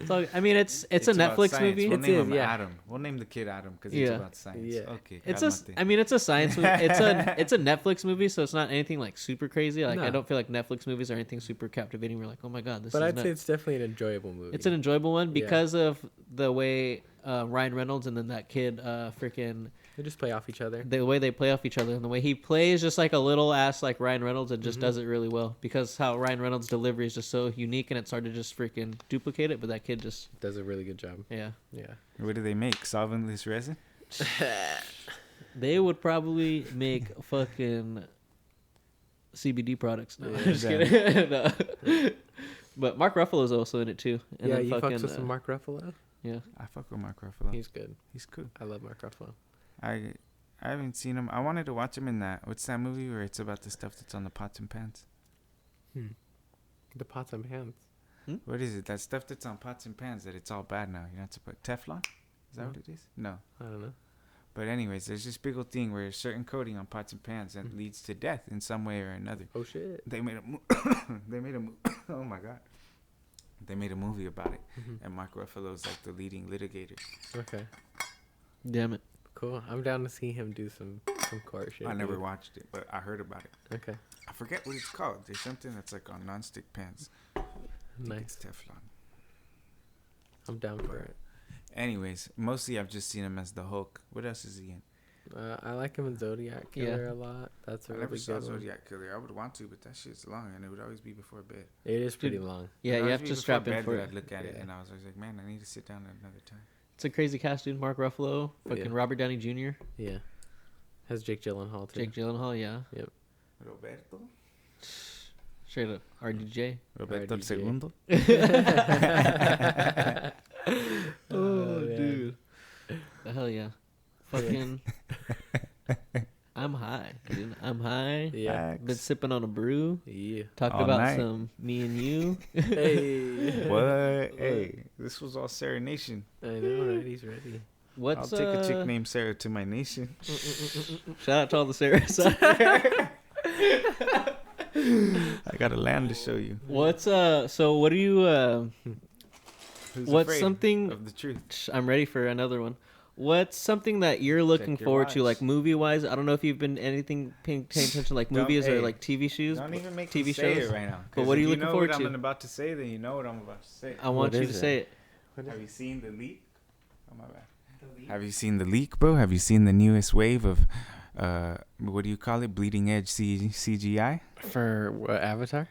So I mean, it's a Netflix movie.
We'll name him Adam. We'll name the kid Adam because it's about science. Okay.
It's a science movie. It's a Netflix movie, so it's not anything like super crazy. Like I don't feel like Netflix movies are anything super captivating. We're like, oh my god, this.
But I'd say it's definitely an enjoyable movie.
It's an enjoyable one because of the way Ryan Reynolds and then that kid freaking.
They just play off each other.
The way they play off each other and the way he plays just like a little ass like Ryan Reynolds and just does it really well because how Ryan Reynolds' delivery is just so unique and it's hard to just freaking duplicate it, but that kid just
does a really good job.
Yeah.
What do they make? Solventless resin?
They would probably make fucking CBD products. No, I'm just kidding. No. But Mark Ruffalo's also in it too.
And you fucks with some Mark Ruffalo?
Yeah.
I fuck with Mark Ruffalo.
He's good.
He's cool.
I love Mark Ruffalo.
I haven't seen him. I wanted to watch him in that. What's that movie where it's about the stuff that's on the pots and pans?
The pots and pans.
What is it? That stuff that's on pots and pans that it's all bad now. You're not supposed Teflon? Is that what it is? No.
I don't know.
But anyways, there's this big old thing where a certain coating on pots and pans that leads to death in some way or another.
Oh shit.
They made a oh my god. They made a movie about it, and Mark Ruffalo's like the leading litigator.
Okay.
Damn it.
Cool. I'm down to see him do some court shit.
I never watched it, but I heard about it.
Okay.
I forget what it's called. There's something that's like on nonstick pans.
Nice.
It's Teflon.
I'm down for it.
Anyways, mostly I've just seen him as the Hulk. What else is he in?
I like him in Zodiac Killer a lot. That's a
I
really
never saw
good one.
Zodiac Killer. I would want to, but that shit's long, and it would always be before bed.
It is pretty long.
Yeah,
It'd
you
always
have
be
to
before
strap in
bed
for
that
it.
I'd look at it, and I was always like, man, I need to sit down at another time.
It's a crazy cast, dude. Mark Ruffalo, fucking Robert Downey Jr.
Yeah. Has Jake Gyllenhaal too.
Jake Gyllenhaal, yeah.
Yep.
Roberto?
Straight up. RDJ.
Roberto el
RDJ.
Segundo?
Oh, dude. The hell yeah. Fucking. I'm high, dude. I'm high.
Yeah.
Been sipping on a brew.
Yeah.
Talking
All
about
night.
some me and you.
Hey.
What? Hey, this was all Sarah Nation.
I know, right? He's ready.
What's
I'll take a chick named Sarah to my nation.
Shout out to all the Sarahs out there.
I got a land to show you.
What's so what do you
Who's
what's
afraid
something
of the truth?
I'm ready for another one. What's something that you're looking
Check your
forward to,
watch.
like movie wise? I don't know if you've been paying attention to like
Don't-
movies or
hey,
like TV shows.
Don't even make
TV
me say
shows?
it right now.
But what are you looking forward
If you know
to?
what I'm about to say, then you know what I'm about to say.
I want
What
you to
is
say
it?
it.
Have you seen the leak? Oh my bad. Have you seen the leak, bro? Have you seen the newest wave of, what do you call it? Bleeding edge CGI?
For what, Avatar?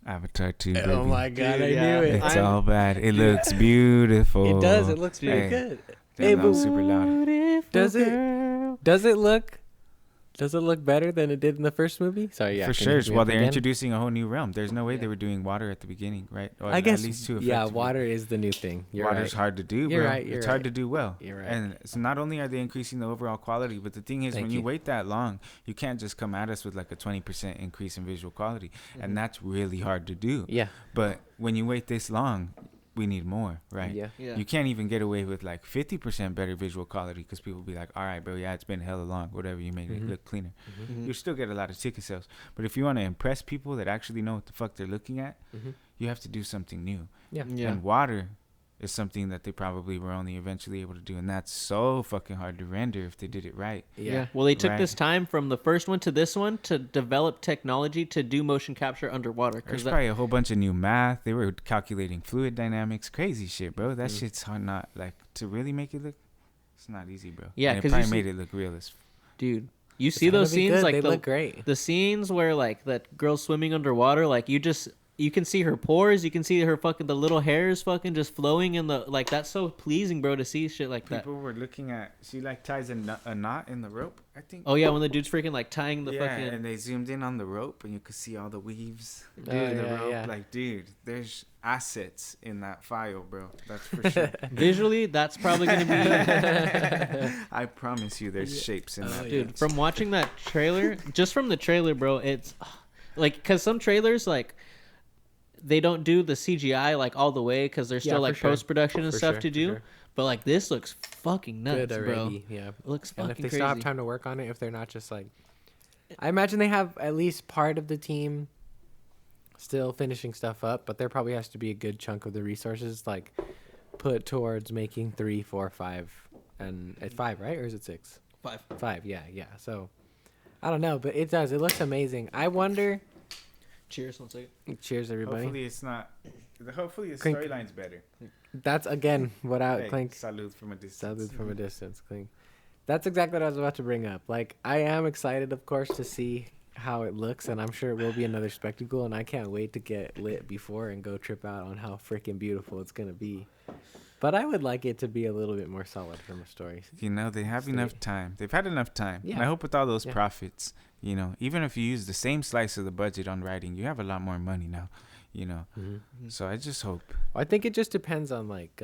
Avatar 2, baby.
Oh my god,
Dude,
I
yeah.
knew it.
It's all bad. It looks beautiful.
It does. It looks pretty
Hey.
good.
Damn,
Hey,
that was
boo.
super loud.
Does it? Does it look better than it did in the first movie? Sorry, yeah.
For
can
sure.
you hit me
Well,
up
they're
again?
introducing a whole new realm. There's no way they were doing water at the beginning, right? Or
I guess.
at least too
Yeah,
effectively.
water is the new thing. You're
Water's
right.
hard to do, bro.
You're right, you're
it's hard
right.
to do well.
You're right.
And so not only are they increasing the overall quality, but the thing is,
Thank
when you
you.
wait that long, you can't just come at us with like a 20% increase in visual quality, and that's really hard to do.
Yeah.
But when you wait this long, we need more, right?
Yeah.
Yeah.
You can't even get away with like 50% better visual quality because people be like, all right, bro, yeah, it's been hella long, whatever, you made it look cleaner. You still get a lot of ticket sales. But if you want to impress people that actually know what the fuck they're looking at, you have to do something new.
Yeah.
Yeah.
And water is something that they probably were only eventually able to do. And that's so fucking hard to render if they did it right.
Yeah. Well, they took
Right.
this time from the first one to this one to develop technology to do motion capture underwater.
There's
That,
probably a whole bunch of new math. They were calculating fluid dynamics. Crazy shit, bro. That shit's hard not, like, to really make it look, it's not easy, bro.
Yeah,
And it
'cause
probably
you
made
see-
it look real as
dude, you
It's
see
gonna
those
be
scenes
good.
like
They
the
look great.
the scenes where like that girl swimming underwater, like you can see her pores, you can see her fucking the little hairs fucking just flowing in the like that's so pleasing, bro, to see shit like that.
People were looking at, she like ties a knot in the rope, I think.
Oh yeah, when the dude's freaking like tying the
yeah,
fucking
and they zoomed in on the rope and you could see all the weaves
Oh,
in the
yeah,
rope.
yeah.
Like, dude, there's assets in that file, bro. That's for sure.
visually, that's probably gonna be
I promise you there's shapes in that.
dude. From watching that trailer, just from the trailer, bro, it's like because some trailers like they don't do the CGI like all the way because there's
Yeah,
still
for
like
sure.
post production and
For
stuff
sure,
to
for
do.
sure.
But like this looks fucking nuts,
Good
bro.
already. Yeah.
It looks
And
fucking
if they
crazy.
still have time to work on it, if they're not just like, I imagine they have at least part of the team still finishing stuff up, but there probably has to be a good chunk of the resources like put towards making 3, 4, 5, and it's 5, right? Or is it 6? 5. Yeah. So I don't know, but it does. It looks amazing. I wonder.
Cheers, one second.
Cheers, everybody.
Hopefully it's not. Hopefully the
Clink.
storyline's better.
That's again what I
Hey,
Clink.
salute from a distance.
Salute from a distance, Clink. That's exactly what I was about to bring up. Like, I am excited, of course, to see how it looks, and I'm sure it will be another spectacle, and I can't wait to get lit before and go trip out on how freaking beautiful it's going to be. But I would like it to be a little bit more solid from a story.
You know, they have enough time. They've had enough time. And
Yeah.
I hope with all those
Yeah.
profits, you know, even if you use the same slice of the budget on writing, you have a lot more money now. you know. So I just hope.
I think it just depends on like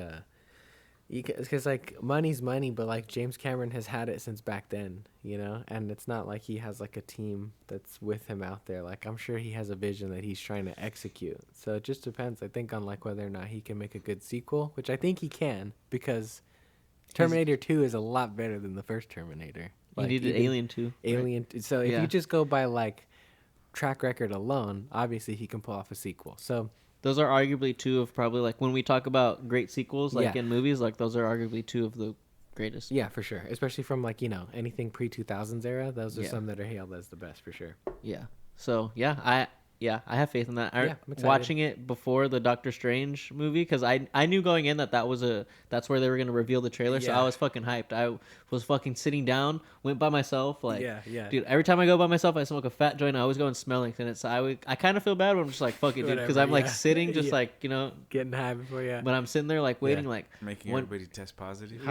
because like money's money, but like James Cameron has had it since back then, you know, and it's not like he has like a team that's with him out there. Like I'm sure he has a vision that he's trying to execute. So it just depends, I think, on like whether or not he can make a good sequel, which I think he can, because Terminator 2 is a lot better than the first Terminator.
Like, he did Alien 2.
Alien. Right? So if you just go by like track record alone, obviously he can pull off a sequel. So
those are arguably two of probably like when we talk about great sequels, like in movies, like those are arguably two of the greatest.
Yeah, for sure. Especially from like, you know, anything pre-2000s era. Those are some that are hailed as the best for sure.
Yeah. So I have faith in that. I'm watching it before the Doctor Strange movie because I knew going in that's where they were gonna reveal the trailer. So I was fucking hyped. I was fucking sitting down, went by myself. Like, dude, every time I go by myself, I smoke a fat joint. I always go and smelling, and it's I kind of feel bad when I'm just like fuck it, dude, because I'm like sitting just like, you know,
getting high before
But I'm sitting there like waiting, like
making everybody test positive.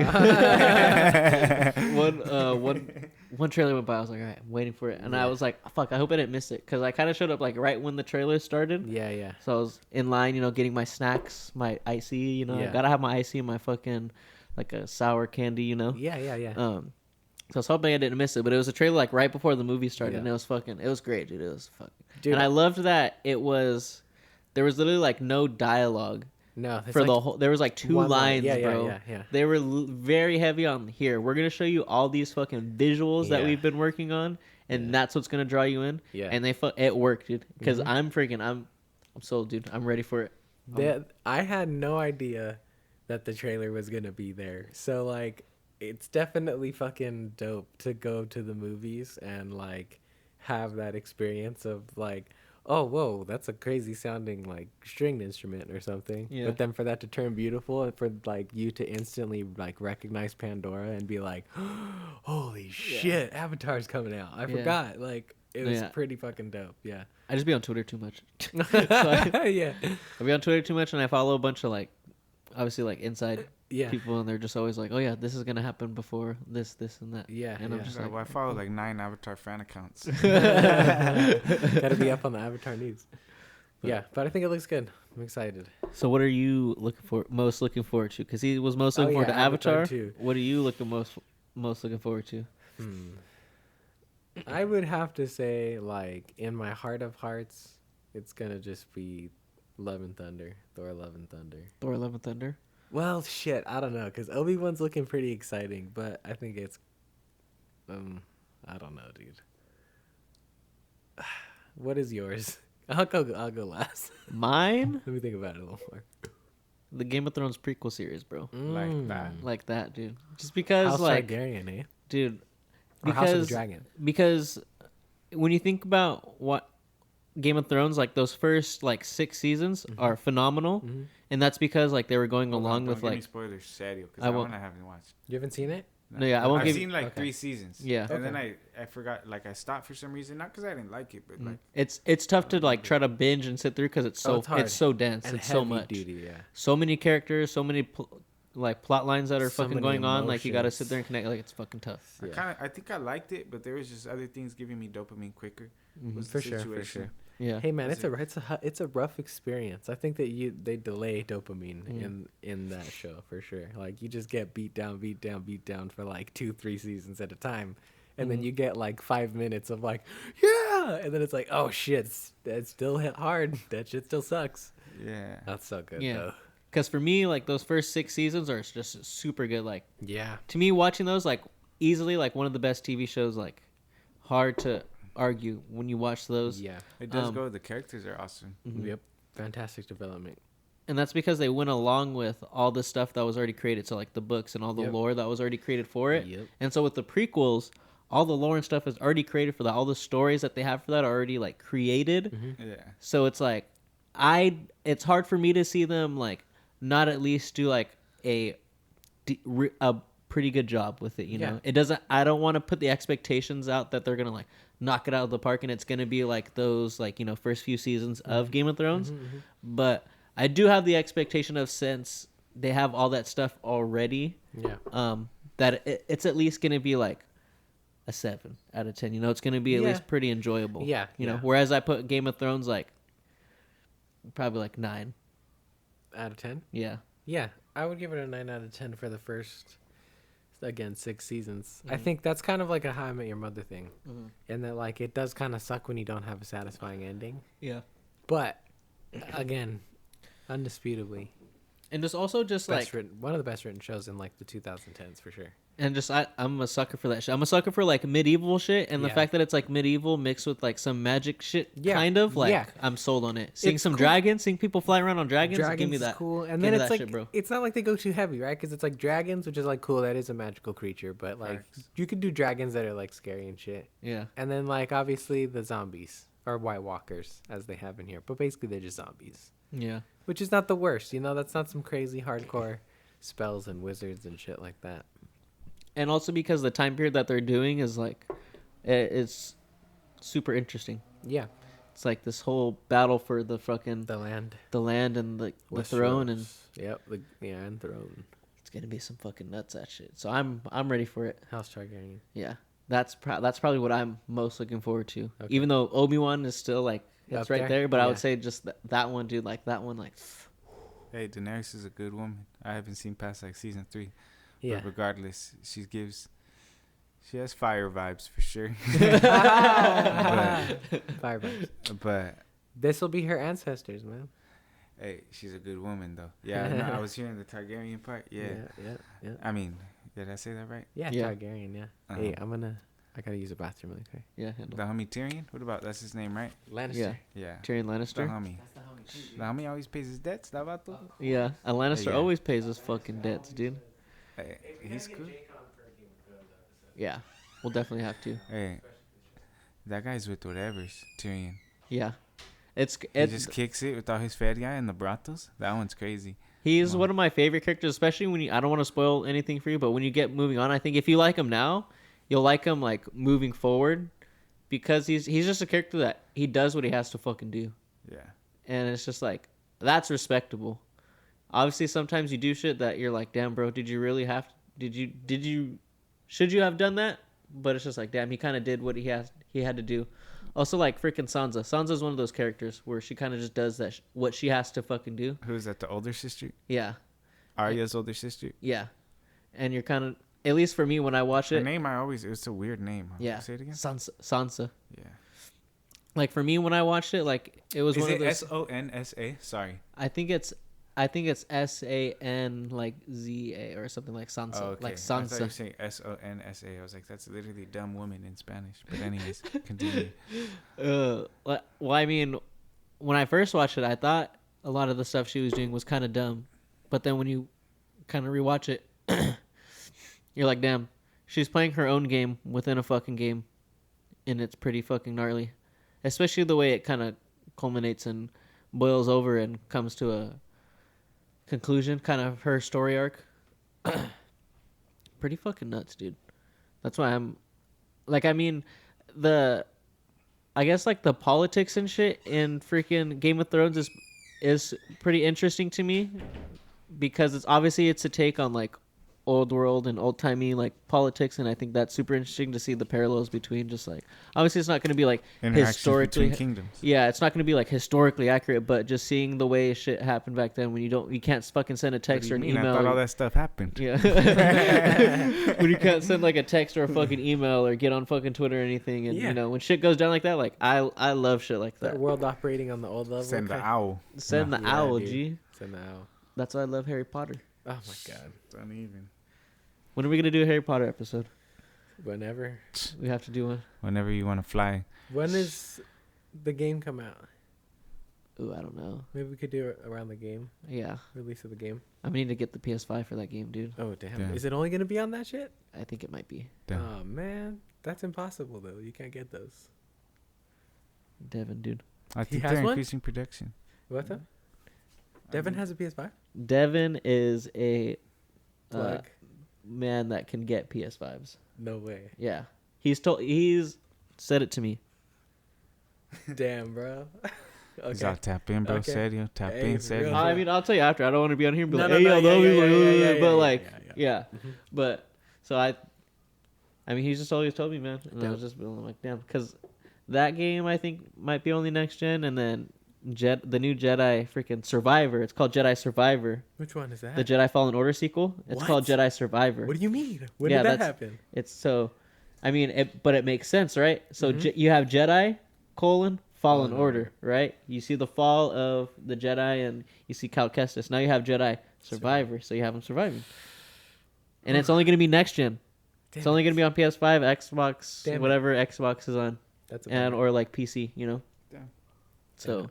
One trailer went by. I was like, all right, I'm waiting for it, and I was like, fuck, I hope I didn't miss it because I kind of showed up like right when the trailer started.
Yeah.
So I was in line, you know, getting my snacks, my icy, you know, I gotta have my icy and my fucking like a sour candy, you know.
Yeah.
So I was hoping I didn't miss it, but it was a trailer like right before the movie started, and it was great, dude. It was fucking, dude. And I loved that there was literally like no dialogue.
No,
for like the whole, there was like two lines, bro.
Yeah.
They were very heavy on here. We're gonna show you all these fucking visuals that we've been working on, and that's what's gonna draw you in. Yeah, and it worked, dude. Because I'm sold, dude. I'm ready for it.
I had no idea that the trailer was gonna be there. So like, it's definitely fucking dope to go to the movies and like have that experience of like, oh, whoa, that's a crazy sounding like stringed instrument or something. Yeah. But then for that to turn beautiful and for like you to instantly like recognize Pandora and be like, holy shit, Avatar's coming out. I forgot. Like, it was pretty fucking dope. Yeah.
I just be on Twitter too much.
I
be on Twitter too much, and I follow a bunch of like, obviously like inside people, and they're just always like, oh yeah, this is gonna happen before this and that. Yeah. And I'm just like,
well, I follow like 9 Avatar fan accounts.
Gotta be up on the Avatar news. But I think it looks good. I'm excited.
So what are you most looking forward to? Because he was most looking forward to Avatar. What are you most looking forward to?
I would have to say, like, in my heart of hearts, it's gonna just be Love and Thunder. Thor: Love and Thunder.
Thor: Love and Thunder?
Well, shit, I don't know, because Obi-Wan's looking pretty exciting, but I think it's, I don't know, dude. What is yours? I'll go last.
Mine?
Let me think about it a little more.
The Game of Thrones prequel series, bro. Like that, dude. Just because,
House
like...
Targaryen, eh?
Dude.
Or House of the Dragon.
Because when you think about what Game of Thrones, like those first like 6 seasons are phenomenal, and that's because like they were going along with like
spoilers, Sadio, because I haven't watched.
You haven't seen it?
No, I won't.
I've seen like 3 seasons.
Yeah,
and then I forgot. Like I stopped for some reason, not because I didn't like it, but like
it's tough to like try to binge and sit through because it's so dense.
And
it's so much.
Duty,
so many characters, so many like plot lines that are fucking going on. Like you gotta sit there and connect. Like it's fucking tough.
I think I liked it, but there was just other things giving me dopamine quicker.
For sure.
Yeah.
Hey man, it's a rough experience. I think that they delay dopamine in that show for sure. Like you just get beat down for like 2-3 seasons at a time, and then you get like 5 minutes of like and then it's like, oh shit, that still hit hard. That shit still sucks.
Yeah,
that's so good though.
Because for me, like those first 6 seasons are just super good. Like to me, watching those like easily like one of the best TV shows. Like hard to argue when you watch those.
Yeah, it does go. The characters are awesome.
Yep, fantastic development.
And that's because they went along with all the stuff that was already created. So like the books and all the lore that was already created for it. Yep. And so with the prequels, all the lore and stuff is already created for that. All the stories that they have for that are already like created.
Yeah. So
it's like it's hard for me to see them like not at least do like a pretty good job with it, you know. It doesn't. I don't want to put the expectations out that they're gonna like knock it out of the park and it's gonna be like those like, you know, first few seasons of Game of Thrones. But I do have the expectation of, since they have all that stuff already, that it's at least gonna be like a 7 out of 10. You know, it's gonna be at least pretty enjoyable. You know, whereas I put Game of Thrones like probably like 9
out of 10.
Yeah.
Yeah, I would give it a 9 out of 10 for the first, again, 6 seasons. I think that's kind of like a How I Met Your Mother thing, and that like it does kind of suck when you don't have a satisfying ending.
Yeah.
But again, undisputably,
And it's also just like
one of the best written shows in like the 2010s for sure.
And just I'm a sucker for that shit. I'm a sucker for like medieval shit, and the fact that it's like medieval mixed with like some magic shit, kind of like I'm sold on it. Seeing some dragons, seeing people fly around on dragons, give me that.
Cool. And then it's like shit, it's not like they go too heavy, right? Because it's like dragons, which is like cool. That is a magical creature, but like you could do dragons that are like scary and shit.
Yeah.
And then like obviously the zombies or White Walkers as they have in here, but basically they're just zombies.
Yeah.
Which is not the worst, you know. That's not some crazy hardcore spells and wizards and shit like that.
And also because the time period that they're doing is like, it's super interesting.
Yeah.
It's like this whole battle for the fucking
the land
and the throne and
and throne.
It's gonna be some fucking nuts that shit. So I'm ready for it.
House Targaryen.
Yeah, that's probably what I'm most looking forward to. Okay. Even though Obi-Wan is still like it's right there, but I would say just that one, dude. Like that one, like.
Hey, Daenerys is a good woman. I haven't seen past like season 3.
Yeah.
But regardless, she has fire vibes for sure.
Fire vibes.
But
this will be her ancestors, man.
Hey, she's a good woman though. Yeah, no, I was hearing the Targaryen part. Yeah. I mean, did I say that right?
Yeah. Targaryen. Yeah. Hey, I gotta use a bathroom really quick.
Yeah.
The homie Tyrion. What about that's his name, right?
Lannister.
Yeah.
Tyrion Lannister.
The homie. The homie always pays his debts. That vato.
Yeah, a Lannister always pays his fucking debts, dude.
Hey, he's cool.
Yeah, we'll definitely have to.
Hey, that guy's with whatever's Tyrion.
Yeah,
he just kicks it with all his fat guy and the bratos. That one's crazy.
He's one of my favorite characters, especially when I don't want to spoil anything for you, but when you get moving on, I think if you like him now, you'll like him like moving forward, because he's just a character that he does what he has to fucking do.
Yeah.
And it's just like, that's respectable. Obviously, sometimes you do shit that you're like, damn, bro, did you really have to, should you have done that? But it's just like, damn, he kind of did what he had to do. Also, like, freaking Sansa. Sansa's one of those characters where she kind of just does that, what she has to fucking do.
Who's that, the older sister?
Yeah.
Arya's older sister?
Yeah. And you're kind of, at least for me, when I watch it.
Her name, it's a weird name.
Yeah.
Say it again?
Sansa.
Yeah.
Like, for me, when I watched it, like, it was one of those.
Sonsa? Sorry.
I think it's SAN like ZA or something like Sansa.
Oh, okay.
Like Sansa.
I thought you were saying SONSA. I was like, that's literally dumb woman in Spanish. But anyways, continue.
Well, I mean, when I first watched it, I thought a lot of the stuff she was doing was kind of dumb. But then when you kind of rewatch it, you're like, damn, she's playing her own game within a fucking game. And it's pretty fucking gnarly. Especially the way it kind of culminates and boils over and comes to a conclusion, kind of her story arc. Pretty fucking nuts, dude. That's why I'm like, I mean, I guess like the politics and shit in freaking Game of Thrones is pretty interesting to me, because it's a take on like old world and old timey like politics, and I think that's super interesting to see the parallels between just like, obviously it's not going to be like historically
kingdoms.
Yeah, it's not going to be like historically accurate, but just seeing the way shit happened back then when you can't fucking send a text or an email.
I thought all that stuff happened.
Yeah. When you can't send like a text or a fucking email or get on fucking Twitter or anything, and you know, when shit goes down like that, like I love shit like that.
The world operating on the old level.
Send the owl.
Send the owl, G.
Send the owl.
That's why I love Harry Potter.
Oh my god.
It's uneven.
When are we gonna do a Harry Potter episode?
Whenever.
We have to do one.
Whenever you want to fly.
When is the game come out?
Ooh, I don't know.
Maybe we could do it around the game.
Yeah.
Release of the game.
I need to get the PS5 for that game, dude.
Oh, damn. Is it only gonna be on that shit?
I think it might be.
Damn.
Oh, man. That's impossible, though. You can't get those.
Devin, dude.
I think they're increasing production.
What the? Devin has a PS5?
Devin is a
Plug.
Man that can get PS5s.
No way.
Yeah. He's said it to me.
Damn, bro.
Okay. He's all tap in, bro. Serio. Tap in, serio.
I mean, I'll tell you after. I don't want to be on here and be like, yeah. But, so I mean, he's just always told me, man. And I was just like, damn. Because that game, I think, might be only next gen. And then the new Jedi freaking Survivor. It's called Jedi Survivor.
Which one is that?
The Jedi Fallen Order sequel. It's called Jedi Survivor.
What do you mean? When did that happen?
It's so, I mean, but it makes sense, right? So you have Jedi, Fallen Order, right? You see the fall of the Jedi and you see Cal Kestis. Now you have Jedi Survivor, so you have them surviving. And it's only going to be next gen. It's only going to be on PS5, Xbox, whatever Xbox is on. Or like PC, you know?
Damn.
So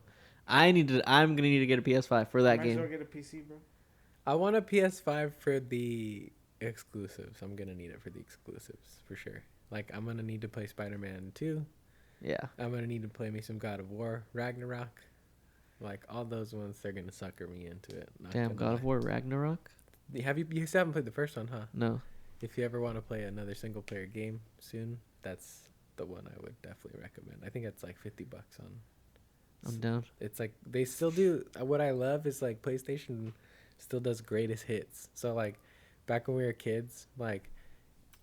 I'm going to need to get a PS5 for that game.
Might as well get a PC, bro.
I want a PS5 for the exclusives. I'm going to need it for the exclusives for sure. Like, I'm going to need to play Spider-Man 2.
Yeah.
I'm going to need to play me some God of War, Ragnarok. Like, all those ones, they're going to sucker me into it.
Damn, God of War, Ragnarok?
You still haven't played the first one, huh?
No.
If you ever want to play another single-player game soon, that's the one I would definitely recommend. I think it's like $50 on.
I'm down.
It's like they still do. What I love is like PlayStation still does greatest hits. So like back when we were kids, like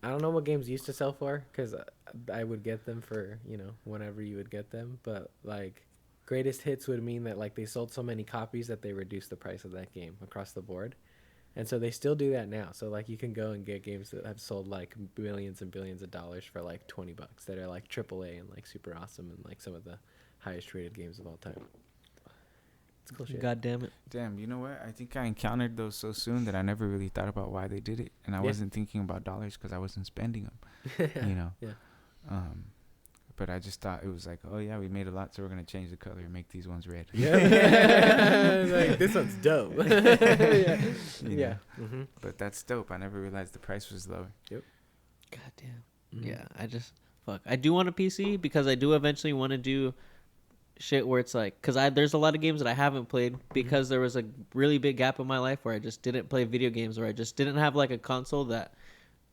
I don't know what games used to sell for because I would get them for whenever you would get them. But like greatest hits would mean that like they sold so many copies that they reduced the price of that game across the board. And so they still do that now. So like you can go and get games that have sold like billions and billions of dollars for like $20 that are like AAA and like super awesome and like some of the highest rated games of all time. It's cool shit.
God damn it.
Damn, you know what? I think I encountered those so soon that I never really thought about why they did it. And I wasn't thinking about dollars because I wasn't spending them,
Yeah.
But I just thought it was like, oh, yeah, we made a lot, so we're going to change the color and make these ones red.
Yeah. Like, this one's dope. Yeah. Mm-hmm.
But that's dope. I never realized the price was lower.
Yep.
God damn.
Mm-hmm.
Yeah, I do want a PC because I do eventually want to do shit where it's like, because there's a lot of games that I haven't played because there was a really big gap in my life where I just didn't play video games, or I just didn't have like a console that,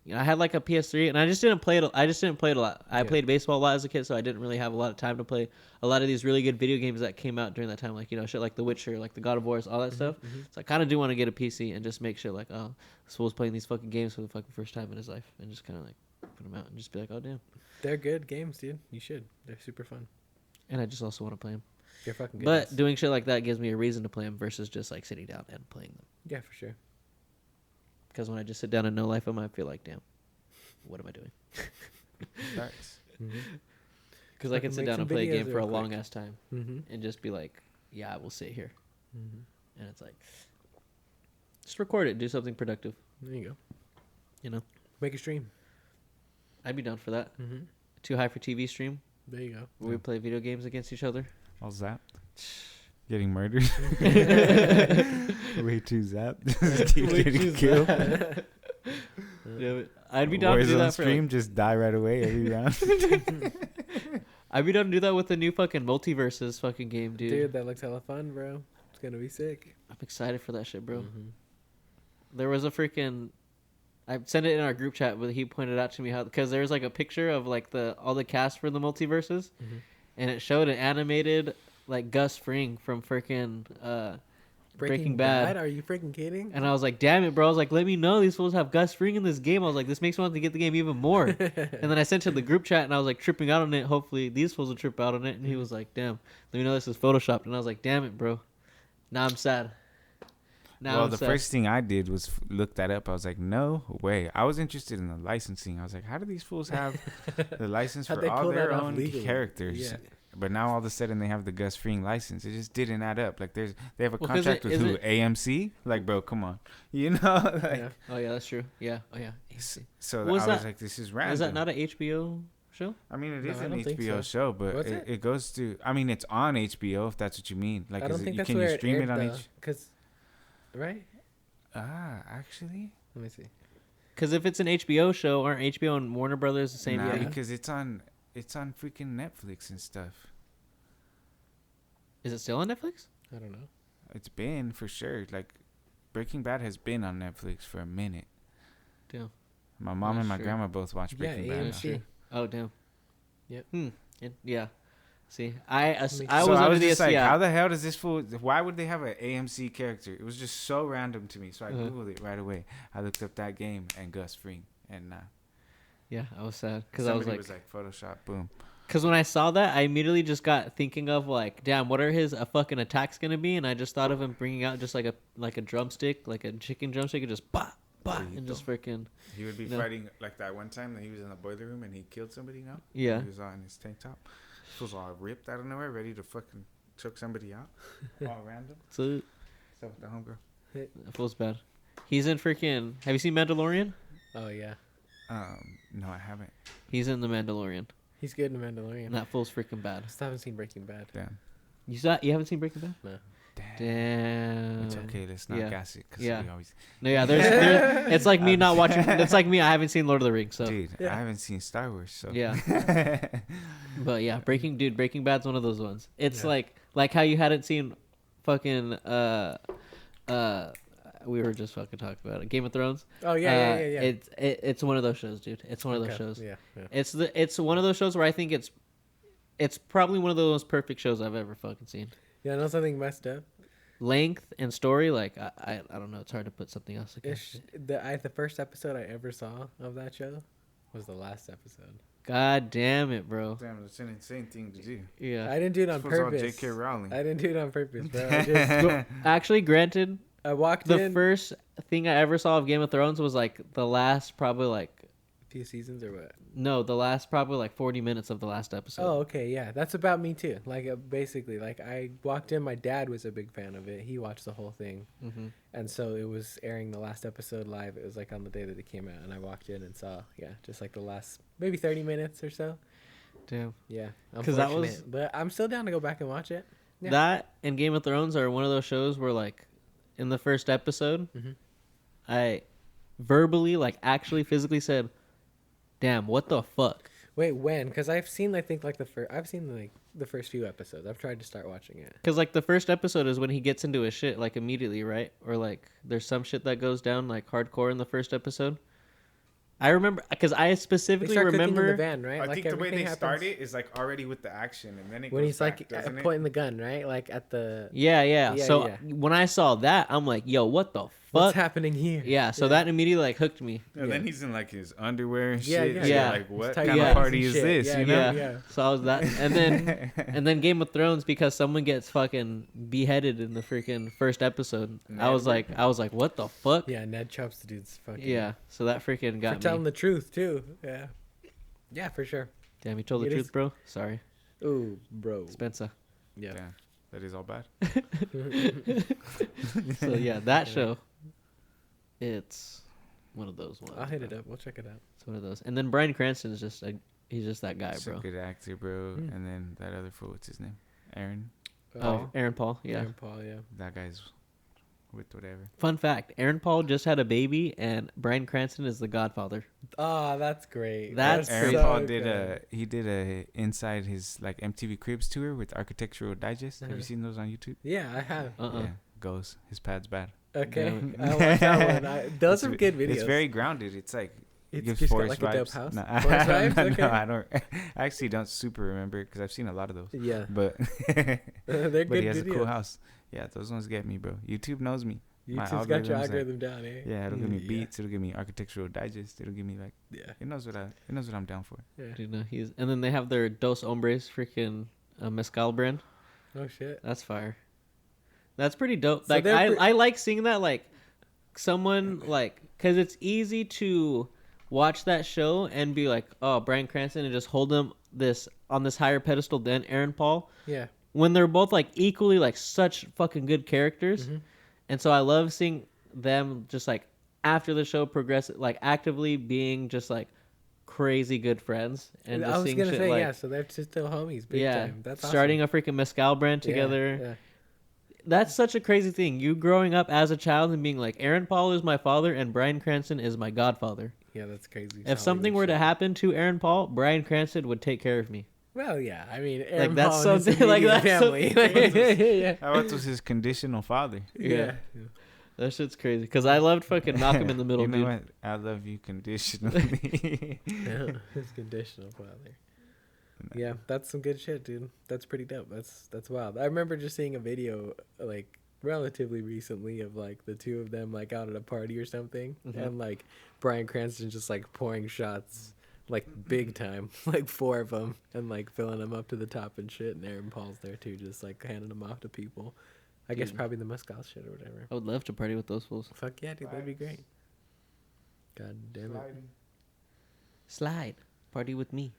I had like a PS3 and I just didn't play it. I just didn't play it a lot. I played baseball a lot as a kid, so I didn't really have a lot of time to play a lot of these really good video games that came out during that time, like shit like The Witcher, like the God of Wars, all that stuff. So I kind of do want to get a PC and just make sure like, oh, this fool's playing these fucking games for the fucking first time in his life, and just kind of like put them out and just be like, oh damn,
they're good games, dude. You should. They're super fun.
And I just also want to play them.
They're fucking good.
But doing shit like that gives me a reason to play them versus just like sitting down and playing them.
Yeah, for sure.
Because when I just sit down and no life them, I feel like, damn, what am I doing?
Facts.
Because I can sit down and play a game for a long ass time
Mm-hmm.
and just be like, yeah, I will sit here. And it's like, just record it, do something productive.
There you go. Make a stream.
I'd be down for that.
Mm-hmm.
Too High for TV stream
There you go.
where we play video games against each other.
All zapped. Getting murdered. Way too zapped. Getting killed.
Yeah, I'd be down to do that for
stream. Just die right away every round.
I'd be down to do that with the new fucking Multiverses fucking game, dude.
Dude, that looks hella fun, bro. It's gonna be sick.
I'm excited for that shit, bro.
Mm-hmm.
There was a freaking, I sent it in our group chat, but he pointed out to me how, because there was like a picture of like all the cast for the Multiverses, and it showed an animated like Gus Fring from freaking Breaking Bad.
Are you freaking kidding?
And I was like, damn it, bro. I was like, let me know these fools have Gus Fring in this game. I was like, this makes me want to get the game even more. And then I sent to the group chat and I was like tripping out on it. Hopefully these fools will trip out on it. And he was like, damn, let me know this is photoshopped. And I was like, damn it, bro. Now I'm sad.
The first thing I did was look that up. I was like, no way. I was interested in the licensing. I was like, how do these fools have the license for all their own characters? Yeah. But now all of a sudden they have the Gus Fring license. It just didn't add up. Like they have a contract with who? AMC? Like, bro, come on. Like,
yeah. Oh yeah, that's true. Yeah. Oh yeah. AMC.
So I was like, this is random.
Is that not an HBO show?
I mean, it is an HBO show, but it goes to. I mean, it's on HBO if that's what you mean. Like,
I don't think that's
can
where
you stream it on
HBO? Because, right?
Actually,
let me see.
Because if it's an HBO show, aren't HBO and Warner Brothers the same?
Nah, because it's on freaking Netflix and stuff.
Is it still on Netflix?
I don't know.
It's been for sure. Like, Breaking Bad has been on Netflix for a minute.
Damn.
My mom and my grandma both watch Breaking Bad.
AMC.
Oh damn.
Yep.
Yeah. See, I was
just like, how the hell does this fool? Why would they have an AMC character? It was just so random to me. So I googled it right away. I looked up that game and Gus Fring, and
yeah, I was sad because I was like
Photoshop, boom.
Because when I saw that, I immediately just got thinking of like, damn, what are his fucking attacks gonna be? And I just thought of him bringing out just like a drumstick, like a chicken drumstick, and just and just freaking.
He would be fighting like that one time that he was in the boiler room and he killed somebody.
Yeah.
He was on his tank top. He was all ripped out of nowhere, ready to fucking choke somebody out, all random.
So
with the homegirl.
that feels bad. He's in freaking. Have you seen Mandalorian?
Oh yeah,
No, I haven't.
He's in the Mandalorian.
he's good in Mandalorian.
And that feels freaking bad.
I still haven't seen Breaking Bad.
Damn.
You haven't seen Breaking Bad?
No.
Damn.
It's okay. Let's not gas it. Cause
Yeah.
we always...
No, yeah. There's it's like me not watching. It's like me. I haven't seen Lord of the Rings. So
Dude, I haven't seen Star Wars. So
yeah. But yeah, Breaking Bad's one of those ones. It's like how you hadn't seen fucking we were just fucking talking about it. Game of Thrones.
Oh yeah.
It's one of those shows, dude. It's one of those shows.
Yeah.
It's one of those shows where I think it's probably one of the most perfect shows I've ever fucking seen.
Yeah, I know something messed up.
Length and story, like I don't know. It's hard to put something else against.
The first episode I ever saw of that show was the last episode.
God damn it, bro.
Damn, that's an insane thing to do.
Yeah.
I didn't do it on purpose.
J.K. Rowling.
I didn't do it on purpose, bro. I just
Actually, granted,
I walked
the
in.
first thing I ever saw of Game of Thrones was like the last probably like
Few seasons or what?
no, the last probably like 40 minutes of the last episode.
Oh, okay, yeah, that's about me too. Like basically, like I walked in. My dad was a big fan of it. He watched the whole thing, and so it was airing the last episode live. It was like on the day that it came out, and I walked in and saw just like the last maybe 30 minutes or so.
Damn.
Yeah,
'Cause that was-
But I'm still down to go back and watch it. Yeah.
That and Game of Thrones are one of those shows where like in the first episode, I verbally like actually physically said, "Damn, what the fuck?"
Wait, when? Because I've seen I think like I've seen like the first few episodes. I've tried to start watching it.
Because like the first episode is when he gets into his shit like immediately, right? Or like there's some shit that goes down like hardcore in the first episode. I remember because I
They
specifically
start cooking in
remember
the van, right?
I
like
think the way they
happens
start it is like already with the action, and then it
when
goes
he's
back,
like
doesn't it?
pointing the gun, right? Like at the
Yeah.
Yeah,
So
yeah.
when I saw that, I'm like, yo, what the fuck?
what's happening here?
Yeah, so that immediately like hooked me.
And then he's in like his underwear and
Yeah,
shit.
yeah,
So
yeah.
Like what
He's
kind
tight
of
Yeah.
party
and
is
shit.
this?
Yeah,
You know?
Yeah. So I was that, and then Game of Thrones because someone gets fucking beheaded in the freaking first episode. I was like, what the fuck?
Yeah, Ned chops the dude's fucking.
Yeah, so that freaking
for
got
telling
me.
the truth too. Yeah, yeah, for sure.
Damn, you told the
It
truth,
is-
bro. Sorry,
Ooh, bro.
Spencer.
Yeah.
Damn, that is all bad.
So yeah, that show. It's one of those ones.
I'll hit it
bro.
up. We'll check it out.
It's one of those. And then Bryan Cranston is just he's just that guy,
So
bro.
good actor, bro. And then that other fool, what's his name? Aaron.
Oh, Aaron Paul. Yeah.
Aaron Paul. Yeah.
That guy's with whatever.
Fun fact: Aaron Paul just had a baby, and Bryan Cranston is the godfather.
Oh, that's great.
That's
Aaron
so
Paul did a inside his like MTV Cribs tour with Architectural Digest. Have you seen those on YouTube?
Yeah, I have.
Yeah, goes. His pad's bad.
Okay,
Yeah.
I watched that one. Those are good videos.
It's very grounded. It's like it
It's
gives
just got,
forest
like, a dope
vibes.
house?
No,
Forest vibes?
no,
Okay.
no, I don't. I actually don't super remember because I've seen a lot of those.
Yeah,
But
they're
but
good
he has
videos.
a cool house. Yeah, those ones get me, bro. YouTube knows me. My
YouTube's got your
algorithm's like-
algorithm down, eh?
Yeah, it'll give me
Yeah.
beats. It'll give me Architectural Digest. It'll give me like
Yeah.
it knows what I'm down for.
Yeah.
You know, and then they have their Dos Hombres freaking mezcal brand.
Oh shit.
That's fire. That's pretty dope.
So
Like
they're
I like seeing that like someone like because it's easy to watch that show and be like, oh, Bryan Cranston, and just hold him on this higher pedestal than Aaron Paul
Yeah.
when they're both like equally like such fucking good characters. And so I love seeing them just like after the show progress, like actively being just like crazy good friends and
I
just
was
seeing
gonna
shit
say
like
yeah. So they're just still homies, big
yeah,
time. That's
starting
awesome.
a freaking mezcal brand
Yeah,
together.
Yeah.
That's such a crazy thing. You growing up as a child and being like, Aaron Paul is my father and Bryan Cranston is my godfather.
Yeah, that's crazy.
If something were to happen to Aaron Paul, Bryan Cranston would take care of me.
Well, yeah. I mean, Aaron
that's
Paul and his
something- like,
immediate
that's
family. Yeah.
How about was his conditional father?
Yeah.
That shit's crazy. Because I loved fucking Malcolm in the Middle,
You know
dude.
what? I love you conditionally.
His conditional father. Yeah, that's some good shit, dude. That's pretty dope. That's wild. I remember just seeing a video like relatively recently of like the two of them like out at a party or something, and like Bryan Cranston just like pouring shots like big time, like 4 of them, and like filling them up to the top and shit. And Aaron Paul's there too, just like handing them off to people. I guess probably the Moscow shit or whatever.
I would love to party with those fools.
Fuck yeah, dude, that'd be great. God damn it.
Slide. Party with me.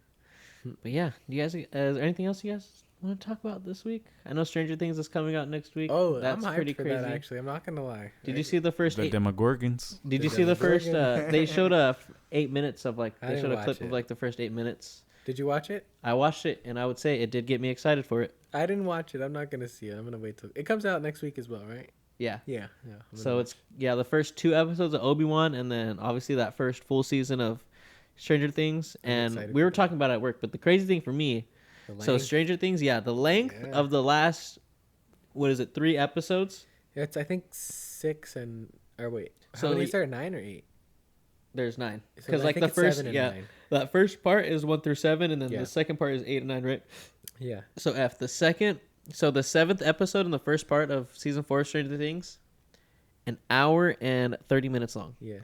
But yeah, you guys, is there anything else you guys want to talk about this week? I know Stranger Things is coming out next week.
Oh,
that's
I'm hyped
pretty
for
crazy.
that, actually. I'm not gonna lie.
Did you see the first
The Demogorgons.
Did you see the first? They showed 8 minutes of like.
I
They
didn't
showed a clip
watch
of
it.
like the first 8 minutes.
Did you watch it?
I watched it, and I would say it did get me excited for it.
I didn't watch it. I'm not gonna see it. I'm gonna wait till it comes out next week as well, right?
Yeah.
Yeah.
So it's the first 2 episodes of Obi-Wan, and then obviously that first full season of Stranger Things. And we were talking about it at work, but the crazy thing for me, so Stranger Things, the length of the last, 3 episodes?
It's I think 6 and or wait.
So
how many is there? 9 or 8?
There's 9
So
because
I
like
think
the
it's
first
7 and 9.
that first part is 1 through 7, and then
Yeah.
the second part is 8 and 9, right?
Yeah.
So the 7th episode in the first part of season 4 of Stranger Things, 1 hour and 30 minutes long.
Yeah.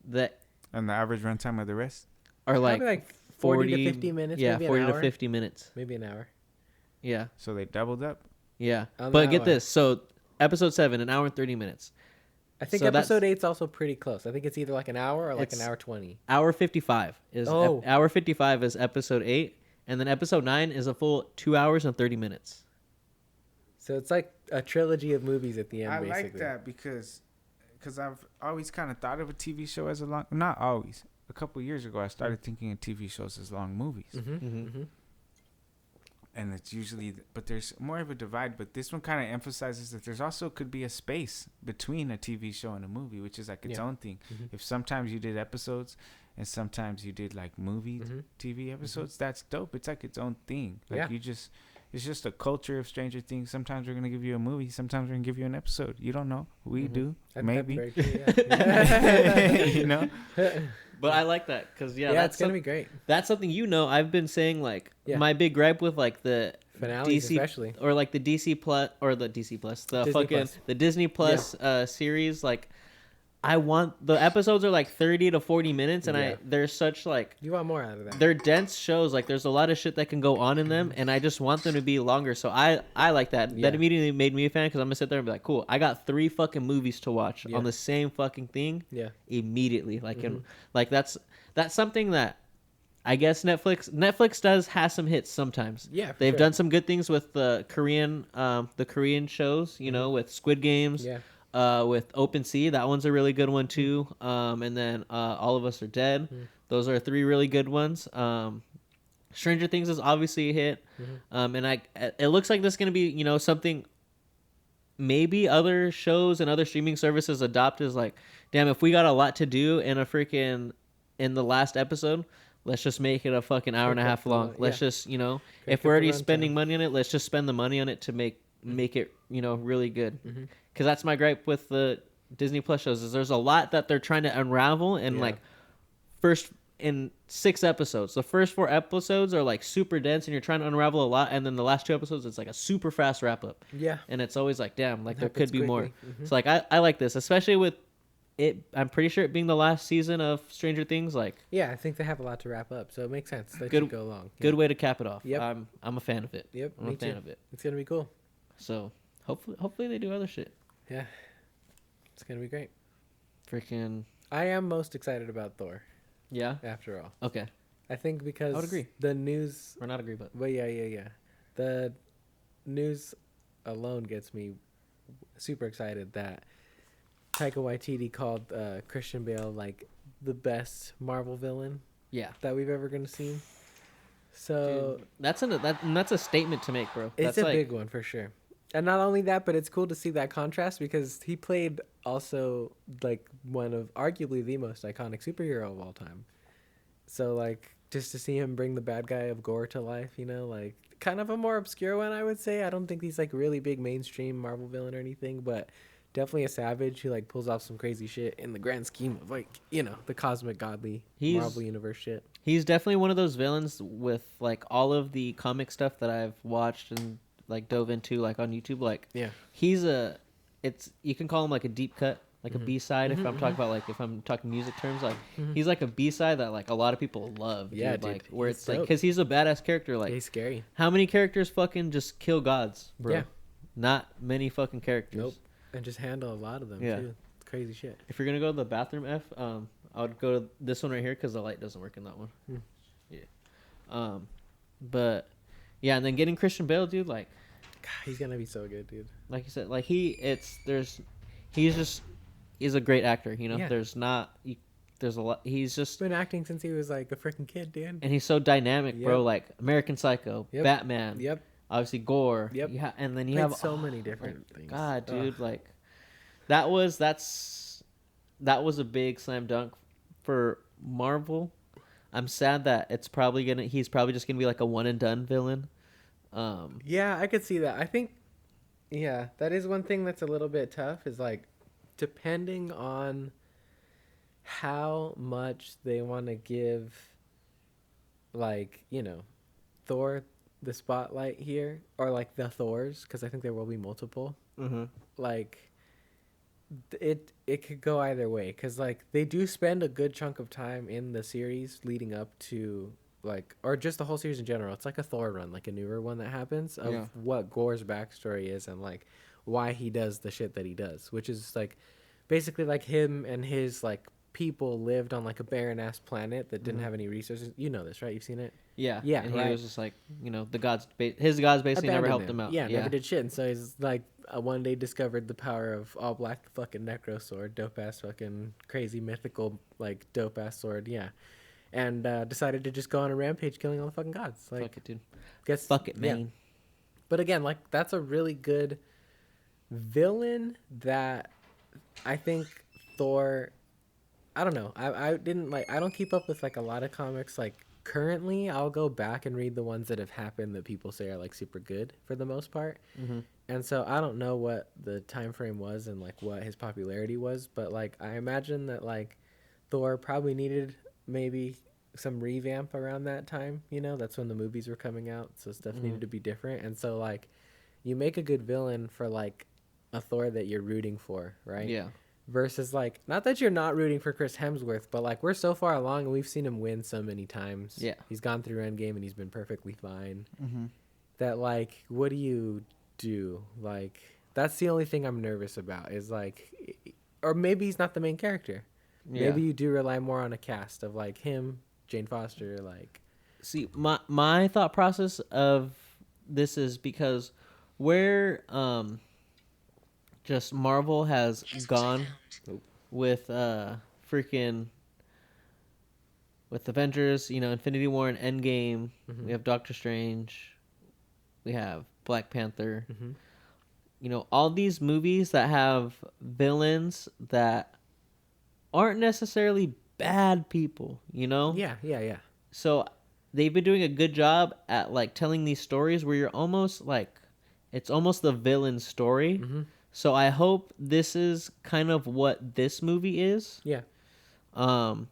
That
And the average runtime of the rest?
are
Probably
like
like 40 to 50 minutes.
Yeah,
maybe
40
an
to
hour.
50 minutes.
Maybe an hour.
Yeah,
So they doubled up?
yeah.
On
But
that
get
one.
this. So episode 7, 1 hour and 30 minutes.
I think
So that's-
episode 8's also pretty close. I think it's either like an hour or like
It's-
an hour 20.
Hour 55 is hour 55 is episode 8, and then episode 9 is a full 2 hours and 30 minutes.
So it's like a trilogy of movies at the end,
I
basically.
like that because I've always kind of thought of a TV show as a long... Not always. A couple years ago, I started thinking of TV shows as long movies.
Mm-hmm.
And it's usually... But there's more of a divide. But this one kind of emphasizes that there's also could be a space between a TV show and a movie, which is like its own thing.
Mm-hmm.
If sometimes you did episodes and sometimes you did like movie TV episodes, that's dope. It's like its own thing. Like it's just a culture of Stranger Things. Sometimes we're going to give you a movie. Sometimes we're going to give you an episode. You don't know. We do. Maybe.
That's very true, yeah.
You know?
But I like that because
it's going to be great.
That's something I've been saying my big gripe with like the
Finales
DC
especially.
or like the DC Plus or the DC Plus the
Disney
fucking
Plus.
the Disney Plus series. Like I want the episodes are like 30 to 40 minutes, and they're such like
You want more out of that.
they're dense shows. Like there's a lot of shit that can go on in them, and I just want them to be longer. So I like that.
Yeah.
That immediately made me a fan because I'm gonna sit there and be like, cool, I got 3 fucking movies to watch on the same fucking thing.
Yeah.
Immediately, like and like that's something that I guess Netflix has some hits sometimes.
Yeah, for
they've
sure.
done some good things with the Korean shows. You know, with Squid Games.
Yeah.
With Open Sea, that one's a really good one too. And then All of Us Are Dead. Those are 3 really good ones. Stranger Things is obviously a hit. And it looks like this is gonna be something. Maybe other shows and other streaming services adopt as like, damn, if we got a lot to do in the last episode, let's just make it a fucking hour and a half long. Let's just if we're already spending money on it, let's just spend the money on it to make it really good. Because that's my gripe with the Disney Plus shows is there's a lot that they're trying to unravel in like first in 6 episodes. The first 4 episodes are like super dense and you're trying to unravel a lot, and then the last 2 episodes it's like a super fast wrap up.
Yeah.
And it's always like, damn, like there
Happens
could be more.
quickly.
So like I like this, especially with it. I'm pretty sure it being the last season of Stranger Things. Like
Yeah, I think they have a lot to wrap up, so it makes sense. They
Good-
should go long.
good way to cap it off.
Yep.
I'm a fan of it.
Yep,
I'm
me
a fan
too.
of it.
It's gonna be cool.
So hopefully they do other shit.
Yeah, it's gonna be great.
Freaking
I am most excited about Thor.
yeah.
After all,
Okay.
I think because
I would agree.
the news.
Or not agree, but
Well, yeah. The news alone gets me super excited that Taika Waititi called Christian Bale like the best Marvel villain
yeah.
that we've ever gonna see. So
Dude, that's a statement to make, bro.
it's
That's
a
like,
big one for sure. And not only that, but it's cool to see that contrast because he played also like one of arguably the most iconic superhero of all time. So like just to see him bring the bad guy of Gore to life, like kind of a more obscure one, I would say. I don't think he's like really big mainstream Marvel villain or anything, but definitely a savage who like pulls off some crazy shit in the grand scheme of like, the cosmic godly Marvel universe shit.
He's definitely one of those villains with like all of the comic stuff that I've watched and like dove into like on YouTube. Like
Yeah.
he's you can call him like a deep cut like a B-side. If I'm talking about like if I'm talking music terms, like he's like a B-side that like a lot of people love.
Yeah,
dude. Like
dude,
where
he's
it's like
dope.
because he's a badass character. Like
he's scary.
how many characters fucking just kill gods, bro?
Yeah.
Not many fucking characters.
Nope. And just handle a lot of them too. It's crazy shit.
If you're gonna go to the bathroom, I would go to this one right here because the light doesn't work in that one. Yeah. But yeah, and then getting Christian Bale, dude, like
God, he's gonna be so good, dude.
like you said, like he's a great actor, you know.
Yeah.
There's a lot. He's just
Been acting since he was like a freaking kid, dude.
and he's so dynamic, bro.
Yep.
Like American Psycho,
Yep.
Batman,
Yep.
obviously Gore.
Yep.
Yeah, and then you
Played
have
so many different things.
God, dude, like that was a big slam dunk for Marvel. I'm sad that he's probably just gonna be like a one and done villain.
Yeah, I could see that. I think, yeah, that is one thing that's a little bit tough. Is like, depending on how much they want to give, like, you know, Thor the spotlight here, or like the Thors, because I think there will be multiple.
Mm-hmm.
Like, it could go either way, because like they do spend a good chunk of time in the series leading up to like, or just the whole series in general. It's like a Thor run, like a newer one that happens of what Gore's backstory is and like why he does the shit that he does, which is like basically like him and his like people lived on like a barren ass planet that didn't have any resources. You know this, right? You've seen it.
Yeah,
Yeah,
and
right.
he was just like, you know, his gods basically never helped him out.
Yeah, never did shit. And so he's like, one day discovered the power of all black fucking necro sword, dope ass fucking crazy mythical like dope ass sword. Yeah, and decided to just go on a rampage, killing all the fucking gods. Like,
Fuck it, dude.
Guess,
Fuck it, man.
Yeah. But again, like that's a really good villain that I think Thor. I don't know. I didn't like. I don't keep up with like a lot of comics like. Currently, I'll go back and read the ones that have happened that people say are like super good for the most part.
Mm-hmm.
And so I don't know what the time frame was and like what his popularity was, but like I imagine that like Thor probably needed maybe some revamp around that time. You know, that's when the movies were coming out, so stuff needed to be different. And so like you make a good villain for like a Thor that you're rooting for, right?
Yeah.
Versus like, not that you're not rooting for Chris Hemsworth, but like we're so far along and we've seen him win so many times.
Yeah.
He's gone through Endgame and he's been perfectly fine.
Mm-hmm.
That like, what do you do? Like, that's the only thing I'm nervous about is like, or maybe he's not the main character.
Yeah.
Maybe you do rely more on a cast of like him, Jane Foster, like.
See, my thought process of this is because where just Marvel has gone with freaking with Avengers, you know, Infinity War and Endgame.
Mm-hmm.
We have Doctor Strange. We have Black Panther.
Mm-hmm.
You know, all these movies that have villains that aren't necessarily bad people, you know?
Yeah.
So they've been doing a good job at like telling these stories where you're almost like it's almost the villain story.
Mm-hmm.
So I hope this is kind of what this movie is.
Yeah.
I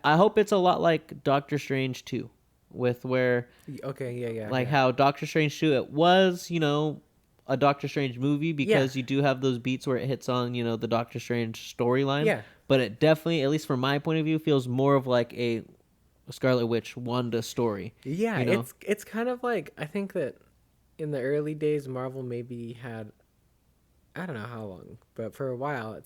hope it's a lot like Doctor Strange 2 with where
Okay, yeah.
like how Doctor Strange 2 it was, you know, a Doctor Strange movie because you do have those beats where it hits on, you know, the Doctor Strange storyline.
Yeah.
But it definitely, at least from my point of view, feels more of like a Scarlet Witch Wanda story.
Yeah,
you know?
it's kind of like, I think that in the early days Marvel maybe had, I don't know how long, but for a while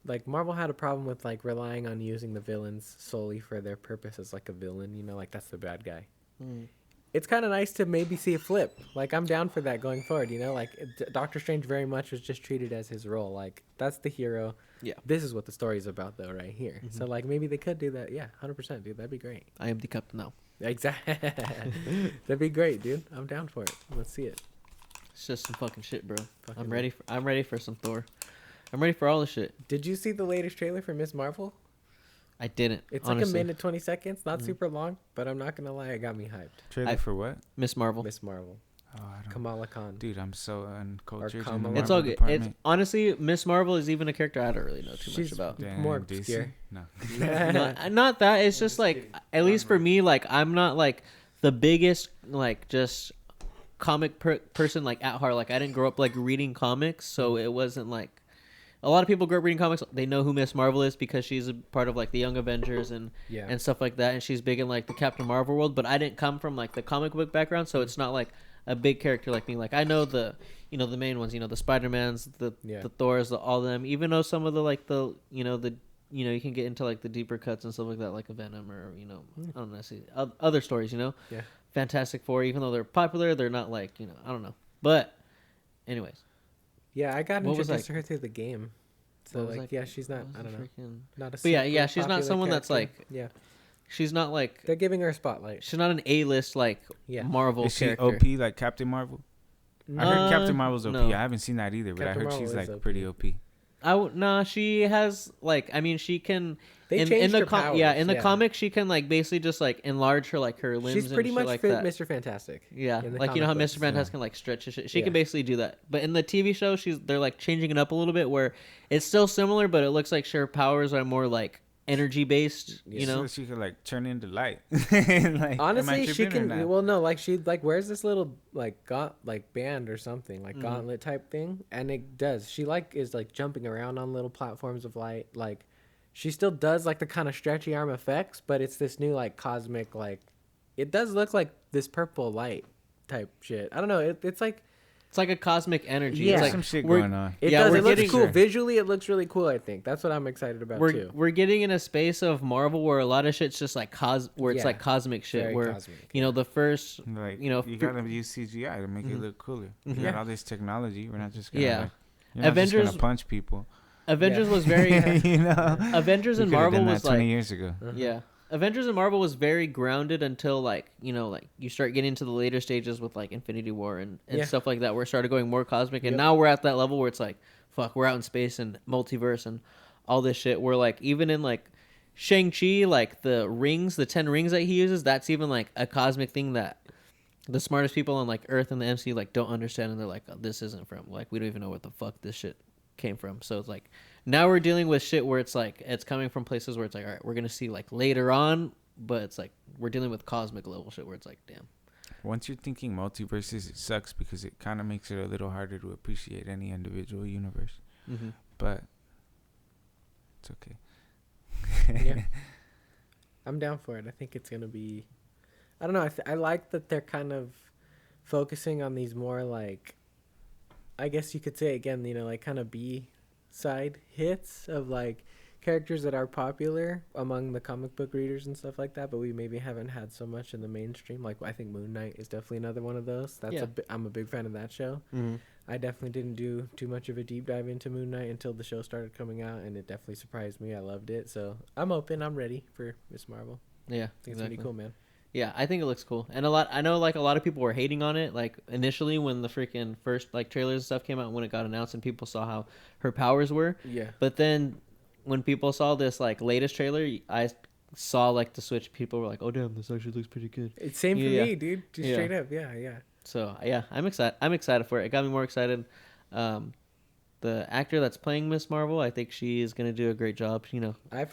like Marvel had a problem with like relying on using the villains solely for their purpose as like a villain, you know, like that's the bad guy. It's kind of nice to maybe see a flip. Like I'm down for that going forward, you know, like Doctor Strange very much was just treated as his role. Like that's the hero.
Yeah.
This is what the story's about though, right here. So like maybe they could do that. Yeah, 100%, dude. That'd be great.
I am the captain now.
Exactly. That'd be great, dude. I'm down for it. Let's see it.
It's just some fucking shit, bro.
Fucking
I'm ready for some Thor. I'm ready for all the shit.
Did you see the latest trailer for Miss Marvel?
I didn't.
It's
honestly.
like a minute 20 seconds, not super long, but I'm not gonna lie, it got me hyped.
Trailer for what?
Miss Marvel.
Miss Marvel,
Oh, I don't.
Kamala Khan.
Dude, I'm so uncultured.
Or
in the
Kamala.
It's
Marvel
all good. It's
department.
honestly Miss Marvel is even a character I don't really know too
She's
much about.
Damn,
more
DC?
obscure.
No.
not that. It's just like at least for me, like I'm not like the biggest like just comic person like at heart. Like I didn't grow up like reading comics, so it wasn't like a lot of people grew up reading comics. They know who Miss Marvel is because she's a part of like the Young Avengers and stuff like that, and she's big in like the Captain Marvel world. But I didn't come from like the comic book background, so it's not like a big character like me. Like I know the the main ones, the Spider-Mans, the Thors, all of them. Even though some of the like the you can get into like the deeper cuts and stuff like that, like a Venom or I don't know, see other stories. Fantastic Four. Even though they're popular, they're not like I don't know. But anyways.
Yeah, I got introduced to her through the game. So like, she's not. I don't know. Not a.
But she's not someone
character.
That's like.
Yeah.
She's not like.
They're giving her a spotlight.
She's not an A-list like Marvel
Is
character.
she OP like Captain Marvel? I heard Captain Marvel's OP. No. I haven't seen that either, but
Captain
I heard
Marvel
she's like
OP.
pretty OP.
No, she has like. I mean, she can.
They changed her powers.
In the comic, she can like basically just like enlarge her like her limbs.
She's pretty
and
much
like
fit Mr. Fantastic.
Yeah, like how Mr. Fantastic can like stretch his shit. She can basically do that. But in the TV show, they're like changing it up a little bit where it's still similar, but it looks like her powers are more like energy based.
So she can like turn into light. Like,
honestly, she can. Well, no, like she like wears this little like band or something like gauntlet type thing, and it does. She like is like jumping around on little platforms of light, like. She still does like the kind of stretchy arm effects, but it's this new like cosmic like. It does look like this purple light type shit. I don't know. It's like
a cosmic energy.
Yeah,
it's like
some shit going on.
It does. It looks cool visually. It looks really cool. I think that's what I'm excited about too.
We're getting in a space of Marvel where a lot of shit's just like it's like cosmic shit. Where cosmic. The first
like you gotta use CGI to make it look cooler. You got all this technology. We're not just gonna you're not
Avengers
just gonna punch people.
Avengers was very Avengers and Marvel was like
20 years ago.
Yeah. Avengers and Marvel was very grounded until like you start getting into the later stages with like Infinity War and stuff like that where it started going more cosmic and now we're at that level where it's like fuck, we're out in space and multiverse and all this shit where like even in like Shang-Chi, like the 10 rings that he uses, that's even like a cosmic thing that the smartest people on like Earth and the MCU like don't understand, and they're like, oh, this isn't from like we don't even know what the fuck this shit came from. So it's like now we're dealing with shit where it's like it's coming from places where it's like, all right, we're gonna see like later on, but it's like we're dealing with cosmic level shit where it's like, damn.
Once you're thinking multiverses, it sucks because it kind of makes it a little harder to appreciate any individual universe. But it's okay.
Yeah, I'm down for it. I think it's gonna be. I don't know. I like that they're kind of focusing on these more like. I guess you could say again, like kind of B-side hits of like characters that are popular among the comic book readers and stuff like that, but we maybe haven't had so much in the mainstream. Like I think Moon Knight is definitely another one of those. I'm a big fan of that show. I definitely didn't do too much of a deep dive into Moon Knight until the show started coming out, and it definitely surprised me. I loved it, so I'm open. I'm ready for Miss Marvel.
Yeah,
I think it's pretty cool, man.
Yeah, I think it looks cool. And I know like a lot of people were hating on it like initially when the freaking first like trailers and stuff came out, when it got announced and people saw how her powers were. Yeah. But then when people saw this like latest trailer, I saw like the switch, people were like, "Oh damn, this actually looks pretty good."
It's same for me, dude. Just straight up. Yeah.
So, yeah, I'm excited for it. It got me more excited. The actor that's playing Miss Marvel, I think she is going to do a great job,
I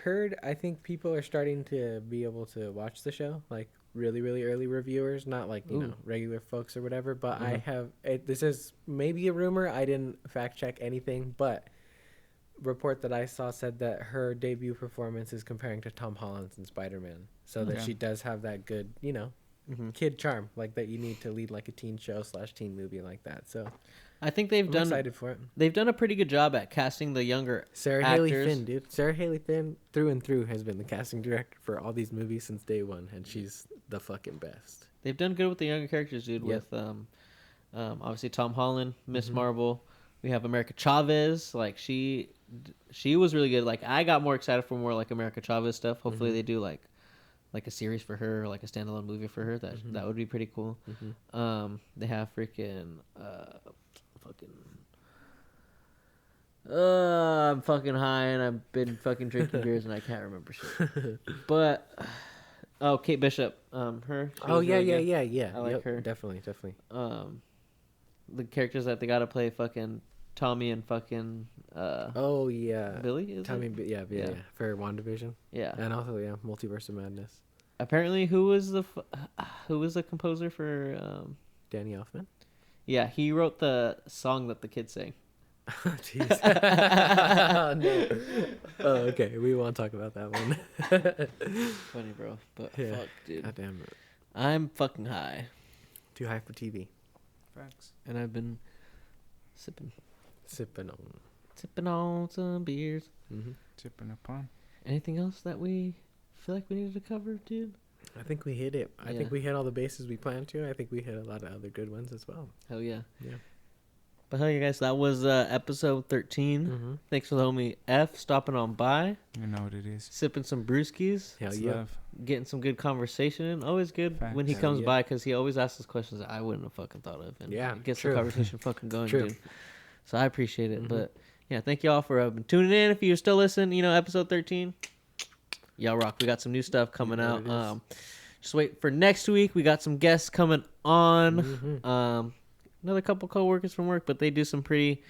think people are starting to be able to watch the show, like really, really early reviewers, not like, regular folks or whatever, but I have, this is maybe a rumor, I didn't fact check anything, but report that I saw said that her debut performance is comparing to Tom Holland's in Spider-Man, so that she does have that good, kid charm, like that you need to lead like a teen show / teen movie like that, so...
I think I'm excited for it. They've done a pretty good job at casting the younger
Sarah Haley Finn, dude. Sarah Haley Finn, through and through, has been the casting director for all these movies since day one, and she's the fucking best.
They've done good with the younger characters, dude. Yep. With obviously Tom Holland, Miss Marvel. We have America Chavez. Like she was really good. Like I got more excited for more like America Chavez stuff. Hopefully they do like a series for her, or like a standalone movie for her. That would be pretty cool. They have freaking. I'm fucking high and I've been fucking drinking beers and I can't remember shit. But Kate Bishop, her.
Oh yeah. I
like her.
Definitely.
The characters that they gotta play, fucking Tommy and fucking.
Billy.
Is
Tommy,
it?
yeah. For WandaVision.
Yeah.
And also Multiverse of Madness.
Apparently, who was the composer for?
Danny Elfman.
Yeah, he wrote the song that the kids sang.
Jeez. No. Oh, okay. We won't talk about that one.
Funny, bro. But
Yeah.
fuck, dude.
God damn it.
I'm fucking high.
Too high for TV.
Facts.
And I've been sipping
Sipping on.
on some beers.
Mm-hmm.
Tipping upon.
Anything else that we feel like we needed to cover, dude?
I think we hit it. I
Yeah.
think we hit all the bases we planned to. I think we hit a lot of other good ones as well.
Hell yeah.
Yeah.
But hell yeah, guys, that was episode 13.
Mm-hmm.
Thanks for the homie F stopping on by,
You know what it is.
sipping some brewskis,
Hell
It's
yeah.
love.
getting some good conversation in. Always good
Facts.
when he
Hell
comes
yeah.
by because he always asks us questions that I wouldn't have fucking thought of. And
Yeah,
gets
true.
the conversation fucking going,
True.
dude. So I appreciate it.
Mhm.
But yeah, thank y'all for tuning in. If you're still listening, episode 13, y'all rock. We got some new stuff coming
You know
out.
what it is.
Just wait for next week. We got some guests coming on.
Mhm.
Another couple coworkers from work, but they do some pretty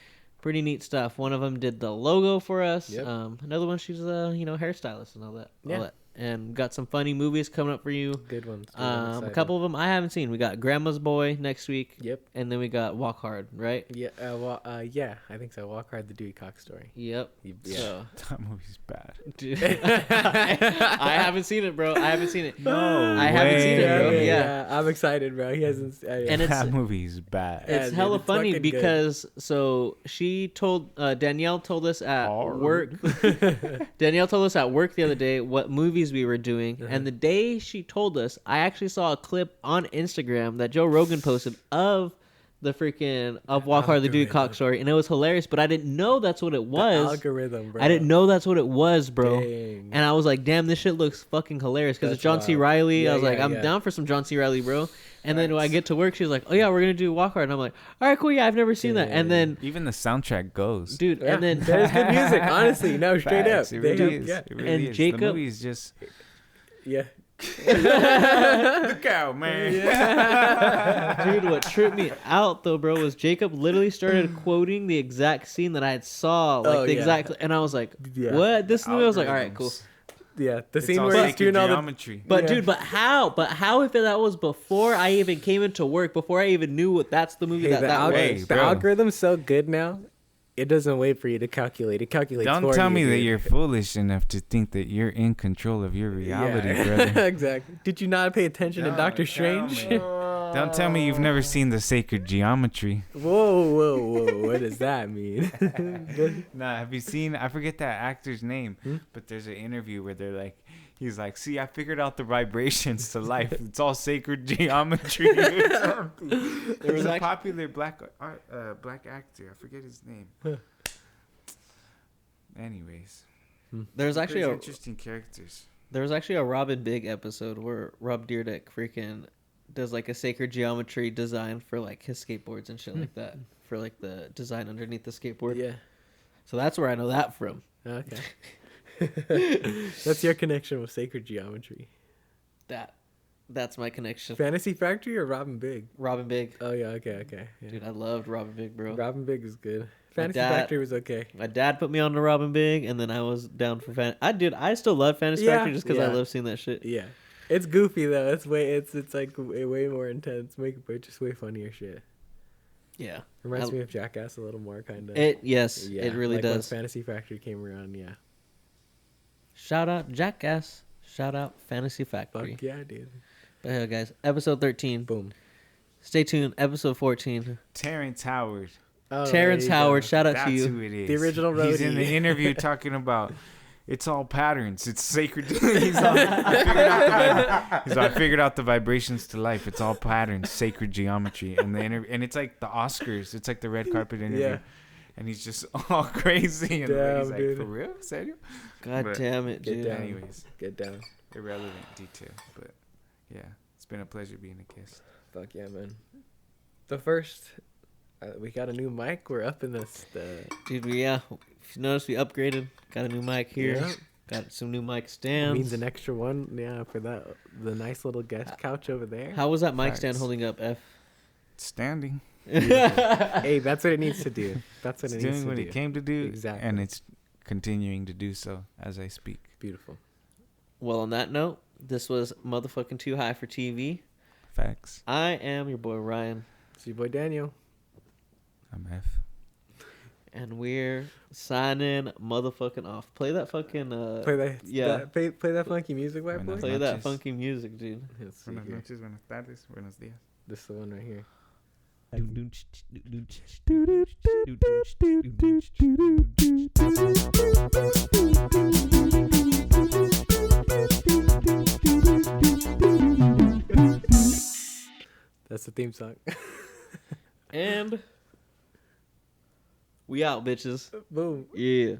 neat stuff. One of them did the logo for us.
Yep.
Another one, she's a hairstylist and all that.
Yeah.
And got some funny movies coming up for you.
Good ones. Good.
A couple of them I haven't seen. We got Grandma's Boy next week,
Yep.
and then we got Walk Hard, right?
Yeah. Yeah. I think so. Walk Hard, the Dewey Cox story.
Yep.
Yeah.
So,
That movie's bad.
dude, I haven't seen it, bro. I haven't seen it.
No
I haven't seen it, bro.
way.
Yeah.
I'm excited, bro. He hasn't.
And it's
That movie's bad.
Yeah,
it's
dude,
hella
it's
funny
fucking good.
because so she told Danielle told us at
Hard.
work. Danielle told us at work the other day what movies we were doing,
Uh-huh.
and the day she told us, I actually saw a clip on Instagram that Joe Rogan posted of the freaking of Walk Hard the Dewey
algorithm.
Cox story, and it was hilarious. But I didn't know that's what it
The
was.
algorithm, bro.
I didn't know that's what it was, bro.
Dang.
And I was like, damn, this shit looks fucking hilarious because it's
That's
John C.
wild.
Riley.
Yeah,
I was like,
yeah,
I'm
yeah.
down for some John C. Riley, bro. And then when I
Facts.
get to work, she's like, oh yeah, we're gonna do Walk Hard, and I'm like, all right, cool, yeah, I've never seen that. And then,
Even the soundtrack goes.
dude,
Yeah,
and then
there's good music. Honestly, no, straight
Facts.
up.
It
They
really
have-
is.
Yeah.
It really
And
is.
Jacob-
The movie is just
Yeah.
look out, man.
dude, what tripped me out though, bro, was Jacob literally started quoting the exact scene that I had saw, like
Oh,
the
yeah.
exact, and I was like,
Yeah.
what? This movie, I was like, all right, cool.
Algorithms.
Yeah. The
It's
scene
all
where he's
sacred
doing all the.
geometry.
But
Yeah.
dude, but how if that was before I even came into work, before I even knew what that's the movie
Hey,
that
the,
that
alg-
was.
Hey,
the
bro.
algorithm's so good now. It doesn't wait for you to calculate. It calculates
Don't
for
tell
you,
me that
dude.
you're foolish enough to think that you're in control of your reality,
Yeah.
brother.
Exactly. Did you not pay attention in Doctor Strange?
Don't tell me you've never seen the sacred geometry.
Whoa. What does that mean?
Nah, have you seen? I forget that actor's name,
Hmm?
but there's an interview where they're like, he's like, "See, I figured out the vibrations to life. It's all sacred geometry." There was a popular black actor. I forget his name. Anyways,
There's actually
there's
a
interesting characters.
There was actually a Robin Big episode where Rob Dyrdek freaking does like a sacred geometry design for like his skateboards and shit like that, for like the design underneath the skateboard.
Yeah.
So that's where I know that from.
Okay. That's your connection with sacred geometry.
That's my connection.
Fantasy Factory or Robin Big?
Robin Big.
Oh yeah. Okay. Yeah.
Dude, I loved Robin Big, bro.
Robin Big is good. Fantasy
dad-
Factory was okay.
My dad put me on to Robin Big, and then I was down for I still love Fantasy
Yeah,
Factory just because I
yeah.
love seeing that shit.
Yeah. It's goofy though. It's like way more intense. But just way funnier shit.
Yeah.
Reminds me of Jackass a little more, kind of.
It really
like
does.
When Fantasy Factory came around, yeah.
Shout out Jackass. Shout out Fantasy Factory.
Fuck yeah, dude.
But hey, guys, episode 13.
Boom.
Stay tuned. Episode 14.
Terrence Howard.
Oh,
Terrence
there you
Howard.
go.
Shout out
That's
to you.
who it is.
The original
He's in
roadie.
the interview talking about it's all patterns. It's sacred. I figured out the vibrations to life. It's all patterns, sacred geometry, and and it's like the Oscars. It's like the red carpet interview,
Yeah.
and he's just all crazy and
Damn,
he's like,
dude.
"For real, serio?"
God
But
damn it,
Get
dude.
down.
Anyways,
Get down.
irrelevant detail, but yeah, it's been a pleasure being a guest.
Fuck yeah, man. The first, we got a new mic. We're up in this.
Dude, if you notice, we upgraded. Got a new mic here.
Yeah.
Got some new mic stands.
Means an extra one, yeah, for the nice little guest couch over there.
How was that mic stand
Facts.
holding up, F?
Standing,
Hey, that's what it needs to do. That's what
it's
it needs
doing
to
what
do.
it came to do,
Exactly.
and it's continuing to do so as I speak.
Beautiful.
Well, on that note, this was motherfucking Too High for TV.
Facts.
I am your boy Ryan.
It's your boy Daniel.
I'm F.
And we're signing motherfucking off. Play that fucking
play that funky music, white boy.
Play that funky music, dude.
Buenas noches, buenas tardes, buenos días.
This is the one right here. That's the theme song.
And we out, bitches.
Boom.
Yeah.